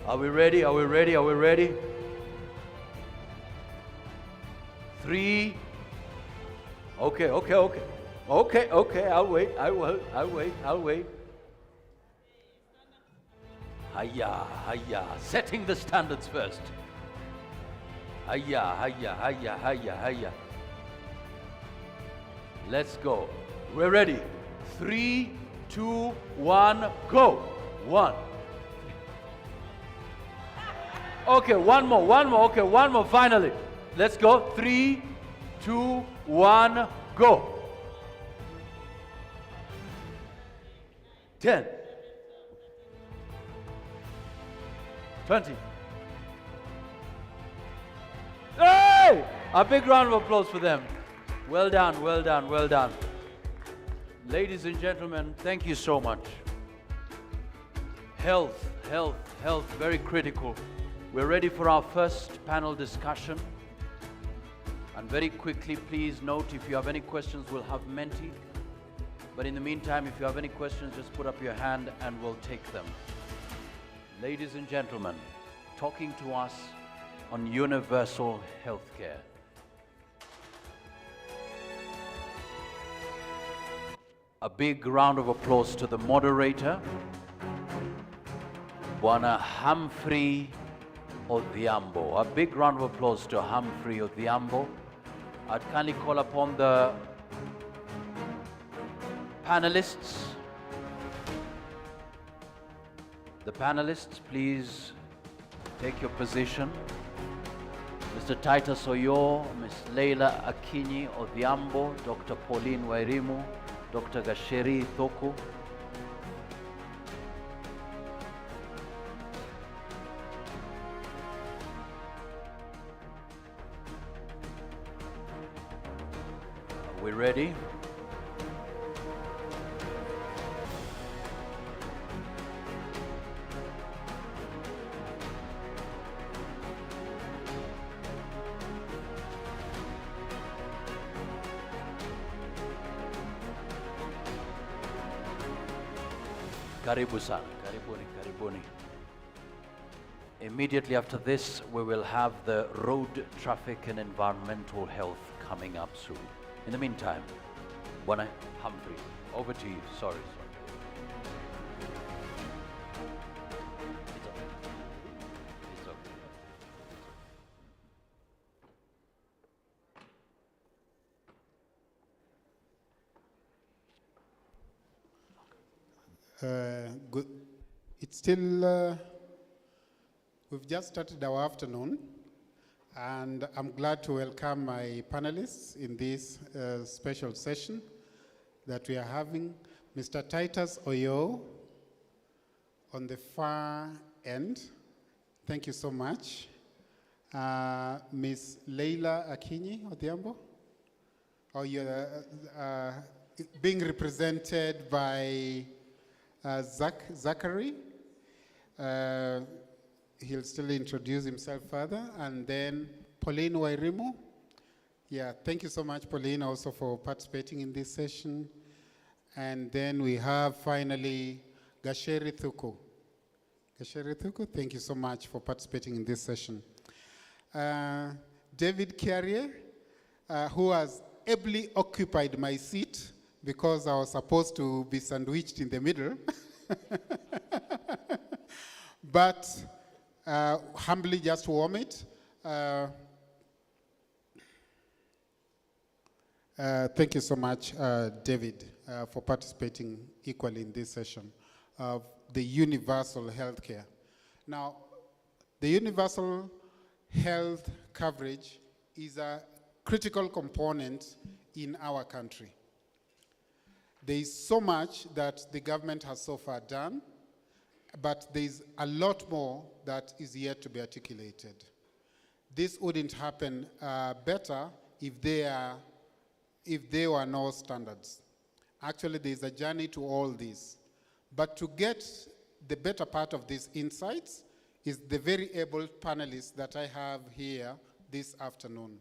Are we ready? 3. Okay. I'll wait. Hiya. Setting the standards first. Hiya. Let's go. We're ready. 3, 2, 1, go. 1. Okay, one more. Okay, one more finally. Let's go. 3, 2, 1, go. 10. 20. Hey! A big round of applause for them. Well done. Ladies and gentlemen, thank you so much. Health, very critical. We're ready for our first panel discussion. And very quickly, please note, if you have any questions, we'll have Menti. But in the meantime, if you have any questions, just put up your hand and we'll take them. Ladies and gentlemen, talking to us on universal healthcare. A big round of applause to the moderator, Bwana Humphrey Odhiambo. A big round of applause to Humphrey Odhiambo. I'd kindly call upon the panelists. The panelists, please take your position. Mr. Titus Oyo, Ms. Leila Akinyi Odhiambo, Dr. Pauline Wairimu, Dr. Gasheri Thoku. Are we ready? Karibu sana, karibuni. Immediately after this, we will have the road traffic and environmental health coming up soon. In the meantime, Bwana Humphrey, over to you. Sorry. It's okay. Good. It's still, we've just started our afternoon, and I'm glad to welcome my panelists in this special session that we are having. Mr. Titus Oyo on the far end, thank you so much. Ms. Leila Akinyi Odhiambo, you're being represented by Zachary. He'll still introduce himself further. And then Pauline Wairimu. Yeah, thank you so much, Pauline, also for participating in this session. And then we have finally Gasheri Thuku. Gasheri Thuku, thank you so much for participating in this session. David Kiarie, who has ably occupied my seat because I was supposed to be sandwiched in the middle. But humbly just warm it. Thank you so much, David, for participating equally in this session of the universal healthcare. Now, the universal health coverage is a critical component in our country. There is so much that the government has so far done, but there is a lot more that is yet to be articulated. This wouldn't happen better if there were no standards. Actually, there is a journey to all this. But to get the better part of these insights is the very able panelists that I have here this afternoon.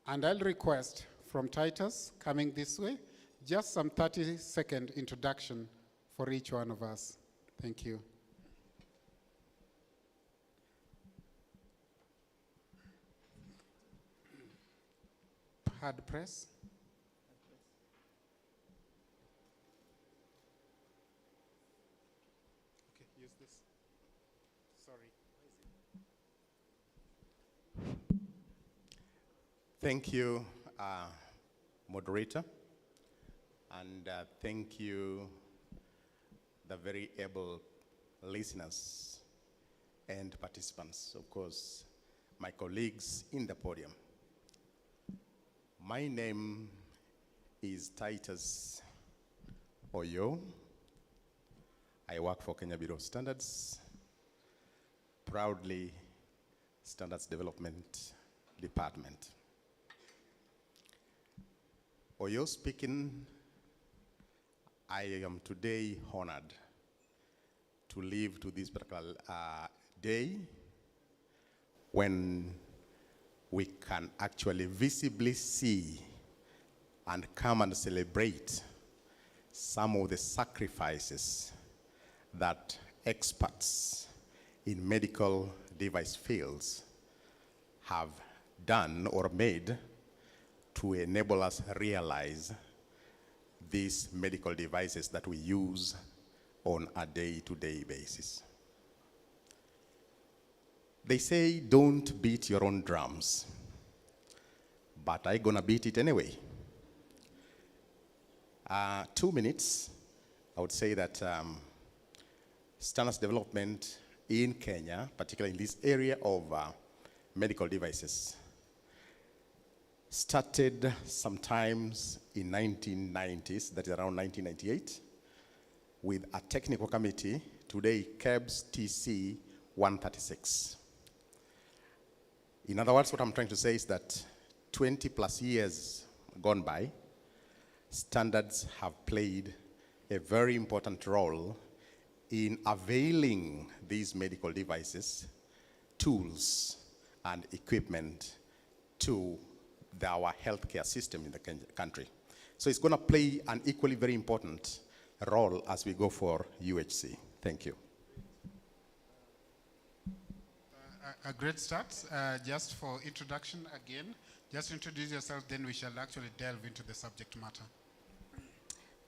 And I'll request from Titus, coming this way, just some 30-second introduction for each one of us. Thank you. Hard press. Okay, use this. Sorry. Thank you, moderator, and thank you, the very able listeners and participants, of course, my colleagues in the podium. My name is Titus Oyo. I work for Kenya Bureau of Standards, proudly Standards Development Department. Oyo speaking, I am today honored to live to this particular day when we can actually visibly see and come and celebrate some of the sacrifices that experts in medical device fields have done or made to enable us realize these medical devices that we use on a day-to-day basis. They say, don't beat your own drums, but I'm gonna beat it anyway. 2 minutes, I would say that standards development in Kenya, particularly in this area of medical devices, started sometimes in 1990s, that is around 1998, with a technical committee, today KEBS TC 136. In other words, what I'm trying to say is that 20 plus years gone by, standards have played a very important role in availing these medical devices, tools, and equipment to our healthcare system in the country. So it's going to play an equally very important role as we go for UHC. Thank you. A great start. Just for introduction again, just introduce yourself, then we shall actually delve into the subject matter.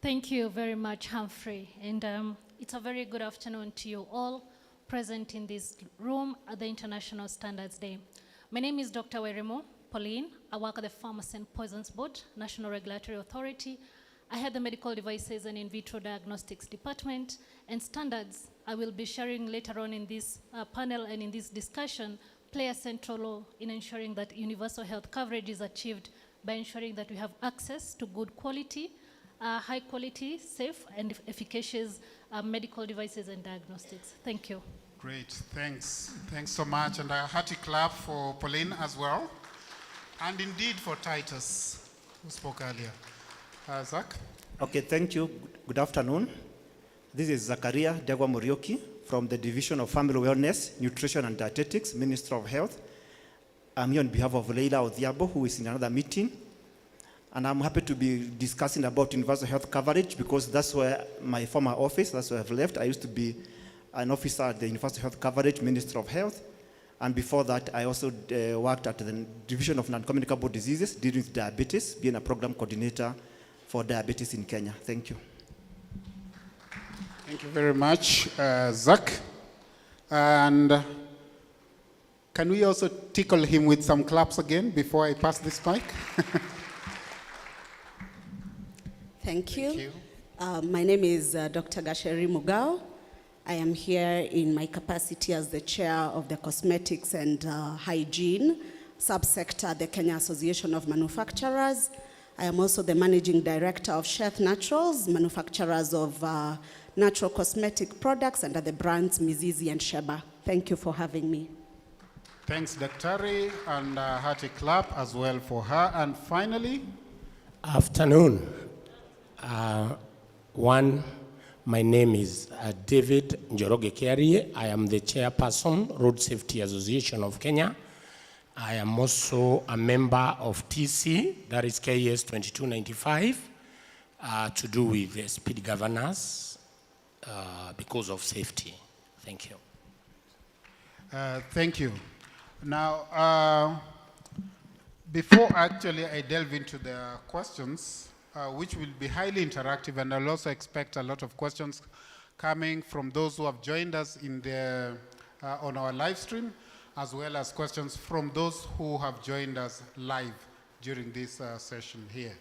Thank you very much, Humphrey. And it's a very good afternoon to you all present in this room at the International Standards Day. My name is Dr. Werimo Pauline. I work at the Pharmacy and Poisons Board, National Regulatory Authority. I head the Medical Devices and In Vitro Diagnostics Department, and standards I will be sharing later on in this panel and in this discussion play a central role in ensuring that universal health coverage is achieved by ensuring that we have access to good quality, high quality, safe, and efficacious medical devices and diagnostics. Thank you. Great, thanks. Thanks so much, and a hearty clap for Pauline as well, and indeed for Titus, who spoke earlier. Zach? Okay, thank you. Good afternoon. This is Zakaria Degwa Morioki from the Division of Family Wellness, Nutrition and Dietetics, Minister of Health. I'm here on behalf of Leila Odhiambo, who is in another meeting. And I'm happy to be discussing about universal health coverage because that's where my former office, that's where I've left. I used to be an officer at the Universal Health Coverage, Minister of Health. And before that, I also worked at the Division of Non-Communicable Diseases, dealing with diabetes, being a program coordinator for diabetes in Kenya. Thank you. Thank you very much, Zach. And can we also tickle him with some claps again before I pass this mic? Thank you. My name is Dr. Gasheri Mugao. I am here in my capacity as the chair of the Cosmetics and Hygiene subsector, the Kenya Association of Manufacturers. I am also the managing director of Sheth Naturals, manufacturers of natural cosmetic products under the brands Mizizi and Sheba. Thank you for having me. Thanks, Daktari, and a hearty clap as well for her. And finally, Afternoon. My name is David Njoroge Kiarie. I am the chairperson, Road Safety Association of Kenya. I am also a member of TC, that is KS 2295, to do with the speed governors because of safety. Thank you. Thank you. Now, before actually I delve into the questions, which will be highly interactive, and I'll also expect a lot of questions coming from those who have joined us in the, on our live stream, as well as questions from those who have joined us live during this session here.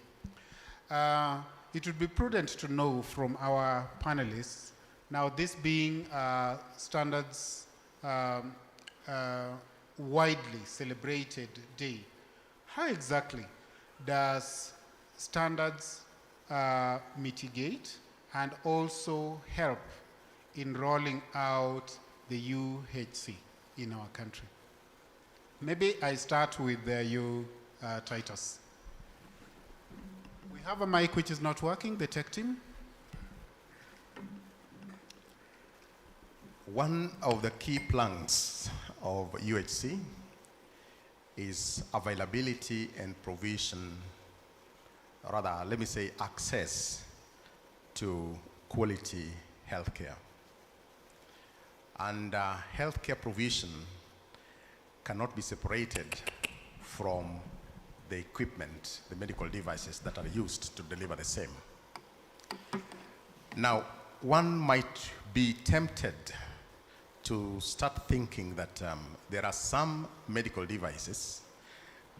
It would be prudent to know from our panelists, now this being standards widely celebrated day, how exactly does standards mitigate and also help in rolling out the UHC in our country? Maybe I start with you, Titus. We have a mic which is not working, the tech team. One of the key planks of UHC is availability and provision, rather, let me say access to quality healthcare. And healthcare provision cannot be separated from the equipment, the medical devices that are used to deliver the same. Now, one might be tempted to start thinking that there are some medical devices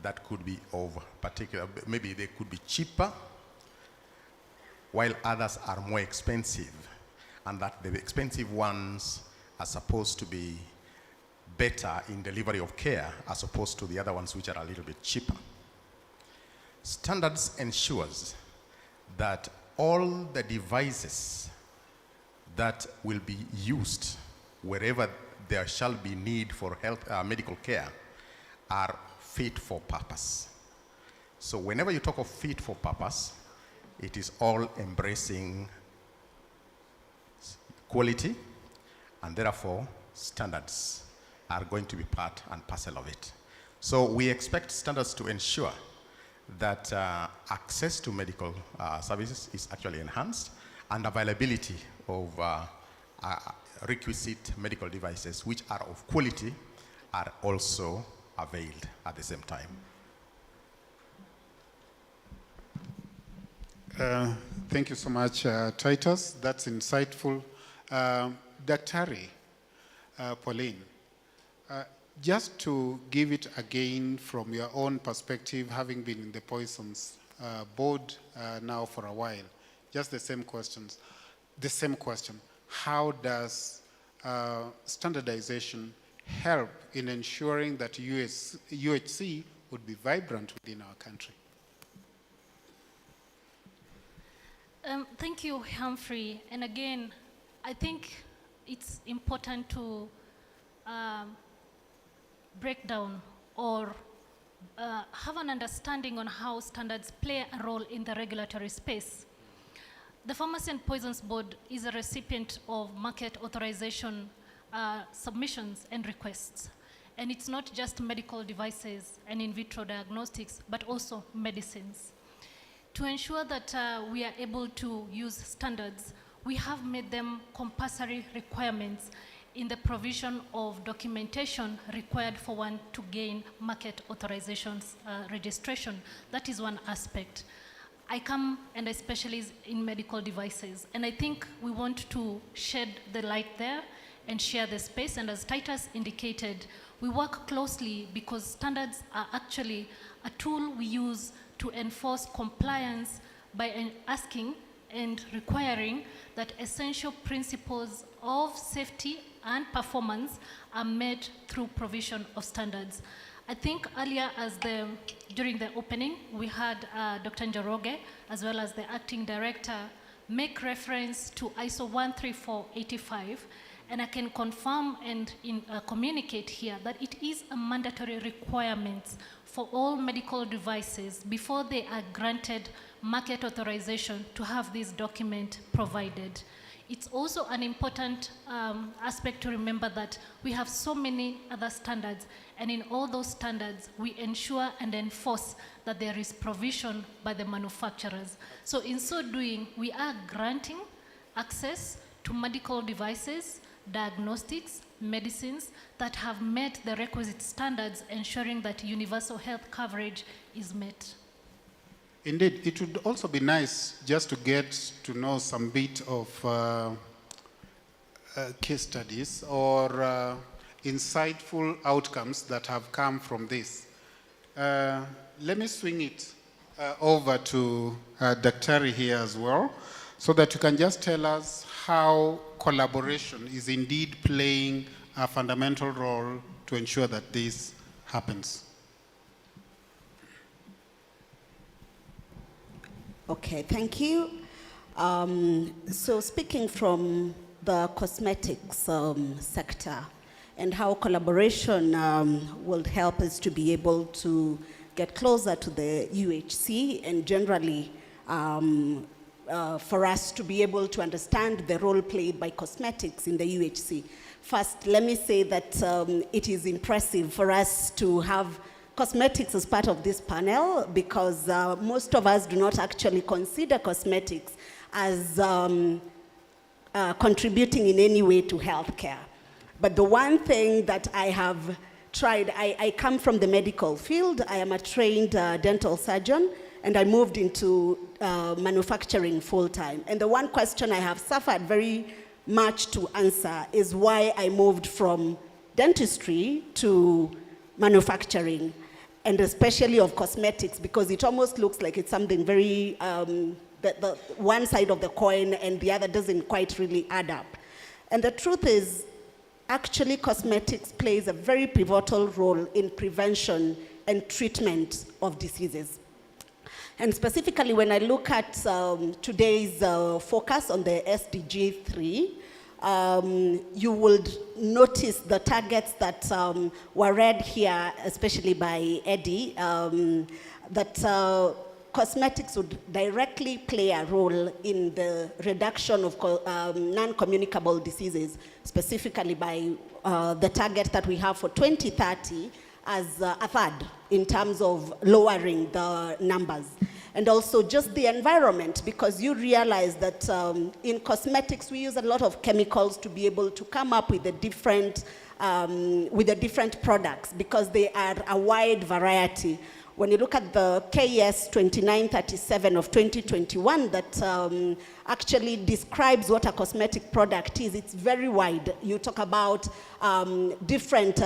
that could be of particular, maybe they could be cheaper, while others are more expensive, and that the expensive ones are supposed to be better in delivery of care as opposed to the other ones which are a little bit cheaper. Standards ensures that all the devices that will be used wherever there shall be need for health, medical care are fit for purpose. So whenever you talk of fit for purpose, it is all embracing quality, and therefore standards are going to be part and parcel of it. So we expect standards to ensure that access to medical services is actually enhanced, and availability of requisite medical devices which are of quality are also availed at the same time. Thank you so much, Titus. That's insightful. Daktari, Pauline, just to give it again from your own perspective, having been in the Poisons board now for a while, just the same questions. The same question, how does standardization help in ensuring that UHC would be vibrant within our country? Thank you, Humphrey. And again, I think it's important to break down or have an understanding on how standards play a role in the regulatory space. The Pharmacy and Poisons Board is a recipient of market authorization submissions and requests. And it's not just medical devices and in vitro diagnostics, but also medicines. To ensure that we are able to use standards, we have made them compulsory requirements in the provision of documentation required for one to gain market authorizations registration. That is one aspect. I come and I specialize in medical devices, and I think we want to shed the light there and share the space. And as Titus indicated, we work closely because standards are actually a tool we use to enforce compliance by asking and requiring that essential principles of safety and performance are met through provision of standards. I think earlier during the opening, we had Dr. Njoroge, as well as the acting director, make reference to ISO 13485, and I can confirm and communicate here that it is a mandatory requirement for all medical devices before they are granted market authorization to have this document provided. It's also an important aspect to remember that we have so many other standards, and in all those standards, we ensure and enforce that there is provision by the manufacturers. So in so doing, we are granting access to medical devices, diagnostics, medicines that have met the requisite standards, ensuring that universal health coverage is met. Indeed, it would also be nice just to get to know some bit of case studies or insightful outcomes that have come from this. Let me swing it over to Daktari here as well, so that you can just tell us how collaboration is indeed playing a fundamental role to ensure that this happens. Okay, thank you. So speaking from the cosmetics sector and how collaboration will help us to be able to get closer to the UHC and generally for us to be able to understand the role played by cosmetics in the UHC. First, let me say that it is impressive for us to have cosmetics as part of this panel because most of us do not actually consider cosmetics as contributing in any way to healthcare. But the one thing that I have tried, I come from the medical field. I am a trained dental surgeon, and I moved into manufacturing full-time. And the one question I have suffered very much to answer is why I moved from dentistry to manufacturing, and especially of cosmetics, because it almost looks like it's something very, the one side of the coin and the other doesn't quite really add up. And the truth is, actually cosmetics plays a very pivotal role in prevention and treatment of diseases. And specifically when I look at today's focus on the SDG 3, you would notice the targets that were read here, especially by Eddie, that cosmetics would directly play a role in the reduction of non-communicable diseases, specifically by the target that we have for 2030 as a third in terms of lowering the numbers. And also just the environment, because you realize that in cosmetics we use a lot of chemicals to be able to come up with the different products, because they are a wide variety. When you look at the KS 2937 of 2021 that actually describes what a cosmetic product is, it's very wide. You talk about different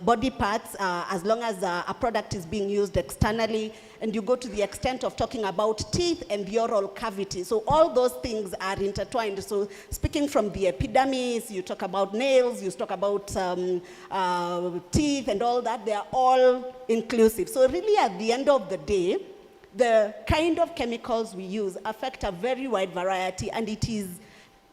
body parts as long as a product is being used externally, and you go to the extent of talking about teeth and the oral cavity. So all those things are intertwined. So speaking from the epidermis, you talk about nails, you talk about teeth and all that, they are all inclusive. So really at the end of the day, the kind of chemicals we use affect a very wide variety, and it is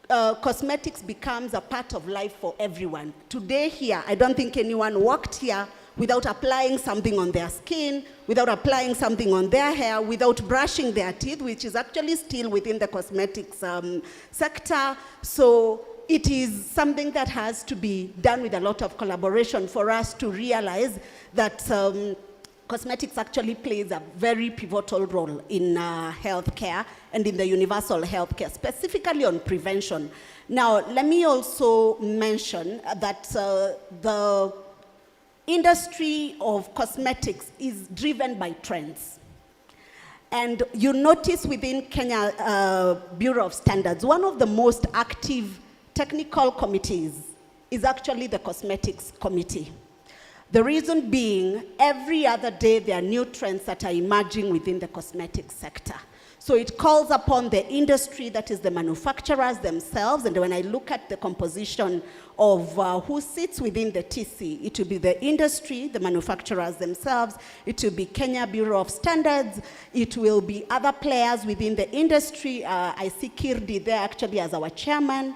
cosmetics becomes a part of life for everyone. Today here, I don't think anyone walked here without applying something on their skin, without applying something on their hair, without brushing their teeth, which is actually still within the cosmetics sector. So it is something that has to be done with a lot of collaboration for us to realize that cosmetics actually plays a very pivotal role in healthcare and in the universal healthcare, specifically on prevention. Now, let me also mention that the industry of cosmetics is driven by trends. And you notice within Kenya Bureau of Standards, one of the most active technical committees is actually the Cosmetics Committee. The reason being, every other day there are new trends that are emerging within the cosmetics sector. So it calls upon the industry, that is the manufacturers themselves, and when I look at the composition of who sits within the TC, it will be the industry, the manufacturers themselves, it will be Kenya Bureau of Standards, it will be other players within the industry. I see Kirdi there actually as our chairman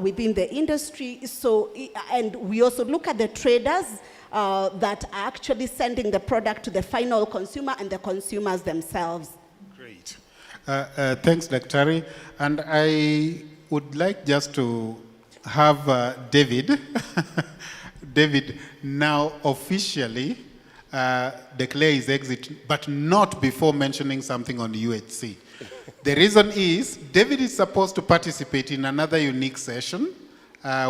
within the industry. So, and we also look at the traders that are actually sending the product to the final consumer and the consumers themselves. Great. Thanks, Dr. And I would like just to have David, David now officially declare his exit, but not before mentioning something on UHC. The reason is, David is supposed to participate in another unique session,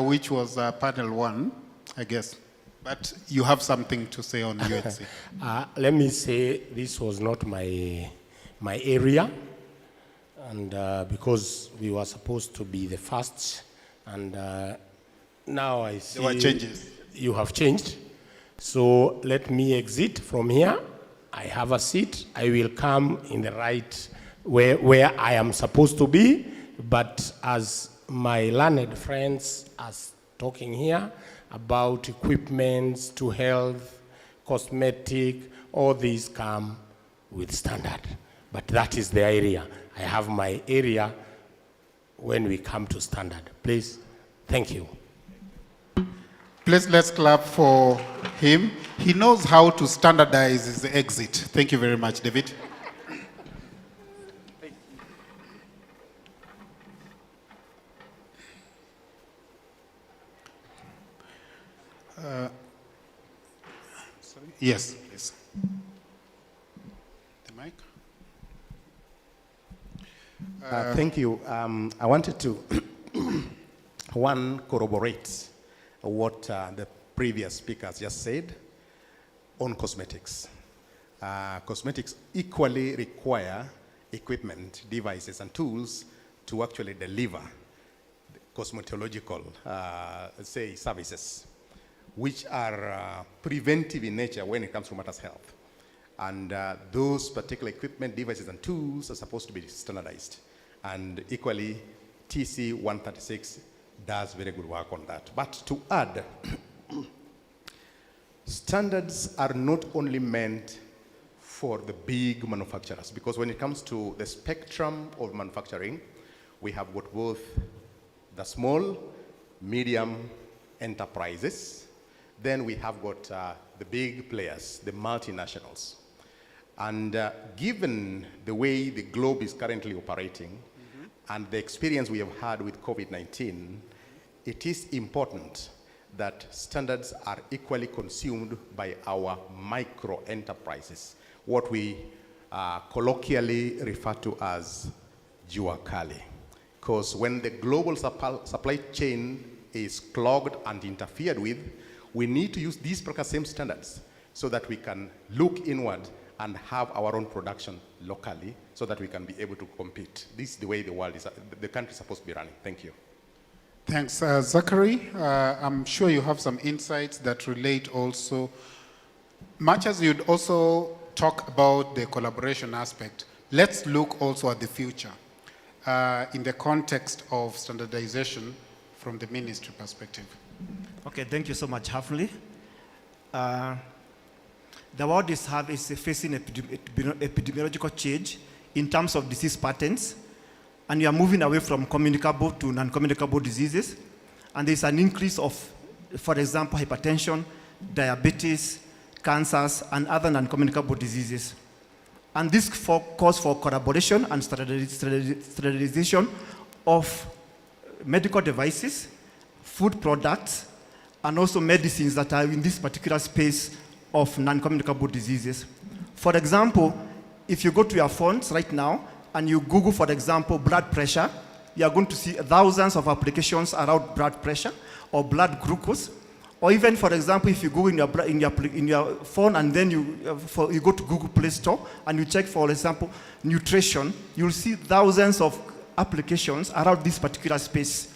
which was panel 1, I guess. But you have something to say on UHC. Let me say this was not my area, and because we were supposed to be the first, and now I see there were changes. You have changed. So let me exit from here. I have a seat. I will come in the right where I am supposed to be, but as my learned friends are talking here about equipment to health, cosmetic, all these come with standard. But that is the area. I have my area when we come to standard. Please, thank you. Please, let's clap for him. He knows how to standardize his exit. Thank you very much, David. Sorry. Yes, please. The mic. Thank you. I wanted to, corroborate what the previous speakers just said on cosmetics. Cosmetics equally require equipment, devices, and tools to actually deliver cosmetological, say, services, which are preventive in nature when it comes to matters health. And those particular equipment, devices, and tools are supposed to be standardized. And equally, TC 136 does very good work on that. But to add, standards are not only meant for the big manufacturers, because when it comes to the spectrum of manufacturing, we have got both the small, medium enterprises, then we have got the big players, the multinationals. And given the way the globe is currently operating, and the experience we have had with COVID-19, it is important that standards are equally consumed by our micro enterprises, what we colloquially refer to as jua kali. Because when the global supply chain is clogged and interfered with, we need to use these same standards so that we can look inward and have our own production locally so that we can be able to compete. This is the way the world is, the country is supposed to be running. Thank you. Thanks, Zachary. I'm sure you have some insights that relate also, much as you'd also talk about the collaboration aspect, let's look also at the future in the context of standardization from the ministry perspective. Okay, thank you so much, Hafli. The world is facing epidemiological change in terms of disease patterns, and we are moving away from communicable to non-communicable diseases. And there's an increase of, for example, hypertension, diabetes, cancers, and other non-communicable diseases. And this calls for collaboration and standardization of medical devices, food products, and also medicines that are in this particular space of non-communicable diseases. For example, if you go to your phones right now and you Google, for example, blood pressure, you are going to see thousands of applications around blood pressure or blood glucose Or even, for example, if you go in your phone and then you go to Google Play Store and you check, for example, nutrition, you'll see thousands of applications around this particular space.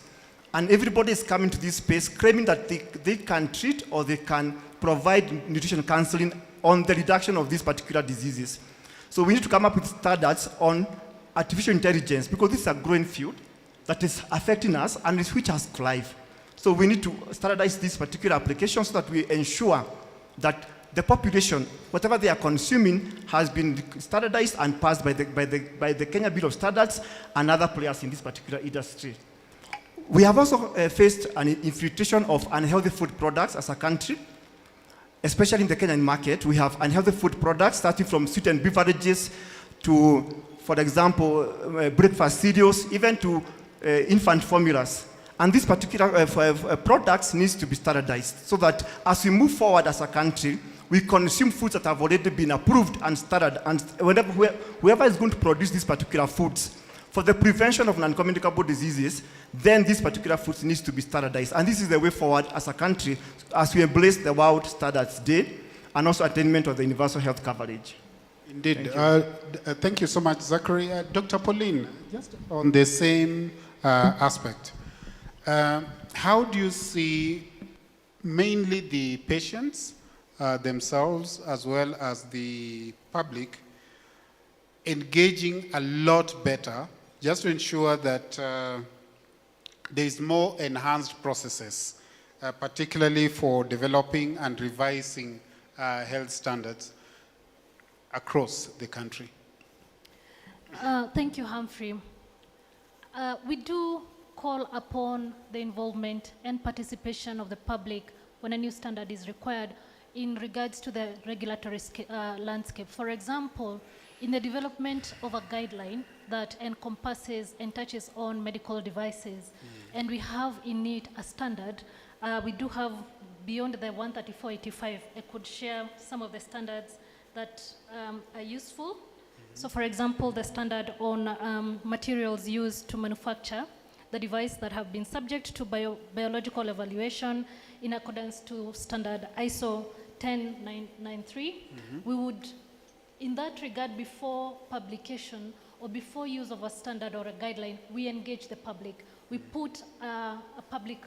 And everybody is coming to this space claiming that they can treat or they can provide nutrition counseling on the reduction of these particular diseases. So we need to come up with standards on artificial intelligence, because this is a growing field that is affecting us and which has thrived. So we need to standardize these particular applications so that we ensure that the population, whatever they are consuming, has been standardized and passed by the Kenya Bureau of Standards and other players in this particular industry. We have also faced an infiltration of unhealthy food products as a country, especially in the Kenyan market. We have unhealthy food products starting from sweetened beverages to, for example, breakfast cereals, even to infant formulas. And these particular products needs to be standardized so that as we move forward as a country, we consume foods that have already been approved and standard, and whoever is going to produce these particular foods for the prevention of non-communicable diseases, then these particular foods needs to be standardized. And this is the way forward as a country as we embrace the World Standards Day and also attainment of the universal health coverage. Indeed. Thank you so much, Zachary. Dr. Pauline, just on the same aspect, how do you see mainly the patients themselves as well as the public engaging a lot better just to ensure that there is more enhanced processes, particularly for developing and revising health standards across the country? Thank you, Humphrey. We do call upon the involvement and participation of the public when a new standard is required in regards to the regulatory landscape. For example, in the development of a guideline that encompasses and touches on medical devices, and we have in it a standard, we do have beyond the 13485, I could share some of the standards that are useful. So for example, the standard on materials used to manufacture the device that have been subject to biological evaluation in accordance to standard ISO 10993. We would, in that regard, before publication or before use of a standard or a guideline, we engage the public. We put a public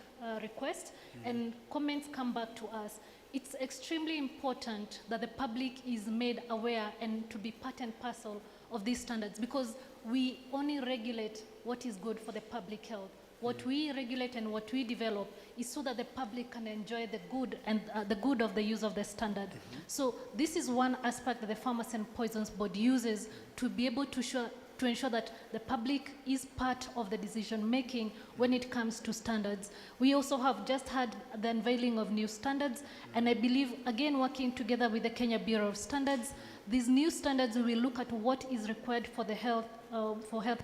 request and comments come back to us. It's extremely important that the public is made aware and to be part and parcel of these standards, because we only regulate what is good for the public health. What we regulate and what we develop is so that the public can enjoy the good and the good of the use of the standard. So this is one aspect that the Pharmacy and Poisons Board uses to be able to ensure that the public is part of the decision making when it comes to standards. We also have just had the unveiling of new standards, and I believe, again, working together with the Kenya Bureau of Standards, these new standards will look at what is required for the health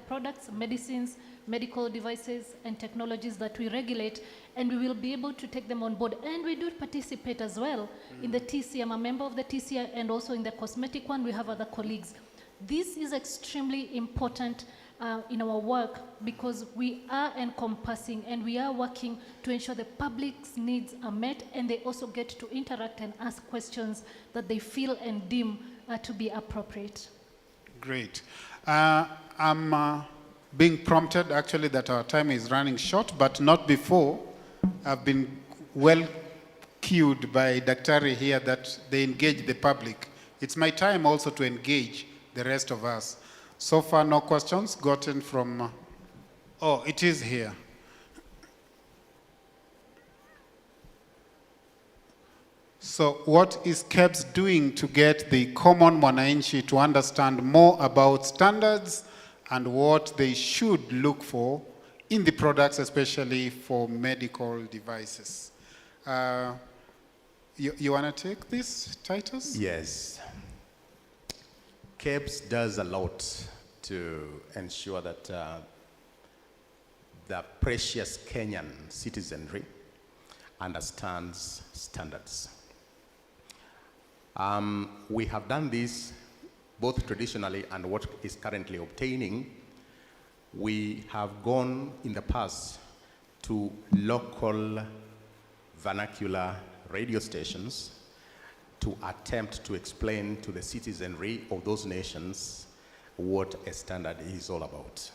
products, medicines, medical devices, and technologies that we regulate, and we will be able to take them on board. And we do participate as well in the TC. I'm a member of the TC, and also in the cosmetic one, we have other colleagues. This is extremely important in our work, because we are encompassing and we are working to ensure the public's needs are met, and they also get to interact and ask questions that they feel and deem to be appropriate. Great. I'm being prompted actually that our time is running short, but not before. I've been well cued by Daktari here that they engage the public. It's my time also to engage the rest of us. So far, no questions gotten from, oh, it is here. So what is KEBS doing to get the common mwananchi to understand more about standards and what they should look for in the products, especially for medical devices? You want to take this, Titus? Yes. KEBS does a lot to ensure that the precious Kenyan citizenry understands standards. We have done this both traditionally and what is currently obtaining. We have gone in the past to local vernacular radio stations to attempt to explain to the citizenry of those nations what a standard is all about.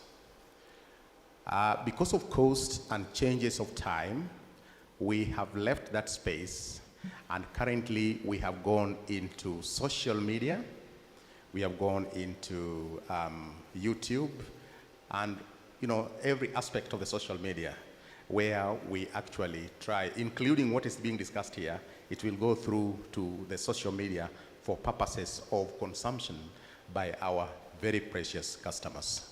Because of cost and changes of time, we have left that space, and currently we have gone into social media, we have gone into YouTube, and every aspect of the social media, where we actually try, including what is being discussed here, it will go through to the social media for purposes of consumption by our very precious customers.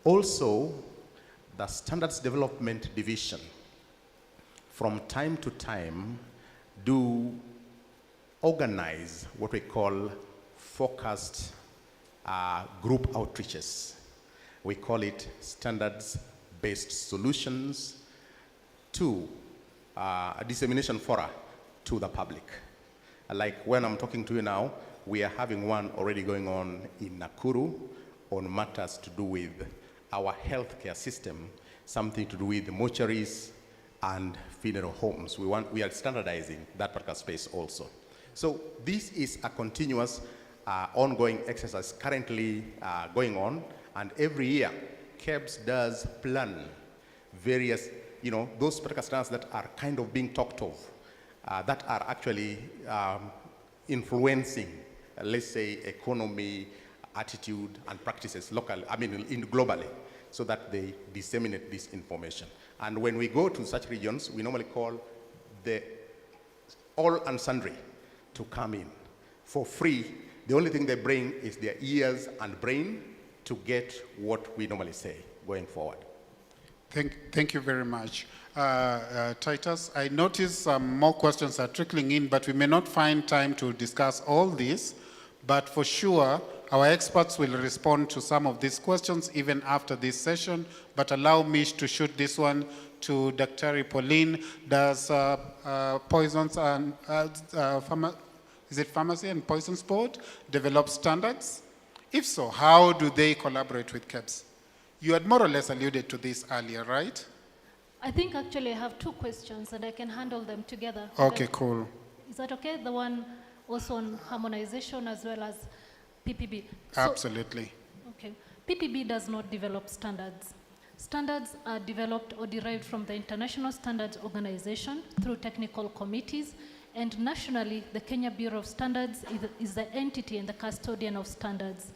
Also, the Standards Development Division, from time to time, do organize what we call focused group outreaches. We call it standards-based solutions to a dissemination fora to the public. Like when I'm talking to you now, we are having one already going on in Nakuru on matters to do with our healthcare system, something to do with the mortuaries and funeral homes. We are standardizing that particular space also. So this is a continuous ongoing exercise currently going on, and every year KEBS does plan various, those particular standards that are kind of being talked of, that are actually influencing, let's say, economy, attitude, and practices locally, globally, so that they disseminate this information. And when we go to such regions, we normally call the all and sundry to come in for free. The only thing they bring is their ears and brain to get what we normally say going forward. Thank you very much. Titus, I notice more questions are trickling in, but we may not find time to discuss all this, but for sure, our experts will respond to some of these questions even after this session, but allow me to shoot this one to Dr. Pauline. Does Poisons and Pharmacy and Poisons Board develop standards? If so, how do they collaborate with KEBS? You had more or less alluded to this earlier, right? I think actually I have two questions and I can handle them together. Okay, cool. Is that okay? The one also on harmonization as well as PPB. Absolutely. Okay. PPB does not develop standards. Standards are developed or derived from the International Standards Organization through technical committees, and nationally, the Kenya Bureau of Standards is the entity and the custodian of standards.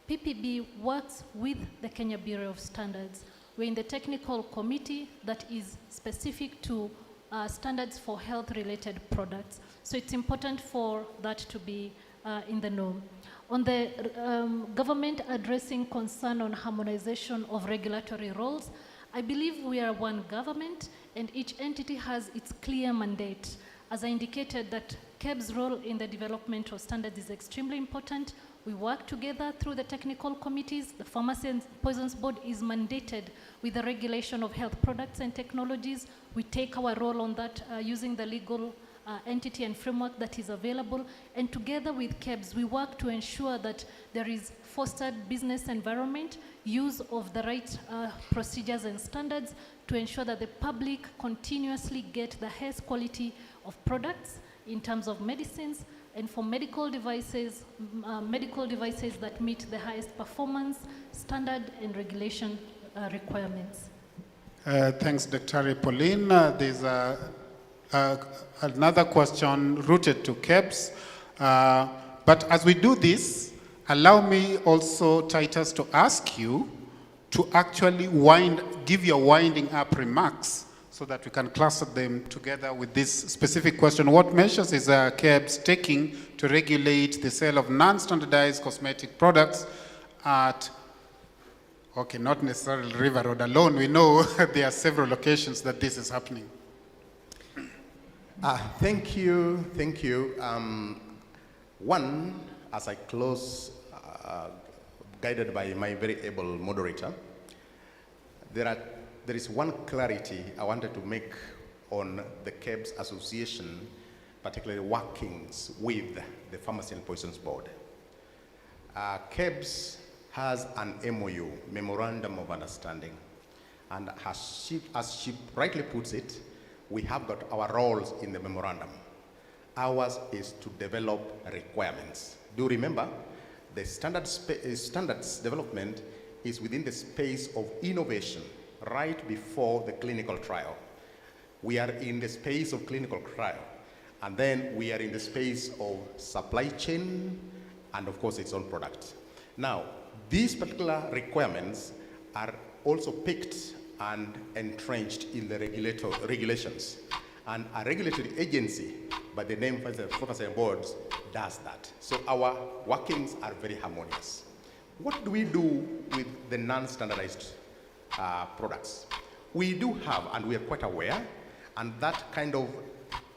PPB works with the Kenya Bureau of Standards. We're in the technical committee that is specific to standards for health-related products. So it's important for that to be in the know. On the government addressing concern on harmonization of regulatory roles, I believe we are one government and each entity has its clear mandate. As I indicated, that KEBS' role in the development of standards is extremely important. We work together through the technical committees. The Pharmacy and Poisons Board is mandated with the regulation of health products and technologies. We take our role on that using the legal entity and framework that is available. And together with KEBS, we work to ensure that there is fostered business environment, use of the right procedures and standards to ensure that the public continuously get the highest quality of products in terms of medicines, and for medical devices that meet the highest performance, standard, and regulation requirements. Thanks, Dr. Pauline. There's another question rooted to KEBS. But as we do this, allow me also, Titus, to ask you to actually give your winding up remarks so that we can cluster them together with this specific question. What measures is KEBS taking to regulate the sale of non-standardized cosmetic products at, okay, not necessarily River Road alone. We know there are several locations that this is happening. Thank you. One, as I close, guided by my very able moderator, there is one clarity I wanted to make on the KEBS Association, particularly workings with the Pharmacy and Poisons Board. KEBS has an MOU, Memorandum of Understanding, and as she rightly puts it, we have got our roles in the memorandum. Ours is to develop requirements. Do remember, the standards development is within the space of innovation right before the clinical trial. We are in the space of clinical trial, and then we are in the space of supply chain and of course its own product. Now, these particular requirements are also picked and entrenched in the regulations. And a regulatory agency by the name of the Professor Boards does that. So our workings are very harmonious. What do we do with the non-standardized products? We do have, and we are quite aware, and that kind of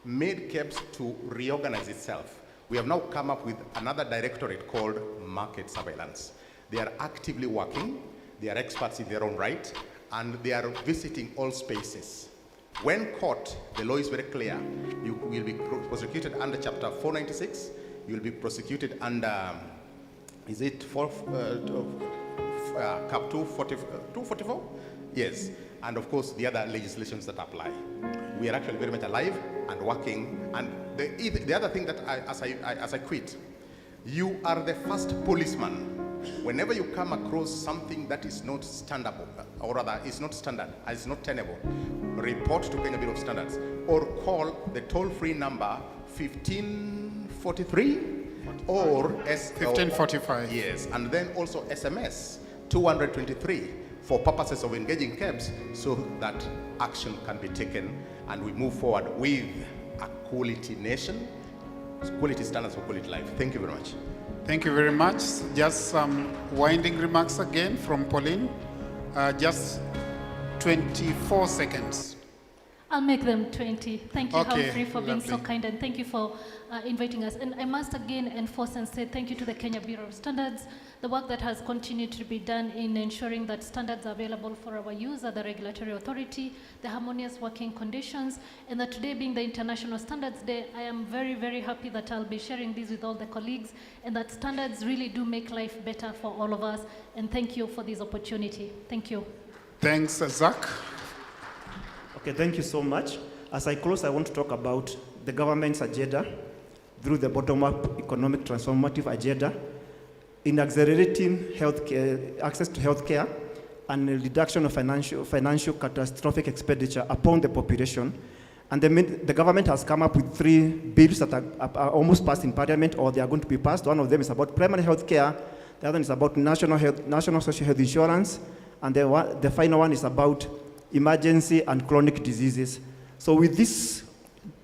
made KEBS to reorganize itself. We have now come up with another directorate called Market Surveillance. They are actively working, they are experts in their own right, and they are visiting all spaces. When caught, the law is very clear. You will be prosecuted under Chapter 496. You will be prosecuted under, is it Cap 244? Yes. And of course, the other legislations that apply. We are actually very much alive and working. And the other thing that as I quit, you are the first policeman. Whenever you come across something that is not standable, or rather is not standard, is not tenable, report to Kenya Bureau of Standards, or call the toll-free number 1543 or 1545. Yes, and then also SMS 223 for purposes of engaging KEBS, so that action can be taken and we move forward with a quality nation, quality standards for quality life. Thank you very much. Thank you very much. Just some winding remarks again from Pauline. Just 24 seconds. I'll make them 20. Thank you, Okay, Humphrey, for being so lovely. kind, and thank you for inviting us. And I must again enforce and say thank you to the Kenya Bureau of Standards. The work that has continued to be done in ensuring that standards are available for our use at the regulatory authority, the harmonious working conditions, and that today being the International Standards Day, I am very, very happy that I'll be sharing this with all the colleagues, and that standards really do make life better for all of us. And thank you for this opportunity. Thank you. Thanks, Zach. Okay, thank you so much. As I close, I want to talk about the government's agenda through the bottom-up economic transformative agenda in accelerating healthcare, access to healthcare and a reduction of financial catastrophic expenditure upon the population. And the government has come up with 3 bills that are almost passed in Parliament, or they are going to be passed. One of them is about primary health care, the other is about national social health insurance, and the final one is about emergency and chronic diseases. So with this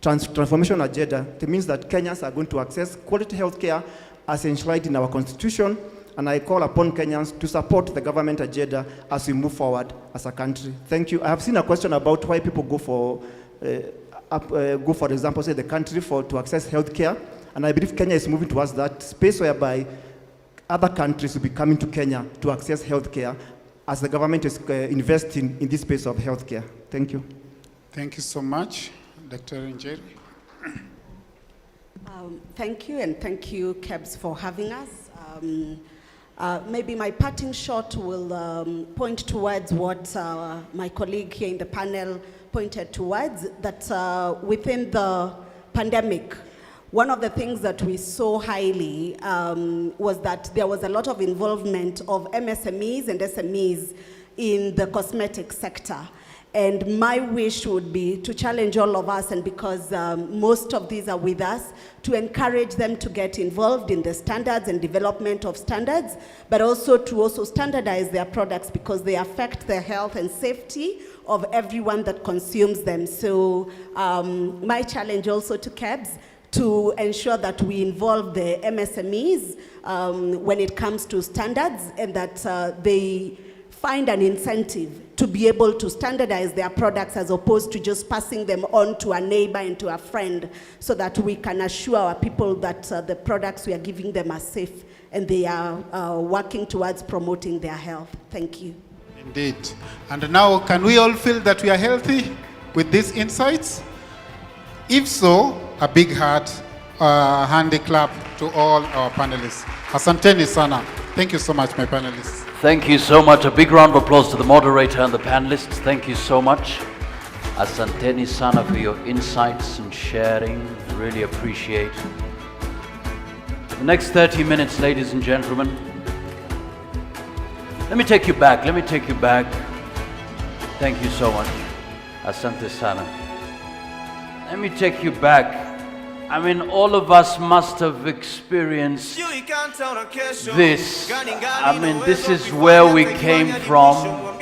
transformation agenda, it means that Kenyans are going to access quality health care as enshrined in our constitution, and I call upon Kenyans to support the government agenda as we move forward as a country. Thank you. I have seen a question about why people go for example, say the country to access health care, and I believe Kenya is moving towards that space whereby other countries will be coming to Kenya to access health care as the government is investing in this space of health care. Thank you. Thank you so much, Dr. Njeri. Thank you, and thank you, KEBS, for having us. Maybe my parting shot will point towards what my colleague here in the panel pointed towards, that within the pandemic, one of the things that we saw highly was that there was a lot of involvement of MSMEs and SMEs in the cosmetic sector. And my wish would be to challenge all of us, and because most of these are with us, to encourage them to get involved in the standards and development of standards, but also to standardize their products, because they affect the health and safety of everyone that consumes them. So my challenge also to KEBS, to ensure that we involve the MSMEs when it comes to standards, and that they find an incentive to be able to standardize their products as opposed to just passing them on to a neighbor and to a friend, so that we can assure our people that the products we are giving them are safe and they are working towards promoting their health. Thank you. Indeed. And now, can we all feel that we are healthy with these insights? If so, a big handy clap to all our panelists. Asanteni sana. Thank you so much, my panelists. Thank you so much. A big round of applause to the moderator and the panelists. Thank you so much. Asanteni sana for your insights and sharing. Really appreciate. The next 30 minutes, ladies and gentlemen. Let me take you back. Thank you so much. Asante sana. Let me take you back. I mean, all of us must have experienced this. I mean, this is where we came from.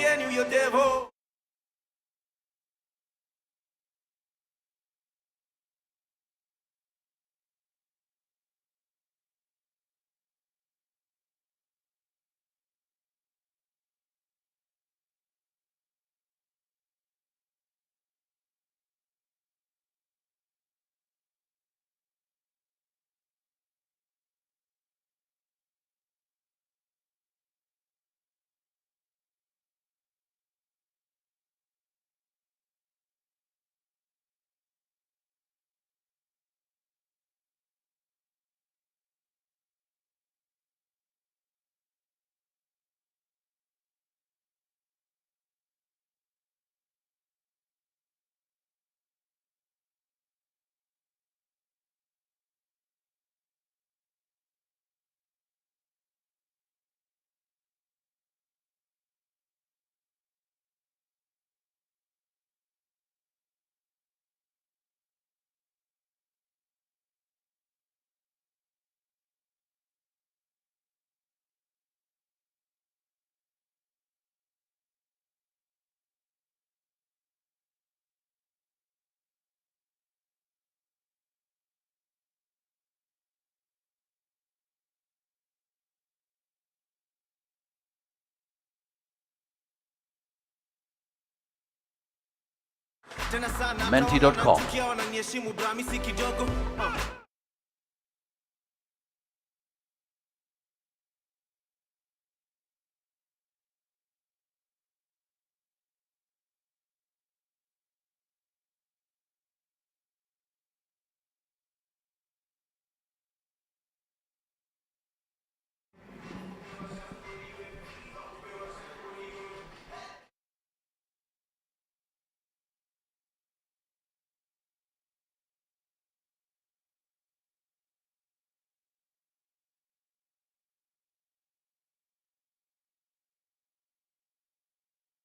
Menti.com.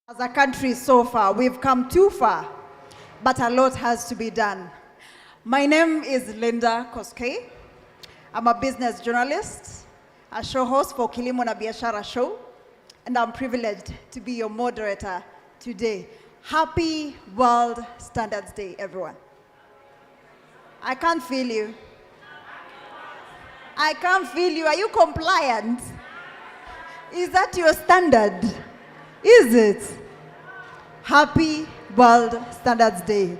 As a country so far, we've come too far, but a lot has to be done. My name is Linda Koskei. I'm a business journalist, a show host for Kilimo na Biashara Show, and I'm privileged to be your moderator today. Happy World Standards Day, everyone. I can't feel you. I can't feel you. Are you compliant? Is that your standard? Is it? Happy World Standards Day.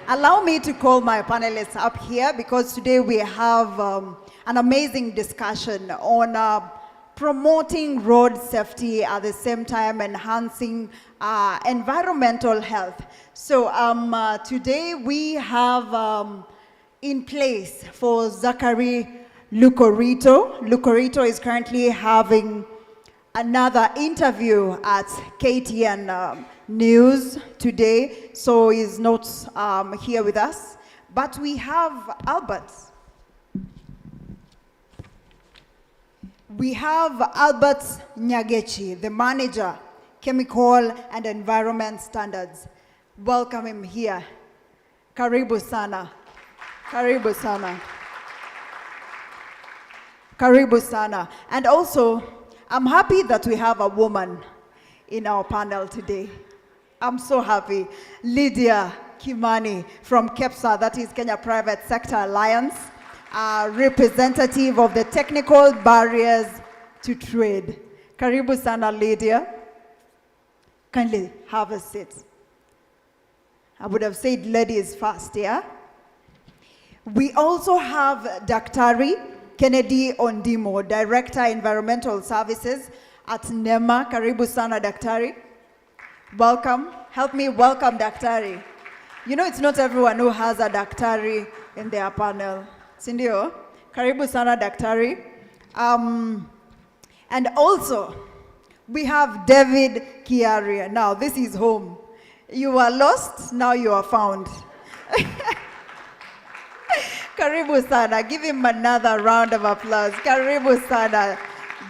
Allow me to call my panelists up here because today we have an amazing discussion on promoting road safety at the same time enhancing environmental health. So today we have in place for Zachary Lucorito. Lucorito is currently having another interview at KTN News today, so he's not here with us. But we have Albert. We have Albert Nyagechi, the manager, Chemical and Environment Standards. Welcome him here. Karibu sana. Karibu sana. Karibu sana. And also, I'm happy that we have a woman in our panel today. I'm so happy. Lydia Kimani from KEPSA, that is Kenya Private Sector Alliance, representative of the Technical Barriers to Trade. Karibu sana, Lydia. Kindly have a seat. I would have said ladies first, yeah? We also have Daktari Kennedy Ondimo, Director Environmental Services at NEMA. Karibu sana, Daktari. Welcome. Help me welcome Daktari. You know, it's not everyone who has a Daktari in their panel. Sindio? Karibu sana, Daktari. And also, we have David Kiaria. Now, this is home. You were lost, now you are found. Karibu sana. Give him another round of applause. Karibu sana,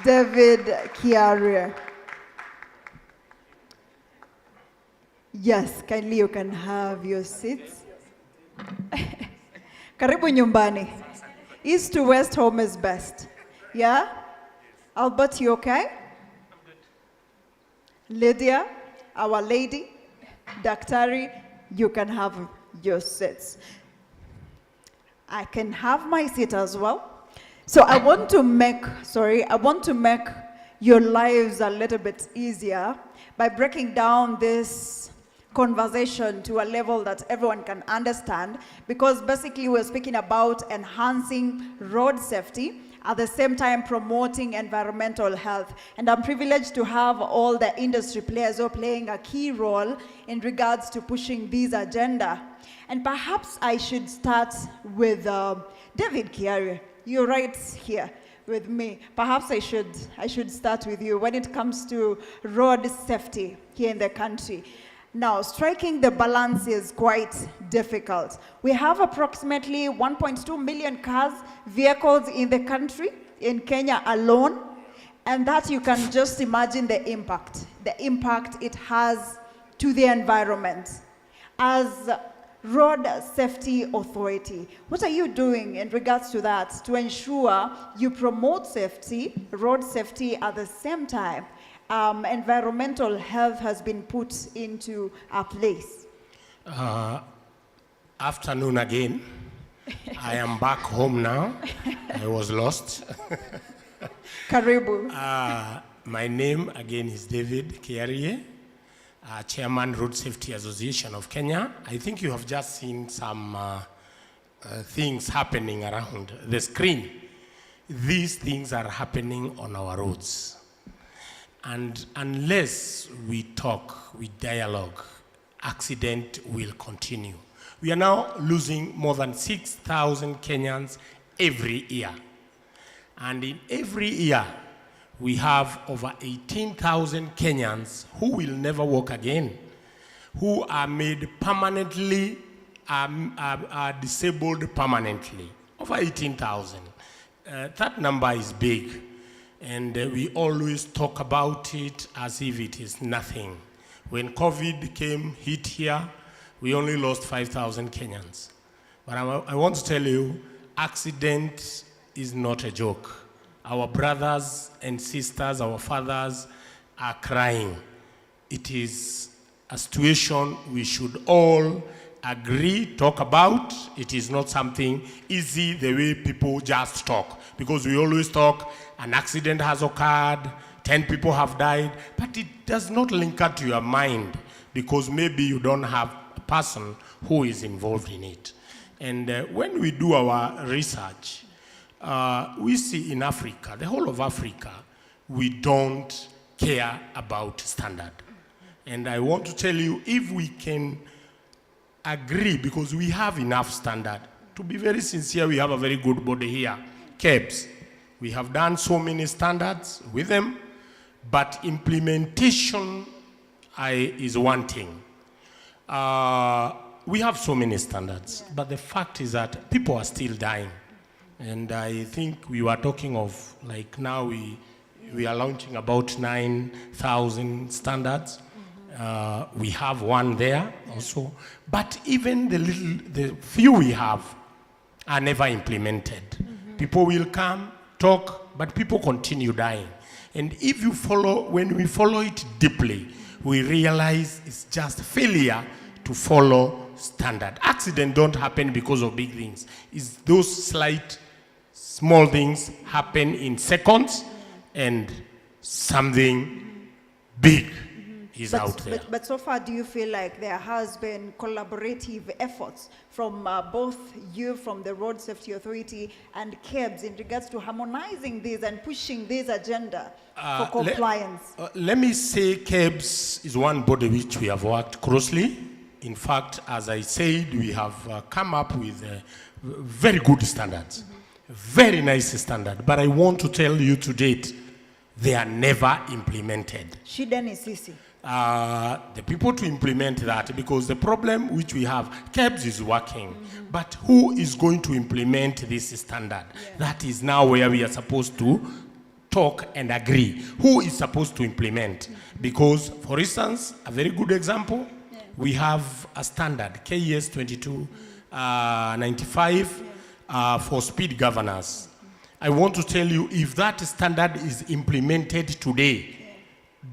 David Kiarie. Yes, kindly you can have your seats. Karibu nyumbani. East to west, home is best. Yeah? Albert, you okay? Lydia, our lady, Daktari, you can have your seats. I can have my seat as well. So I want to make your lives a little bit easier by breaking down this conversation to a level that everyone can understand, because basically we're speaking about enhancing road safety, at the same time promoting environmental health. And I'm privileged to have all the industry players who are playing a key role in regards to pushing this agenda. And perhaps I should start with David Kiarie. You're right here with me. Perhaps I should start with you when it comes to road safety here in the country. Now, striking the balance is quite difficult. We have approximately 1.2 million vehicles in the country, in Kenya alone, and that you can just imagine the impact it has to the environment. As Road Safety Authority, what are you doing in regards to that to ensure you promote safety, road safety, at the same time environmental health has been put into a place? Afternoon again. I am back home now. I was lost. Karibu. My name again is David Kiarie, Chairman Road Safety Association of Kenya. I think you have just seen some things happening around the screen. These things are happening on our roads. And unless we talk, we dialogue, accident will continue. We are now losing more than 6,000 Kenyans every year. And in every year, we have over 18,000 Kenyans who will never walk again, who are made permanently, are disabled permanently. Over 18,000. That number is big. And we always talk about it as if it is nothing. When COVID hit here, we only lost 5,000 Kenyans. But I want to tell you, accident is not a joke. Our brothers and sisters, our fathers are crying. It is a situation we should all agree, talk about. It is not something easy the way people just talk. Because we always talk, an accident has occurred, 10 people have died, but it does not link up to your mind because maybe you don't have a person who is involved in it. And when we do our research, we see in Africa, the whole of Africa, we don't care about standard. And I want to tell you, if we can agree, because we have enough standard, to be very sincere, we have a very good body here, KEBS. We have done so many standards with them, but implementation is one thing. We have so many standards, but the fact is that people are still dying. And I think we were talking of, like now we are launching about 9,000 standards. We have one there also. But even the few we have are never implemented. People will come, talk, but people continue dying. And if you follow, when we follow it deeply, we realize it's just failure to follow standard. Accidents don't happen because of big things. It's those slight, small things happen in seconds, and something big is out there. But so far, do you feel like there has been collaborative efforts from both you, from the Road Safety Authority, and KEBS in regards to harmonizing this and pushing this agenda for compliance? Let me say KEBS is one body which we have worked closely. In fact, as I said, we have come up with very good standards, very nice standard. But I want to tell you to date, they are never implemented. Shida ni sisi. the people to implement that, because the problem which we have, KEBS is working, but who is going to implement this standard? That is now where we are supposed to talk and agree. Who is supposed to implement? Because, for instance, a very good example, we have a standard, KES 2295, for speed governors. I want to tell you, if that standard is implemented today,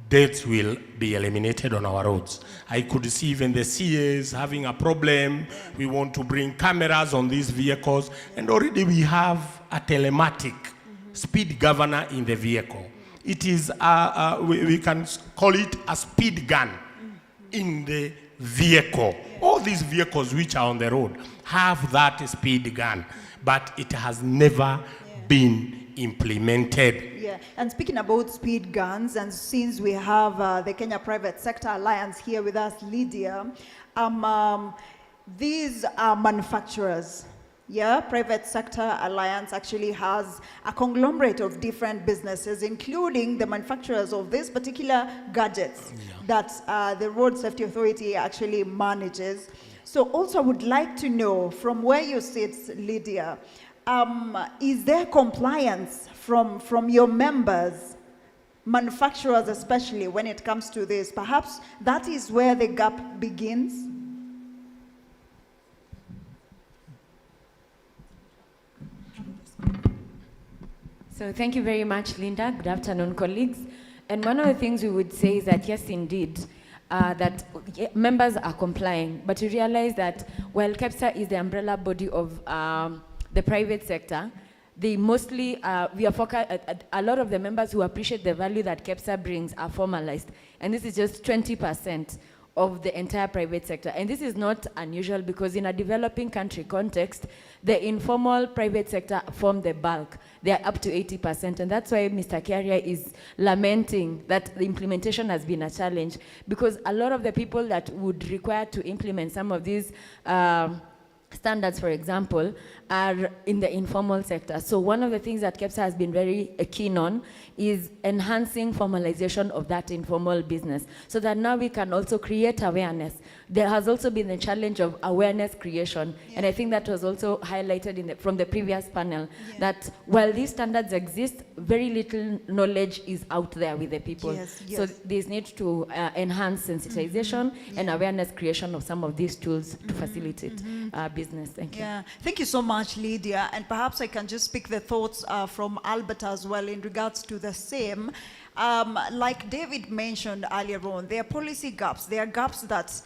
deaths will be eliminated on our roads. I could see even the CAs having a problem. We want to bring cameras on these vehicles, and already we have a telematic speed governor in the vehicle. It is, we can call it a speed gun in the vehicle. All these vehicles which are on the road have that speed gun, but it has never been implemented. Yeah, and speaking about speed guns, and since we have the Kenya Private Sector Alliance here with us, Lydia, these are manufacturers. Yeah, Private Sector Alliance actually has a conglomerate of different businesses, including the manufacturers of these particular gadgets that the Road Safety Authority actually manages. So also I would like to know, from where you sit, Lydia, is there compliance from your members, manufacturers especially, when it comes to this? Perhaps that is where the gap begins. So thank you very much, Linda. Good afternoon, colleagues. And one of the things we would say is that, yes, indeed, that members are complying, but you realize that while KEBSA is the umbrella body of the private sector, they mostly, a lot of the members who appreciate the value that KEBSA brings are formalized. And this is just 20% of the entire private sector. And this is not unusual, because in a developing country context, the informal private sector form the bulk. They are up to 80%. And that's why Mr. Kiaria is lamenting that the implementation has been a challenge, because a lot of the people that would require to implement some of these standards, for example, are in the informal sector. So one of the things that KEBSA has been very keen on is enhancing formalization of that informal business, so that now we can also create awareness. There has also been the challenge of awareness creation, and I think that was also highlighted from the previous panel, that while these standards exist, very little knowledge is out there with the people. So there's need to enhance sensitization and awareness creation of some of these tools to facilitate business. Thank you. Yeah, thank you so much, Lydia. And perhaps I can just pick the thoughts from Albert as well in regards to the same. Like David mentioned earlier on, there are policy gaps. There are gaps that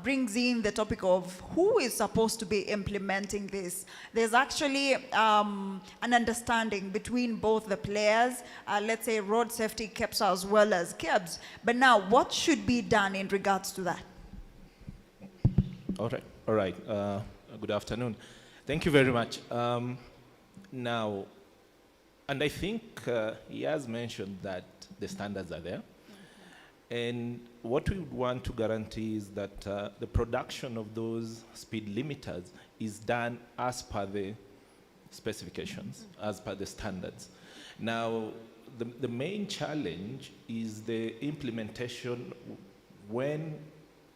brings in the topic of who is supposed to be implementing this. There's actually an understanding between both the players, let's say road safety, KEBSA, as well as KEBS. But now, what should be done in regards to that? All right. Good afternoon. Thank you very much. Now, and I think he has mentioned that the standards are there. And what we would want to guarantee is that the production of those speed limiters is done as per the specifications, as per the standards. Now, the main challenge is the implementation when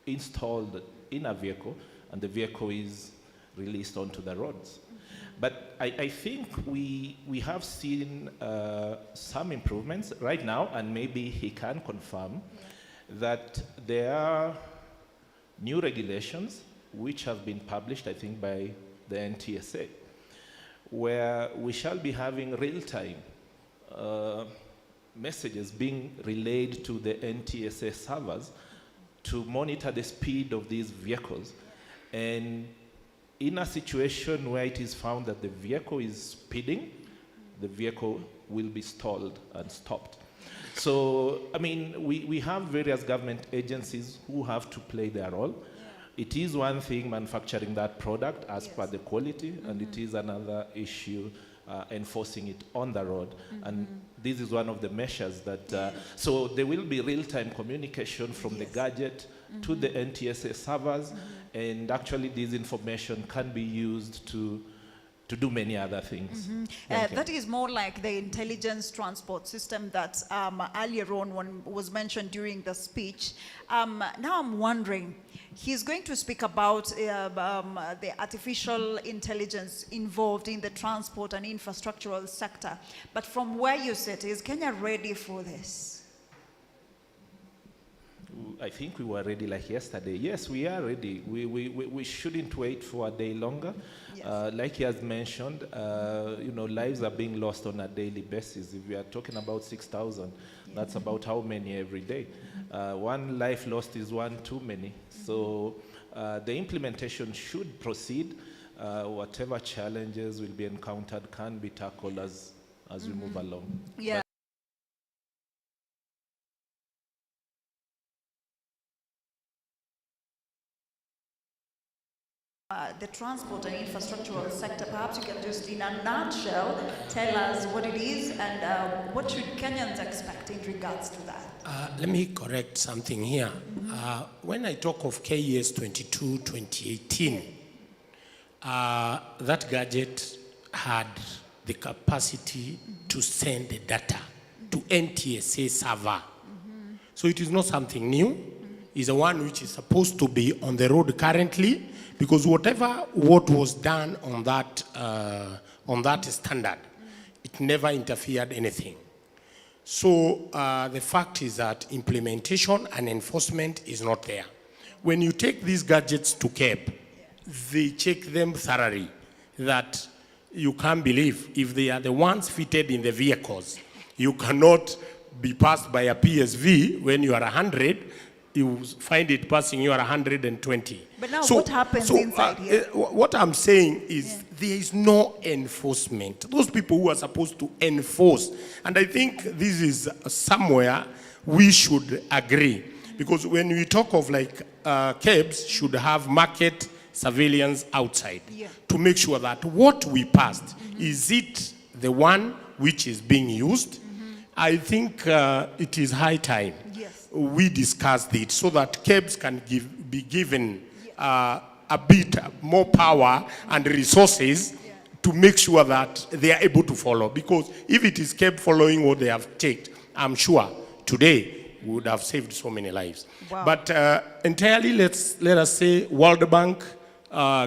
installed in a vehicle and the vehicle is released onto the roads. But I think we have seen some improvements right now, and maybe he can confirm that there are new regulations which have been published, I think, by the NTSA, where we shall be having real-time messages being relayed to the NTSA servers to monitor the speed of these vehicles. And in a situation where it is found that the vehicle is speeding, the vehicle will be stalled and stopped. So, I mean, we have various government agencies who have to play their role. It is one thing manufacturing that product as per the quality, and it is another issue enforcing it on the road. And this is one of the measures that, so there will be real-time communication from the gadget to the NTSA servers, and actually this information can be used to to do many other things. Thank you. That is more like the intelligence transport system that earlier on was mentioned during the speech. Now I'm wondering, he's going to speak about the artificial intelligence involved in the transport and infrastructural sector. But from where you sit, is Kenya ready for this? I think we were ready like yesterday. Yes, we are ready. We shouldn't wait for a day longer. Like he has mentioned, lives are being lost on a daily basis. If we are talking about 6,000, that's about how many every day. One life lost is one too many. So the implementation should proceed. Whatever challenges will be encountered can be tackled as we move along. Yeah. The transport and infrastructural sector, perhaps you can just in a nutshell tell us what it is and what should Kenyans expect in regards to that? Let me correct something here. When I talk of KES 22 2018, that gadget had the capacity to send the data to NTSA server. So it is not something new. It's the one which is supposed to be on the road currently, because what was done on that standard, it never interfered anything. So the fact is that implementation and enforcement is not there. When you take these gadgets to CAB, they check them thoroughly, that you can't believe if they are the ones fitted in the vehicles. You cannot be passed by a PSV when you are 100, you find it passing you are 120. But now what happens inside here? What I'm saying is there is no enforcement. Those people who are supposed to enforce, and I think this is somewhere we should agree, because when we talk of like cabs should have market surveillance outside to make sure that what we passed, is it the one which is being used? I think it is high time we discussed it so that cabs can be given a bit more power and resources to make sure that they are able to follow. Because if it is cab following what they have checked, I'm sure today we would have saved so many lives. Wow. But entirely, let us say World Bank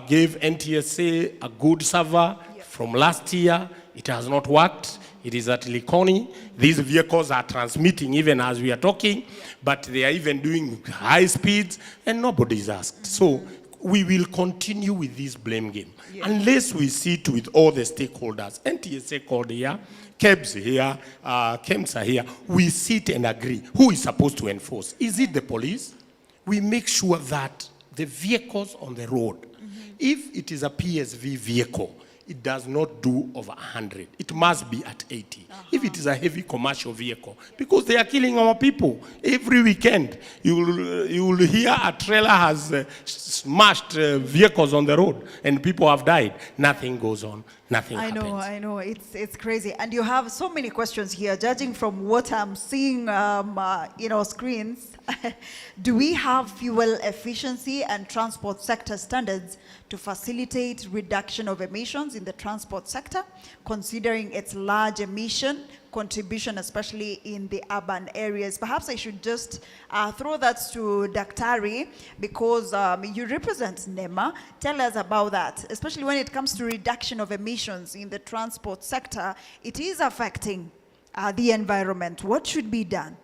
gave NTSA a good server from last year. It has not worked. It is at Likoni. These vehicles are transmitting even as we are talking, but they are even doing high speeds and nobody is asked. So we will continue with this blame game unless we sit with all the stakeholders. NTSA called here, KEBS here, KEMSA here. We sit and agree who is supposed to enforce. Is it the police? We make sure that the vehicles on the road, if it is a PSV vehicle, it does not do over 100. It must be at 80. If it is a heavy commercial vehicle, because they are killing our people. Every weekend, you will hear a trailer has smashed vehicles on the road and people have died. Nothing goes on. Nothing happens. I know. It's crazy. And you have so many questions here. Judging from what I'm seeing, screens, do we have fuel efficiency and transport sector standards to facilitate reduction of emissions in the transport sector, considering its large emission contribution, especially in the urban areas? Perhaps I should just throw that to Daktari, because you represent NEMA. Tell us about that, especially when it comes to reduction of emissions in the transport sector. It is affecting the environment. What should be done?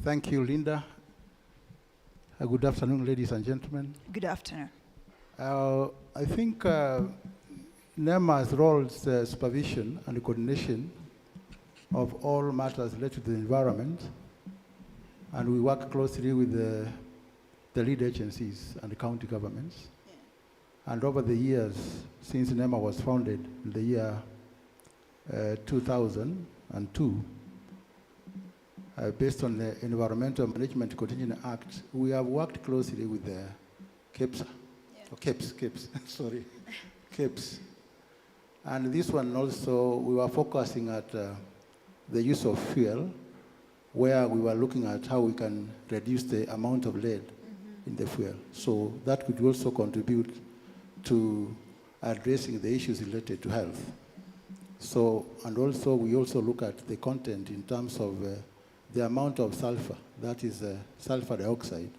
Thank you, Linda. Good afternoon, ladies and gentlemen. Good afternoon. I think NEMA's role is supervision and coordination of all matters related to the environment, and we work closely with the lead agencies and the county governments. And over the years, since NEMA was founded in the year 2002, based on the Environmental Management Continuing Act, we have worked closely with the KEPSA, KEPS, sorry, KEPS. And this one also, we were focusing at the use of fuel where we were looking at how we can reduce the amount of lead in the fuel. So that could also contribute to addressing the issues related to health. So, and also we also look at the content in terms of the amount of sulfur, that is sulfur dioxide,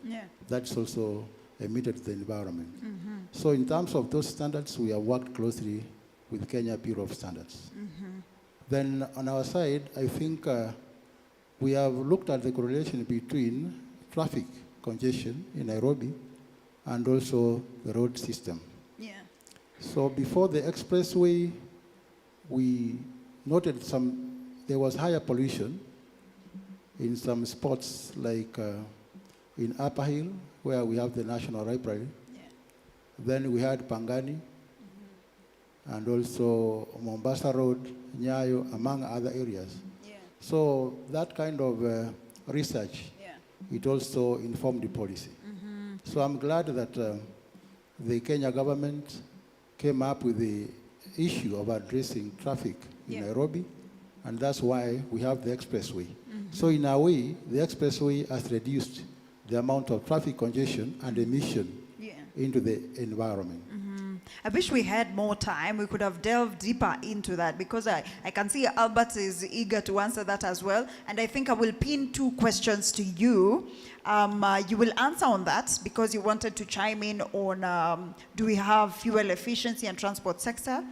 that's also emitted to the environment. So in terms of those standards, we have worked closely with Kenya Bureau of Standards. Then on our side, I think we have looked at the correlation between traffic congestion in Nairobi and also the road system. So before the expressway, we noted there was higher pollution in some spots like in Upper Hill, where we have the National Library. Then we had Pangani, and also Mombasa Road, Nyayo, among other areas. So that kind of research, it also informed the policy. So I'm glad that the Kenya government came up with the issue of addressing traffic in Nairobi, and that's why we have the expressway. So in a way, the expressway has reduced the amount of traffic congestion and emission into the environment. I wish we had more time. We could have delved deeper into that, because I can see Albert is eager to answer that as well. And I think I will pin 2 questions to you. You will answer on that because you wanted to chime in on do we have fuel efficiency and transport sector?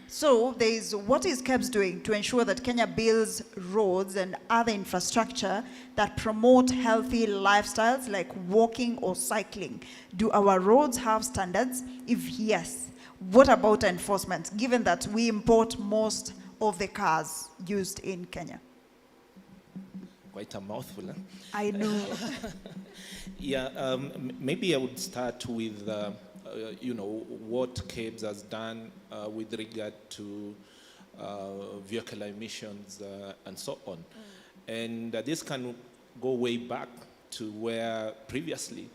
So there is, what is KEBS doing to ensure that Kenya builds roads and other infrastructure that promote healthy lifestyles like walking or cycling? Do our roads have standards? If yes, what about enforcement, given that we import most of the cars used in Kenya? Quite a mouthful. Huh? I know. Yeah, maybe I would start with what KEBS has done with regard to vehicle emissions and so on. And this can go way back to where previously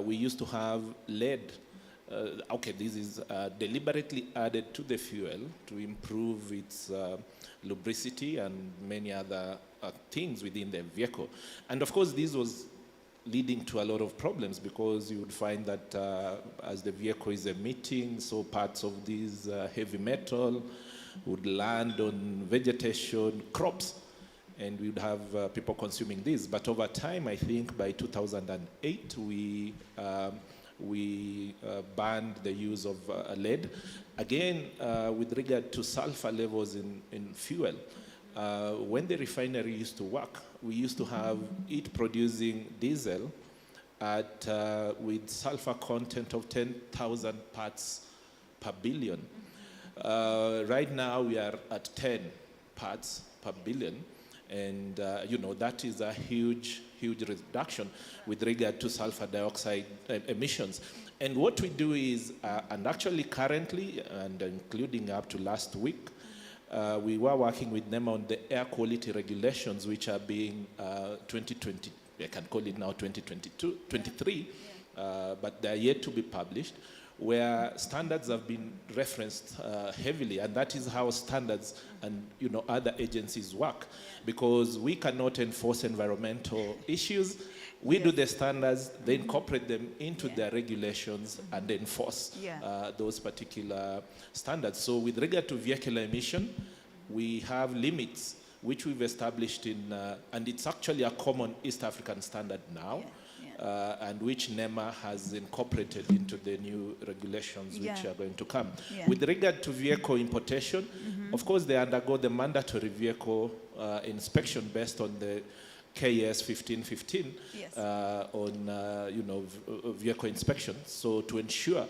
we used to have lead. Okay, this is deliberately added to the fuel to improve its lubricity and many other things within the vehicle. And of course, this was leading to a lot of problems, because you would find that as the vehicle is emitting, so parts of this heavy metal would land on vegetation, crops, and we would have people consuming this. But over time, I think by 2008, we banned the use of lead. Again, with regard to sulfur levels in fuel, when the refinery used to work, we used to have it producing diesel at with sulfur content of 10,000 parts per billion. Right now we are at 10 parts per billion, and that is a huge reduction with regard to sulfur dioxide emissions. And what we do is, and actually currently, and including up to last week, we were working with them on the air quality regulations, which are being 2020, I can call it now 2022, 23, but they are yet to be published, where standards have been referenced heavily, and that is how standards and other agencies work, because we cannot enforce environmental issues. We do the standards, they incorporate them into their regulations and enforce those particular standards. So with regard to vehicle emission, we have limits which we've established in, and it's actually a common East African standard now, and which NEMA has incorporated into the new regulations which are going to come. With regard to vehicle importation, of course they undergo the mandatory vehicle inspection based on the KS 1515 on vehicle inspection. So to ensure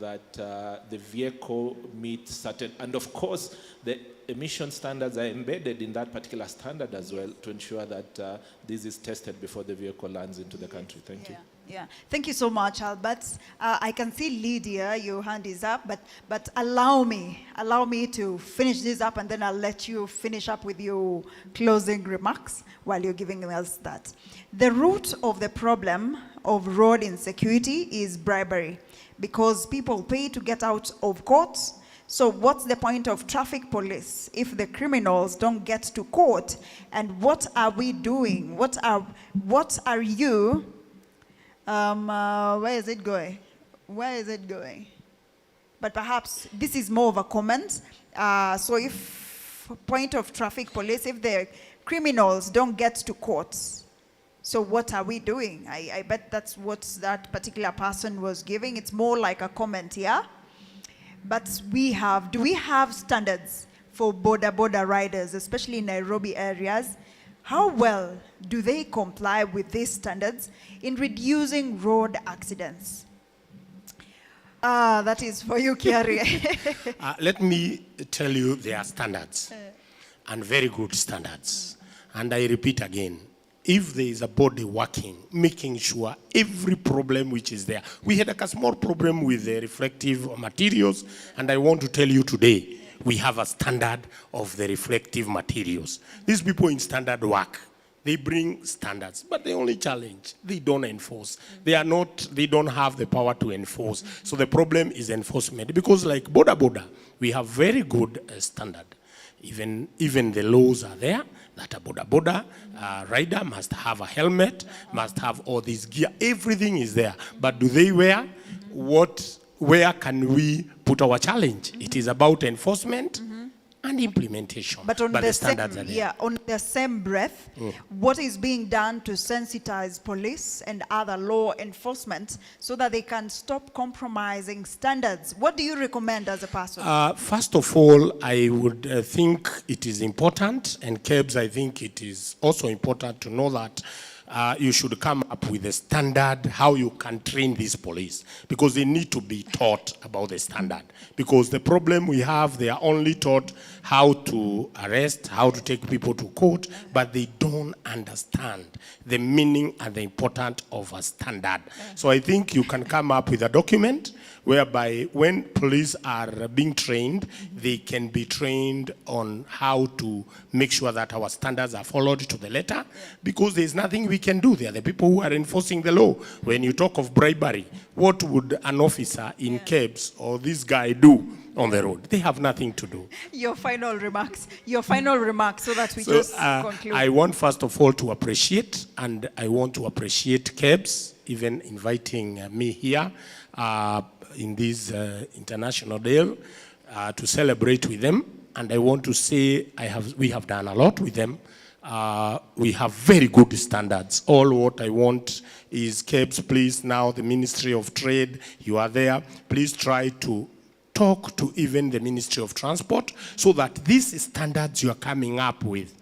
that the vehicle meets certain, and of course the emission standards are embedded in that particular standard as well, to ensure that this is tested before the vehicle lands into the country. Thank you. Yeah, thank you so much, Albert. I can see Lydia, your hand is up, but allow me to finish this up, and then I'll let you finish up with your closing remarks while you're giving us that. The root of the problem of road insecurity is bribery, because people pay to get out of court, So what's the point of traffic police if the criminals don't get to court? And what are we doing? What are you, where is it going? Where is it going? But perhaps this is more of a comment. So if point of traffic police, if the criminals don't get to court, so what are we doing? I bet that's what that particular person was giving. It's more like a comment here. But do we have standards for border riders, especially in Nairobi areas? How well do they comply with these standards in reducing road accidents? That is for you, Kiari. Let me tell you there are standards, and very good standards. And I repeat again, if there is a body working, making sure every problem which is there. We had a small problem with the reflective materials, and I want to tell you today, we have a standard of the reflective materials. These people in standard work, they bring standards, but the only challenge, they don't enforce. They don't have the power to enforce. So the problem is enforcement, because like border, we have very good standard. Even the laws are there that a border rider must have a helmet, must have all this gear. Everything is there. But do they wear? Where can we put our challenge? It is about enforcement and implementation. But on the standards are there. On the same breath, what is being done to sensitize police and other law enforcement so that they can stop compromising standards? What do you recommend as a person? First of all, I would think it is important, and KEBS, I think it is also important to know that you should come up with a standard how you can train these police, because they need to be taught about the standard. Because the problem we have, they are only taught how to arrest, how to take people to court, but they don't understand the meaning and the importance of a standard. So I think you can come up with a document whereby when police are being trained, they can be trained on how to make sure that our standards are followed to the letter, because there's nothing we can do. They are the people who are enforcing the law. When you talk of bribery, what would an officer in KEBS or this guy do on the road? They have nothing to do. Your final remarks so that we conclude. I want first of all to appreciate, and I want to appreciate KEBS even inviting me here in this international day to celebrate with them. And I want to say we have done a lot with them. We have very good standards. All what I want is KEBS, please, now the Ministry of Trade, you are there. Please try to talk to even the Ministry of Transport so that these standards you are coming up with,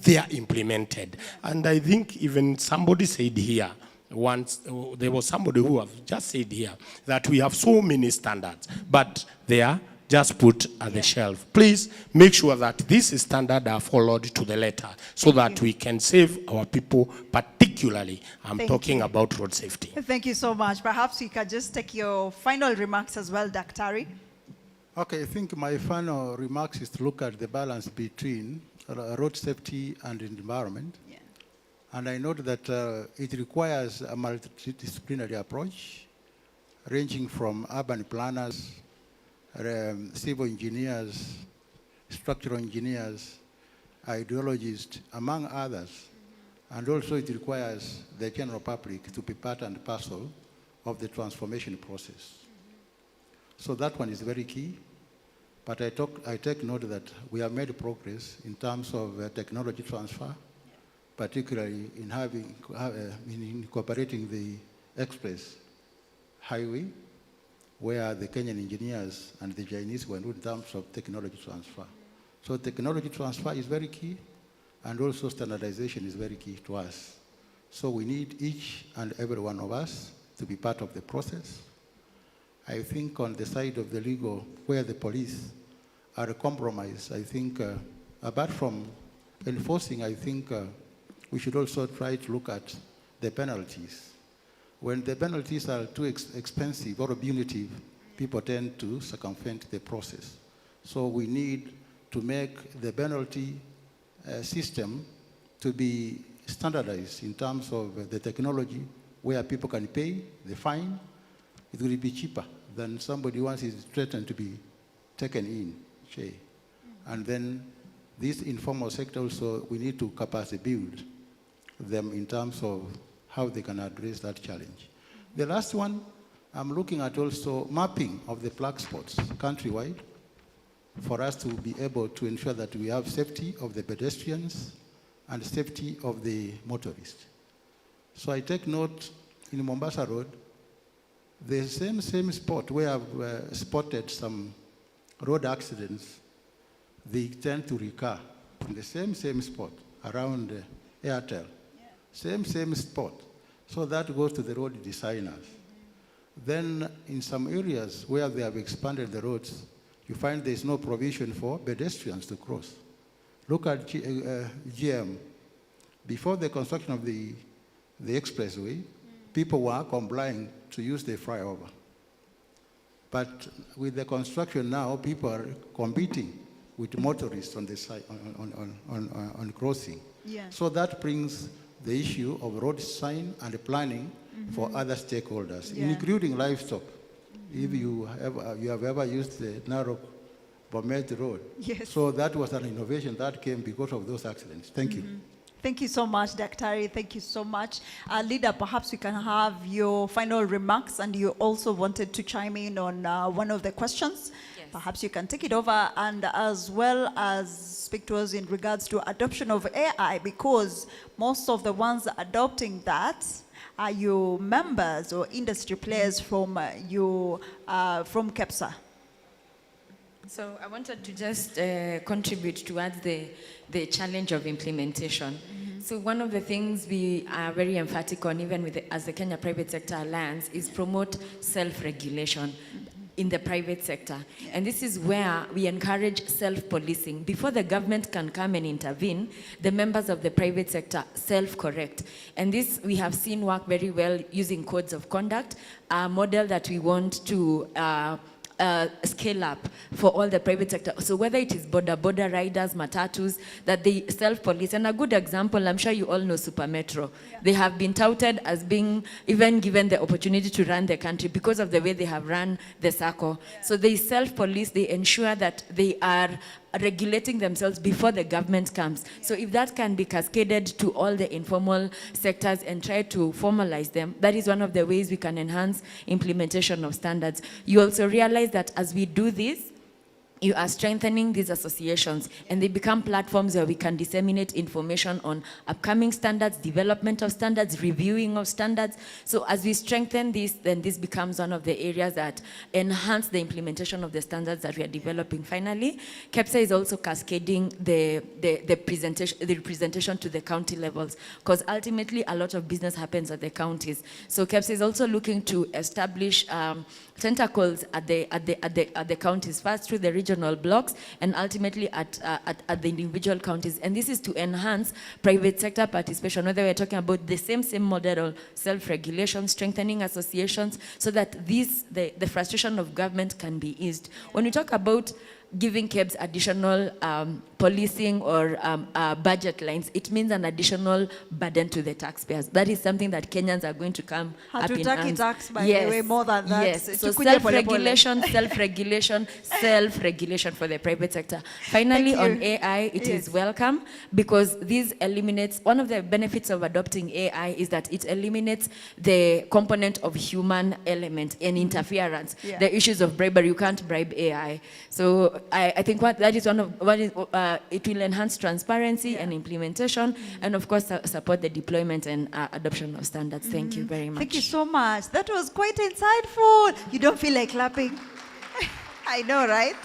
they are implemented. And I think even somebody said here, once there was somebody who have just said here that we have so many standards, but they are just put at the shelf. Please make sure that these standards are followed to the letter so that we can save our people, particularly I'm talking about road safety. Thank you so much. Perhaps you can just take your final remarks as well, Daktari. Okay, I think my final remarks is to look at the balance between road safety and environment. Yeah. And I note that it requires a multidisciplinary approach, ranging from urban planners, civil engineers, structural engineers, ideologists, among others. And also it requires the general public to be part and parcel of the transformation process. So that one is very key. But I take note that we have made progress in terms of technology transfer, particularly in incorporating the express highway, where the Kenyan engineers and the Chinese were in terms of technology transfer. So technology transfer is very key, and also standardization is very key to us. So we need each and every one of us to be part of the process. I think on the side of the legal, where the police are a compromise, I think, apart from enforcing, I think we should also try to look at the penalties. When the penalties are too expensive or punitive, people tend to circumvent the process. So we need to make the penalty system to be standardized in terms of the technology, where people can pay the fine. It will be cheaper than somebody once is threatened to be taken in, Shay. And then this informal sector also, we need to capacity build them in terms of how they can address that challenge. The last one, I'm looking at also mapping of the black spots countrywide for us to be able to ensure that we have safety of the pedestrians and safety of the motorists. So I take note in Mombasa Road, the same spot where I've spotted some road accidents, they tend to recur in the same spot around Airtel. Yeah. Same spot. So that goes to the road designers. Then in some areas where they have expanded the roads, you find there's no provision for pedestrians to cross. Look at GM. Before the construction of the expressway, people were complying to use the flyover. But with the construction now, people are competing with motorists on the side, on crossing. Yeah. So that brings the issue of road sign and planning for other stakeholders, including livestock. If you have ever used the narrow Bomet Road. Yes. So that was an innovation that came because of those accidents. Thank you. Thank you so much, Daktari. Thank you so much. Leader, perhaps we can have your final remarks, and you also wanted to chime in on one of the questions. Yes. Perhaps you can take it over, and as well as speak to us in regards to adoption of AI, because most of the ones adopting that are your members or industry players from KEPSA. So I wanted to just contribute towards the challenge of implementation. So one of the things we are very emphatic on, even with as the Kenya Private Sector Alliance, is promote self-regulation in the private sector. And this is where we encourage self-policing. Before the government can come and intervene, the members of the private sector self-correct. And this we have seen work very well using codes of conduct, a model that we want to scale up for all the private sector. So whether it is border riders, matatus, that they self-police. And a good example, I'm sure you all know Super Metro. Yeah. They have been touted as being even given the opportunity to run the country because of the way they have run the circle. Yeah. So they self-police, they ensure that they are regulating themselves before the government comes. So if that can be cascaded to all the informal sectors and try to formalize them, that is one of the ways we can enhance implementation of standards. You also realize that as we do this, you are strengthening these associations, and they become platforms where we can disseminate information on upcoming standards, development of standards, reviewing of standards. So as we strengthen this, then this becomes one of the areas that enhance the implementation of the standards that we are developing. Finally, KEPSA is also cascading the representation to the county levels, because ultimately a lot of business happens at the counties. So KEPSA is also looking to establish tentacles at the counties, first through the regional blocks and ultimately at the individual counties. And this is to enhance private sector participation, whether we're talking about the same model of self-regulation, strengthening associations, so that the frustration of government can be eased. When we talk about giving KEBS additional policing or budget lines, it means an additional burden to the taxpayers. That is something that Kenyans are going to come up in arms. Tax, by the way, more than that. Yes, so self-regulation, self-regulation for the private sector. Finally, on AI, it is welcome because this eliminates, one of the benefits of adopting AI is that it eliminates the component of human element and interference. Yeah. The issues of bribery, you can't bribe AI. So I think that is one of it will enhance transparency and implementation, and of course support the deployment and adoption of standards. Thank you very much. Thank you so much. That was quite insightful. You don't feel like clapping? I know, right?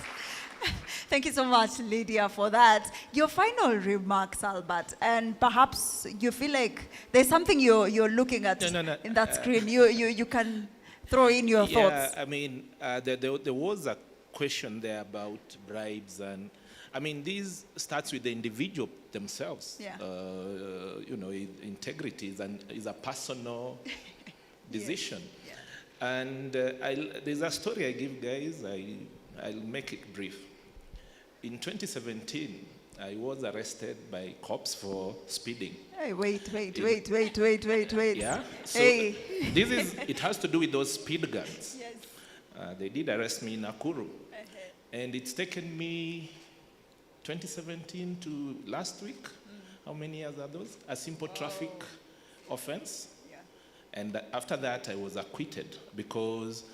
Thank you so much, Lydia, for that. Your final remarks, Albert, and perhaps you feel like there's something you're looking at in that screen. You can throw in your thoughts. Yeah, I mean, there was a question there about bribes, and I mean, this starts with the individual themselves. Yeah. You know, integrity is a personal decision. Yeah. And there's a story I give guys. I'll make it brief. In 2017, I was arrested by cops for speeding. Hey, wait. Yeah. So hey. it has to do with those speed guns. Yes. They did arrest me in Nakuru. And it's taken me 2017 to last week. How many years are those? A simple traffic offense. And after that, I was acquitted because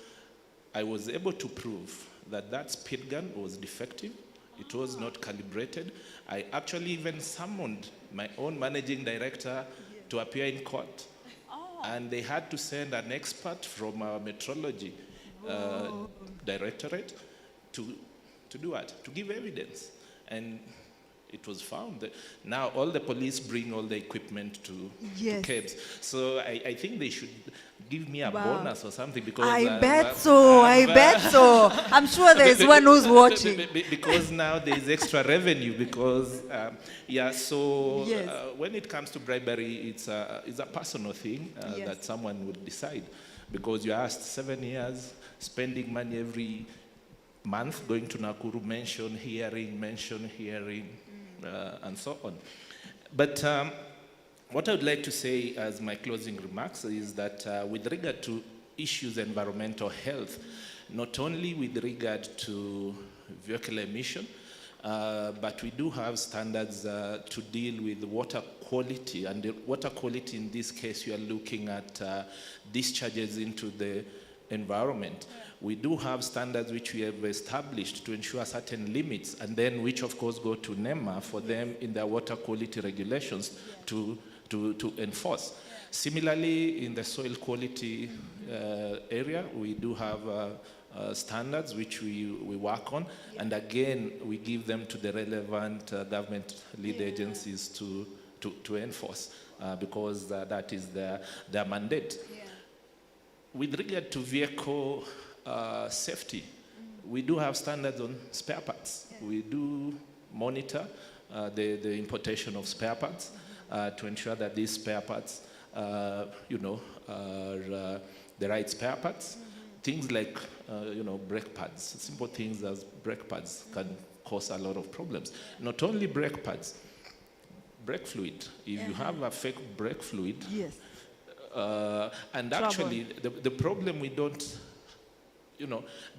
I was able to prove that that speed gun was defective. It was not calibrated. I actually even summoned my own managing director to appear in court. And they had to send an expert from our metrology directorate to do what? To give evidence. And it was found that now all the police bring all the equipment to cabs. So I think they should give me a bonus or something because I bet so. I'm sure there's one who's watching. Because now there's extra revenue because, when it comes to bribery, it's a personal thing that someone would decide because you asked 7 years, spending money every month, going to Nakuru, mention hearing, and so on. But what I would like to say as my closing remarks is that with regard to issues environmental health, not only with regard to vehicle emission, but we do have standards to deal with water quality. And the water quality in this case, you are looking at discharges into the environment. We do have standards which we have established to ensure certain limits, and then which of course go to NEMA for them in their water quality regulations to enforce. Similarly, in the soil quality area, we do have standards which we work on, and again, we give them to the relevant government lead agencies to enforce because that is their mandate. With regard to vehicle safety, we do have standards on spare parts. We do monitor the importation of spare parts to ensure that these spare parts, are the right spare parts. Things like, brake pads, simple things as brake pads can cause a lot of problems. Not only brake pads, brake fluid. If you have a fake brake fluid, and actually the problem we don't,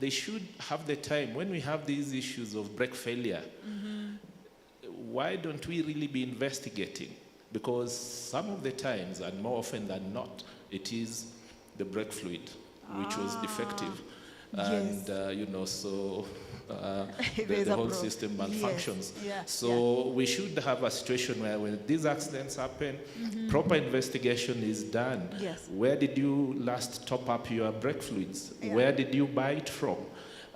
they should have the time when we have these issues of brake failure. Why don't we really be investigating? Because some of the times, and more often than not, it is the brake fluid which was defective. And, so the whole system malfunctions. So we should have a situation where when these accidents happen, proper investigation is done. Where did you last top up your brake fluids? Where did you buy it from?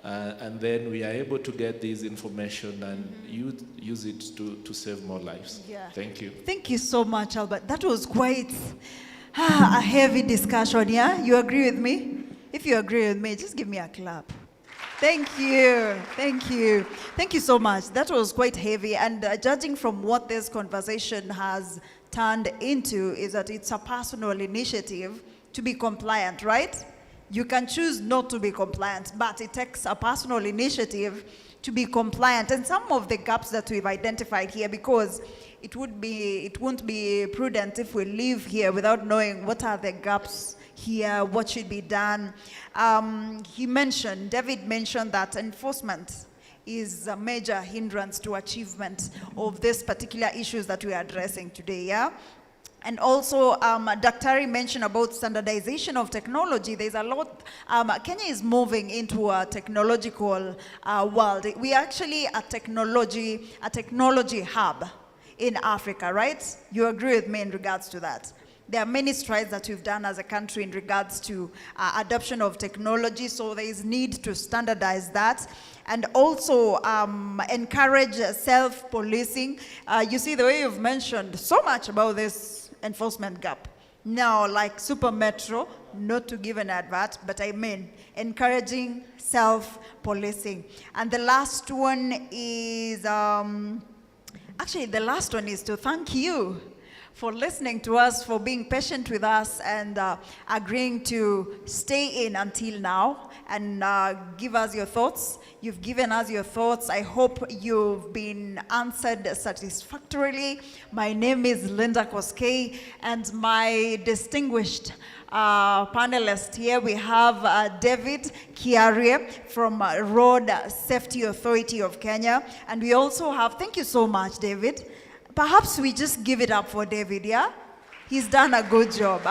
And then we are able to get this information and use it to save more lives. Thank you. Thank you so much, Albert. That was quite a heavy discussion, yeah? You agree with me? If you agree with me, just give me a clap. Thank you. Thank you. Thank you so much. That was quite heavy. And judging from what this conversation has turned into is that it's a personal initiative to be compliant, right? You can choose not to be compliant, but it takes a personal initiative to be compliant. And some of the gaps that we've identified here, because it won't be prudent if we leave here without knowing what are the gaps here, what should be done. David mentioned that enforcement is a major hindrance to achievement of these particular issues that we are addressing today, yeah? And also, Daktari mentioned about standardization of technology. There's a lot, Kenya is moving into a technological world. We are actually a technology hub in Africa, right? You agree with me in regards to that? There are many strides that we've done as a country in regards to adoption of technology, so there is need to standardize that. And also encourage self-policing. You see, the way you've mentioned so much about this enforcement gap. Now, like Super Metro, not to give an advert, but I mean encouraging self-policing. And the last one is, actually the last one is to thank you for listening to us, for being patient with us, and agreeing to stay in until now and give us your thoughts. You've given us your thoughts. I hope you've been answered satisfactorily. My name is Linda Koskei, and my distinguished panelist here, we have David Kiarie from Road Safety Authority of Kenya. And we also have, thank you so much, David. Perhaps we just give it up for David, yeah? He's done a good job.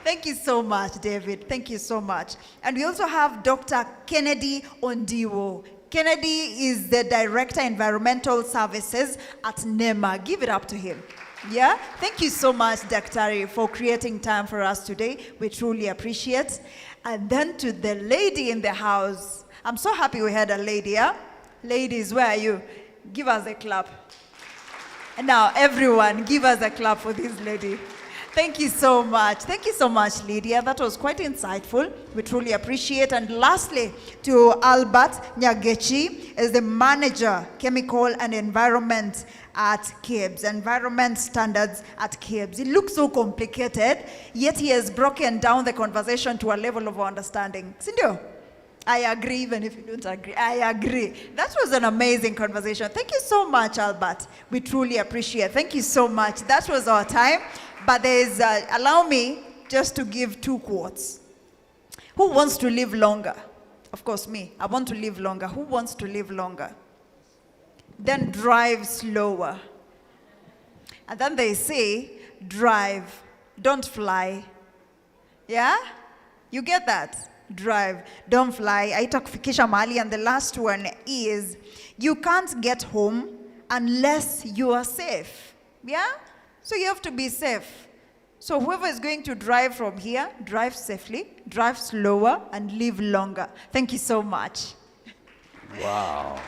Thank you so much, David. Thank you so much. And we also have Dr. Kennedy Ondiwo. Kennedy is the Director, Environmental Services at NEMA. Give it up to him. Yeah? Thank you so much, Daktari, for creating time for us today. We truly appreciate. And then to the lady in the house. I'm so happy we had a lady, yeah? Ladies, where are you? Give us a clap. And now, everyone, give us a clap for this lady. Thank you so much. Thank you so much, Lydia. That was quite insightful. We truly appreciate. And lastly, to Albert Nyagechi, is the Manager, Chemical and Environment at KIBS, Environment Standards at KIBS. It looks so complicated, yet he has broken down the conversation to a level of understanding. Sindio? I agree, even if you don't agree. I agree. That was an amazing conversation. Thank you so much, Albert. We truly appreciate it. Thank you so much. That was our time. But there's, allow me just to give 2 quotes. Who wants to live longer? Of course, me. I want to live longer. Who wants to live longer? Then drive slower. And then they say, drive, don't fly. Yeah? You get that? Drive, don't fly. Haitakufikisha mahali. And the last one is, you can't get home unless you are safe. Yeah? So you have to be safe. So whoever is going to drive from here, drive safely, drive slower, and live longer. Thank you so much. Wow.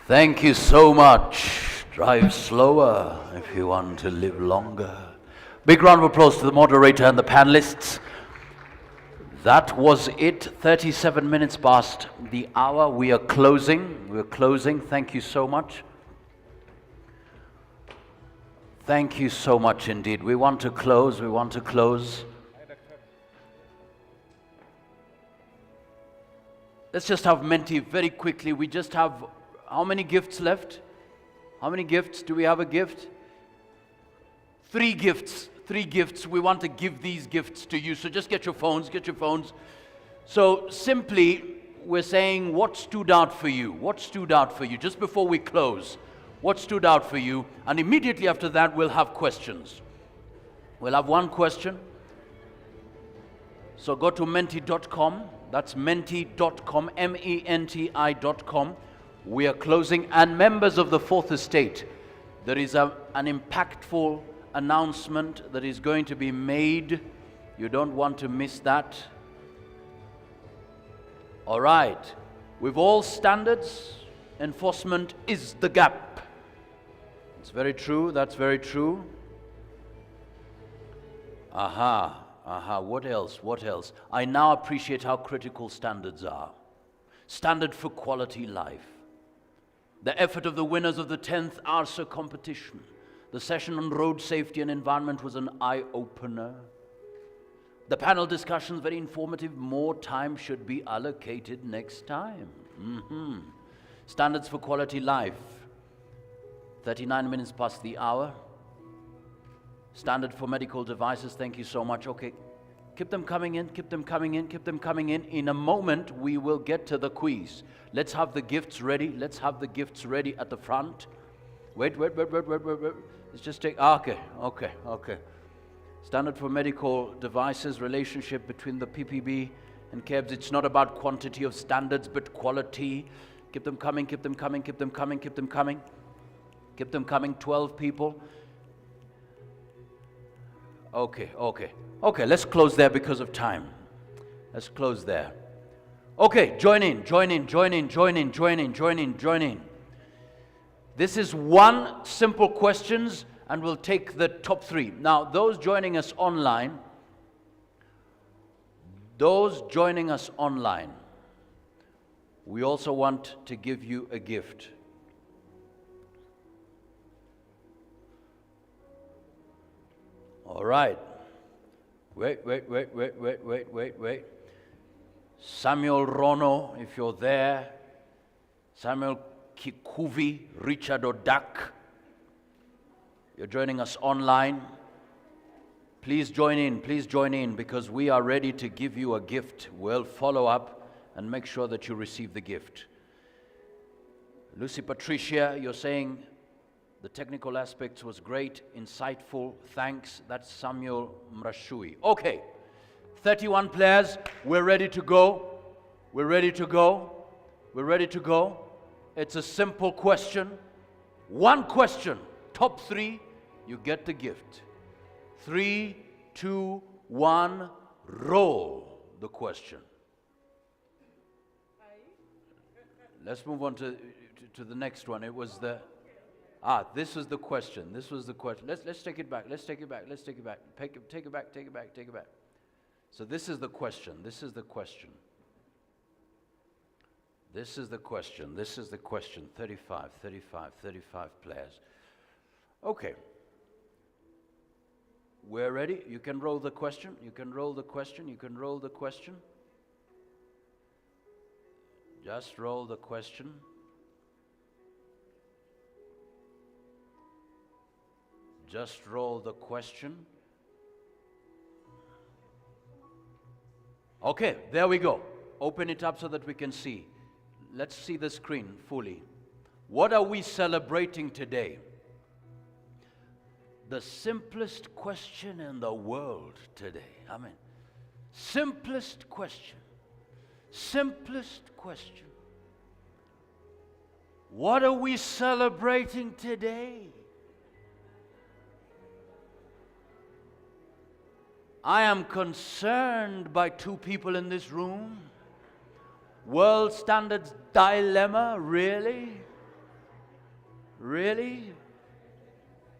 Thank you so much. Drive slower if you want to live longer. Big round of applause to the moderator and the panelists. That was it. 37 minutes past the hour. We are closing. We're closing. Thank you so much. Thank you so much indeed. We want to close. We want to close. Let's just have Menti very quickly. We just have how many gifts left? How many gifts? Do we have a gift? 3 gifts. 3 gifts. We want to give these gifts to you. So just get your phones. Get your phones. So simply, we're saying what stood out for you. What stood out for you? Just before we close. What stood out for you? And immediately after that, we'll have questions. We'll have one question. So go to menti.com. That's menti.com, menti.com. We are closing. And members of the Fourth Estate, there is an impactful announcement that is going to be made. You don't want to miss that. All right. With all standards, enforcement is the gap. It's very true. That's very true. What else? What else? I now appreciate how critical standards are. Standard for quality life. The effort of the winners of the 10th ARSA competition. The session on road safety and environment was an eye-opener. The panel discussions, very informative. More time should be allocated next time. Standards for quality life. 39 minutes past the hour. Standard for medical devices, thank you so much. Okay, keep them coming in, keep them coming in, keep them coming in. In a moment, we will get to the quiz. Let's have the gifts ready. Let's have the gifts ready at the front. Wait. Let's just take, okay. Standard for medical devices, relationship between the PPB and KEBS. It's not about quantity of standards, but quality. Keep them coming, keep them coming, keep them coming, keep them coming. Keep them coming, 12 people. Okay, let's close there because of time. Let's close there. Okay, join in. This is 1 simple questions, and we'll take the top 3. Now, those joining us online, we also want to give you a gift. All right. Wait. Samuel Rono, if you're there. Samuel Kikuvi, Richard Odak. You're joining us online. Please join in, because we are ready to give you a gift. We'll follow up and make sure that you receive the gift. Lucy Patricia, you're saying the technical aspects was great, insightful, thanks. That's Samuel Mrashui. Okay, 31 players, we're ready to go. It's a simple question. One question, top 3, you get the gift. 3, 2, 1, roll the question. Let's move on to the next one. It was the... this is the question. Let's take it back. Take it back. So this is the question. 35 players. Okay. We're ready. You can roll the question. Just roll the question. Okay, there we go. Open it up so that we can see. Let's see the screen fully. What are we celebrating today? The simplest question in the world today. I mean, simplest question. What are we celebrating today? I am concerned by 2 people in this room. World standards dilemma, really?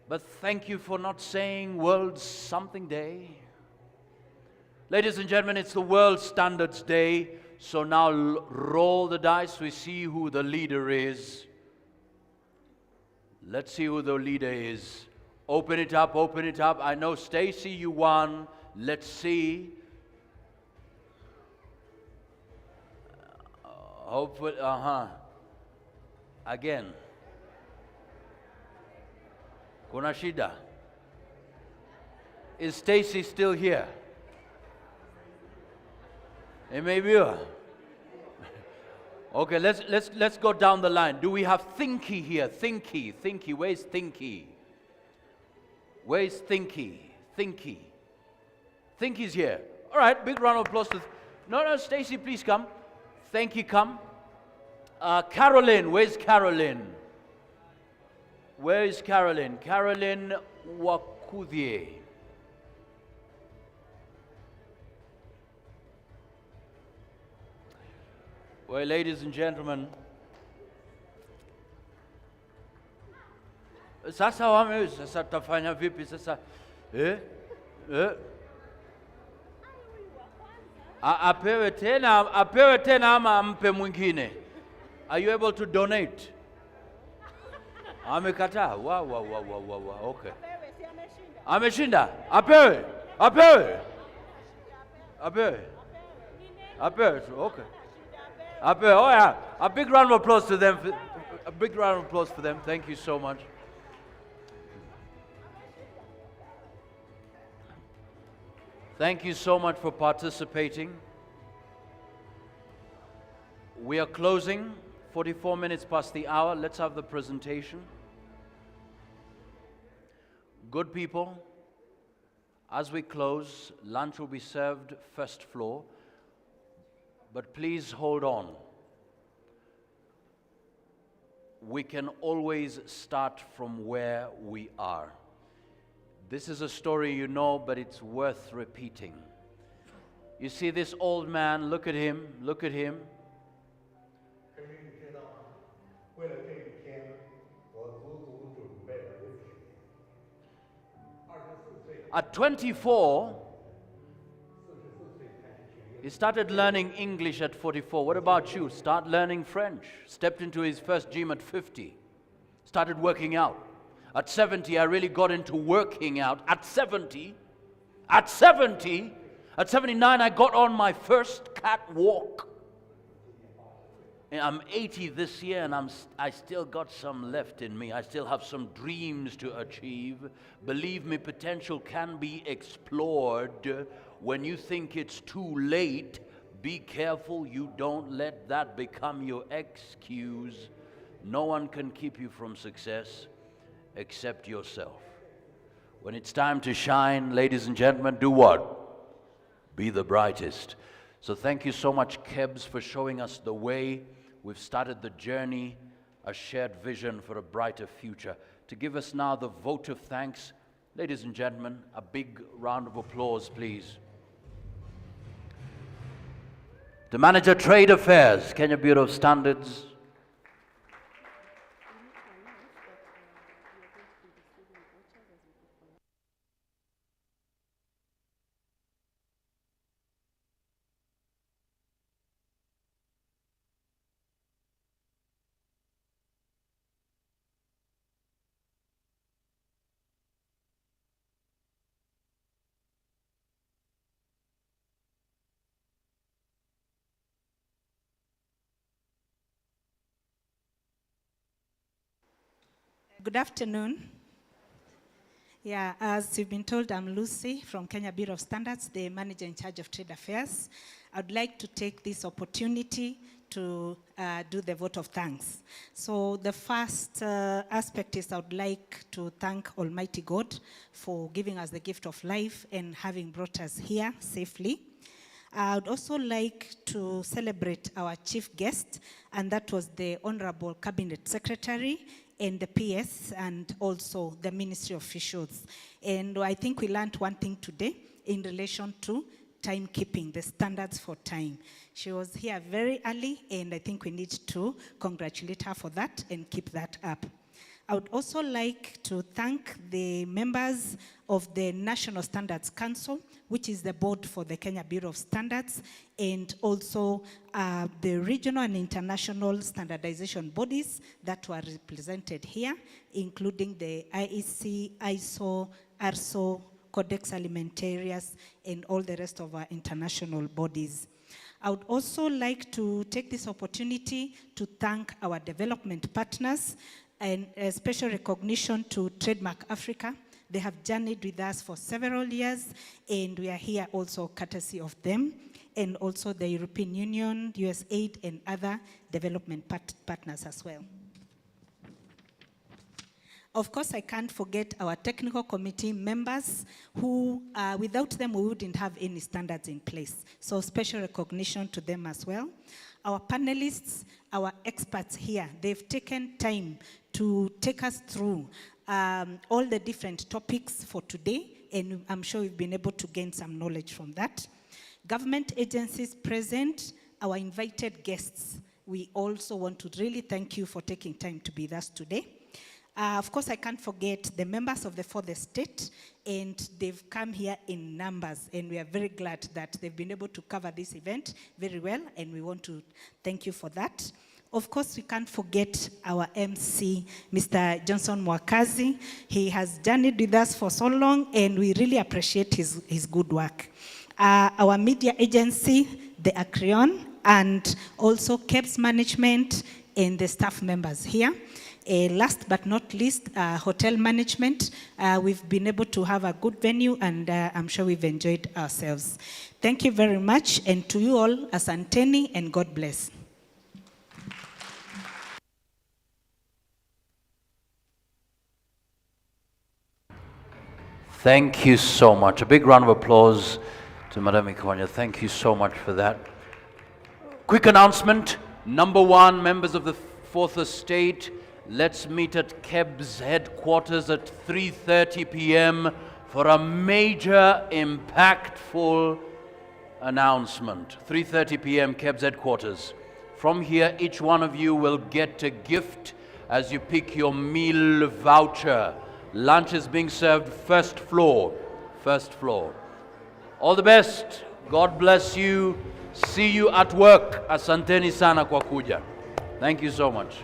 But thank you for not saying World Something Day. Ladies and gentlemen, it's the World Standards Day. So now roll the dice. We see who the leader is. Let's see who the leader is. Open it up. I know, Stacy, you won. Let's see. Hopefully, Again. Kuna shida? Is Stacy still here? Maybe. Okay, let's go down the line. Do we have Thinky here? Thinky. Where's Thinky? Thinky's here. All right, big round of applause to... No, Stacy, please come. Thanky, come. Carolyn, where's Carolyn? Carolyn Wakudie. Well, ladies and gentlemen, sasa tafanya vipi sasa? Apewe tena ama ampe mwingine? Are you able to donate? Amekataa. Wow. Okay. Ameshinda. Apewe. Okay. Oh yeah. A big round of applause to them. A big round of applause for them. Thank you so much. Thank you so much for participating. We are closing. 44 minutes past the hour. Let's have the presentation. Good people, as we close, lunch will be served first floor, but please hold on. We can always start from where we are. This is a story you know, but it's worth repeating. You see this old man, look at him. At 24, he started learning English at 44. What about you? Start learning French. Stepped into his first gym at 50. Started working out. At 70, I really got into working out. At 70, At 70, at 79, I got on my first catwalk. And I'm 80 this year, and I still got some left in me. I still have some dreams to achieve. Believe me, potential can be explored. When you think it's too late, be careful you don't let that become your excuse. No one can keep you from success except yourself. When it's time to shine, ladies and gentlemen, do what? Be the brightest. So thank you so much, KEBS, for showing us the way. We've started the journey, a shared vision for a brighter future. To give us now the vote of thanks, ladies and gentlemen, a big round of applause, please. The Manager, Trade Affairs, Kenya Bureau of Standards. Good afternoon. Yeah, as you've been told, I'm Lucy from Kenya Bureau of Standards, the manager in charge of trade affairs. I'd like to take this opportunity to do the vote of thanks. So the first aspect is I would like to thank Almighty God for giving us the gift of life and having brought us here safely. I would also like to celebrate our chief guest, and that was the Honorable Cabinet Secretary and the PS and also the ministry officials. And I think we learned one thing today in relation to timekeeping, the standards for time. She was here very early, and I think we need to congratulate her for that and keep that up. I would also like to thank the members of the National Standards Council, which is the board for the Kenya Bureau of Standards, and also the regional and international standardization bodies that were represented here, including the IEC, ISO, ARSO, Codex Alimentarius, and all the rest of our international bodies. I would also like to take this opportunity to thank our development partners, and a special recognition to Trademark Africa. They have journeyed with us for several years, and we are here also courtesy of them, and also the European Union, USAID, and other development partners as well. Of course, I can't forget our technical committee members who, without them, we wouldn't have any standards in place. So special recognition to them as well. Our panelists, our experts here, they've taken time to take us through all the different topics for today, and I'm sure we've been able to gain some knowledge from that. Government agencies present, our invited guests, we also want to really thank you for taking time to be with us today. Of course, I can't forget the members of the fourth estate, and they've come here in numbers, and we are very glad that they've been able to cover this event very well, and we want to thank you for that. Of course, we can't forget our MC, Mr. Johnson Mwakazi. He has journeyed with us for so long, and we really appreciate his good work. Our media agency, the Acreon, and also KEBS management and the staff members here. Last but not least, hotel management. We've been able to have a good venue, and I'm sure we've enjoyed ourselves. Thank you very much, and to you all, asanteni, and God bless. Thank you so much. A big round of applause to Madam Ikonya. Thank you so much for that. Quick announcement. Number one, members of the Fourth Estate, let's meet at KEBS headquarters at 3:30 p.m. for a major, impactful announcement. 3:30 p.m. KEBS headquarters. From here, each one of you will get a gift as you pick your meal voucher. Lunch is being served first floor. First floor. All the best. God bless you. See you at work. Asanteni sana kwa kuja. Thank you so much.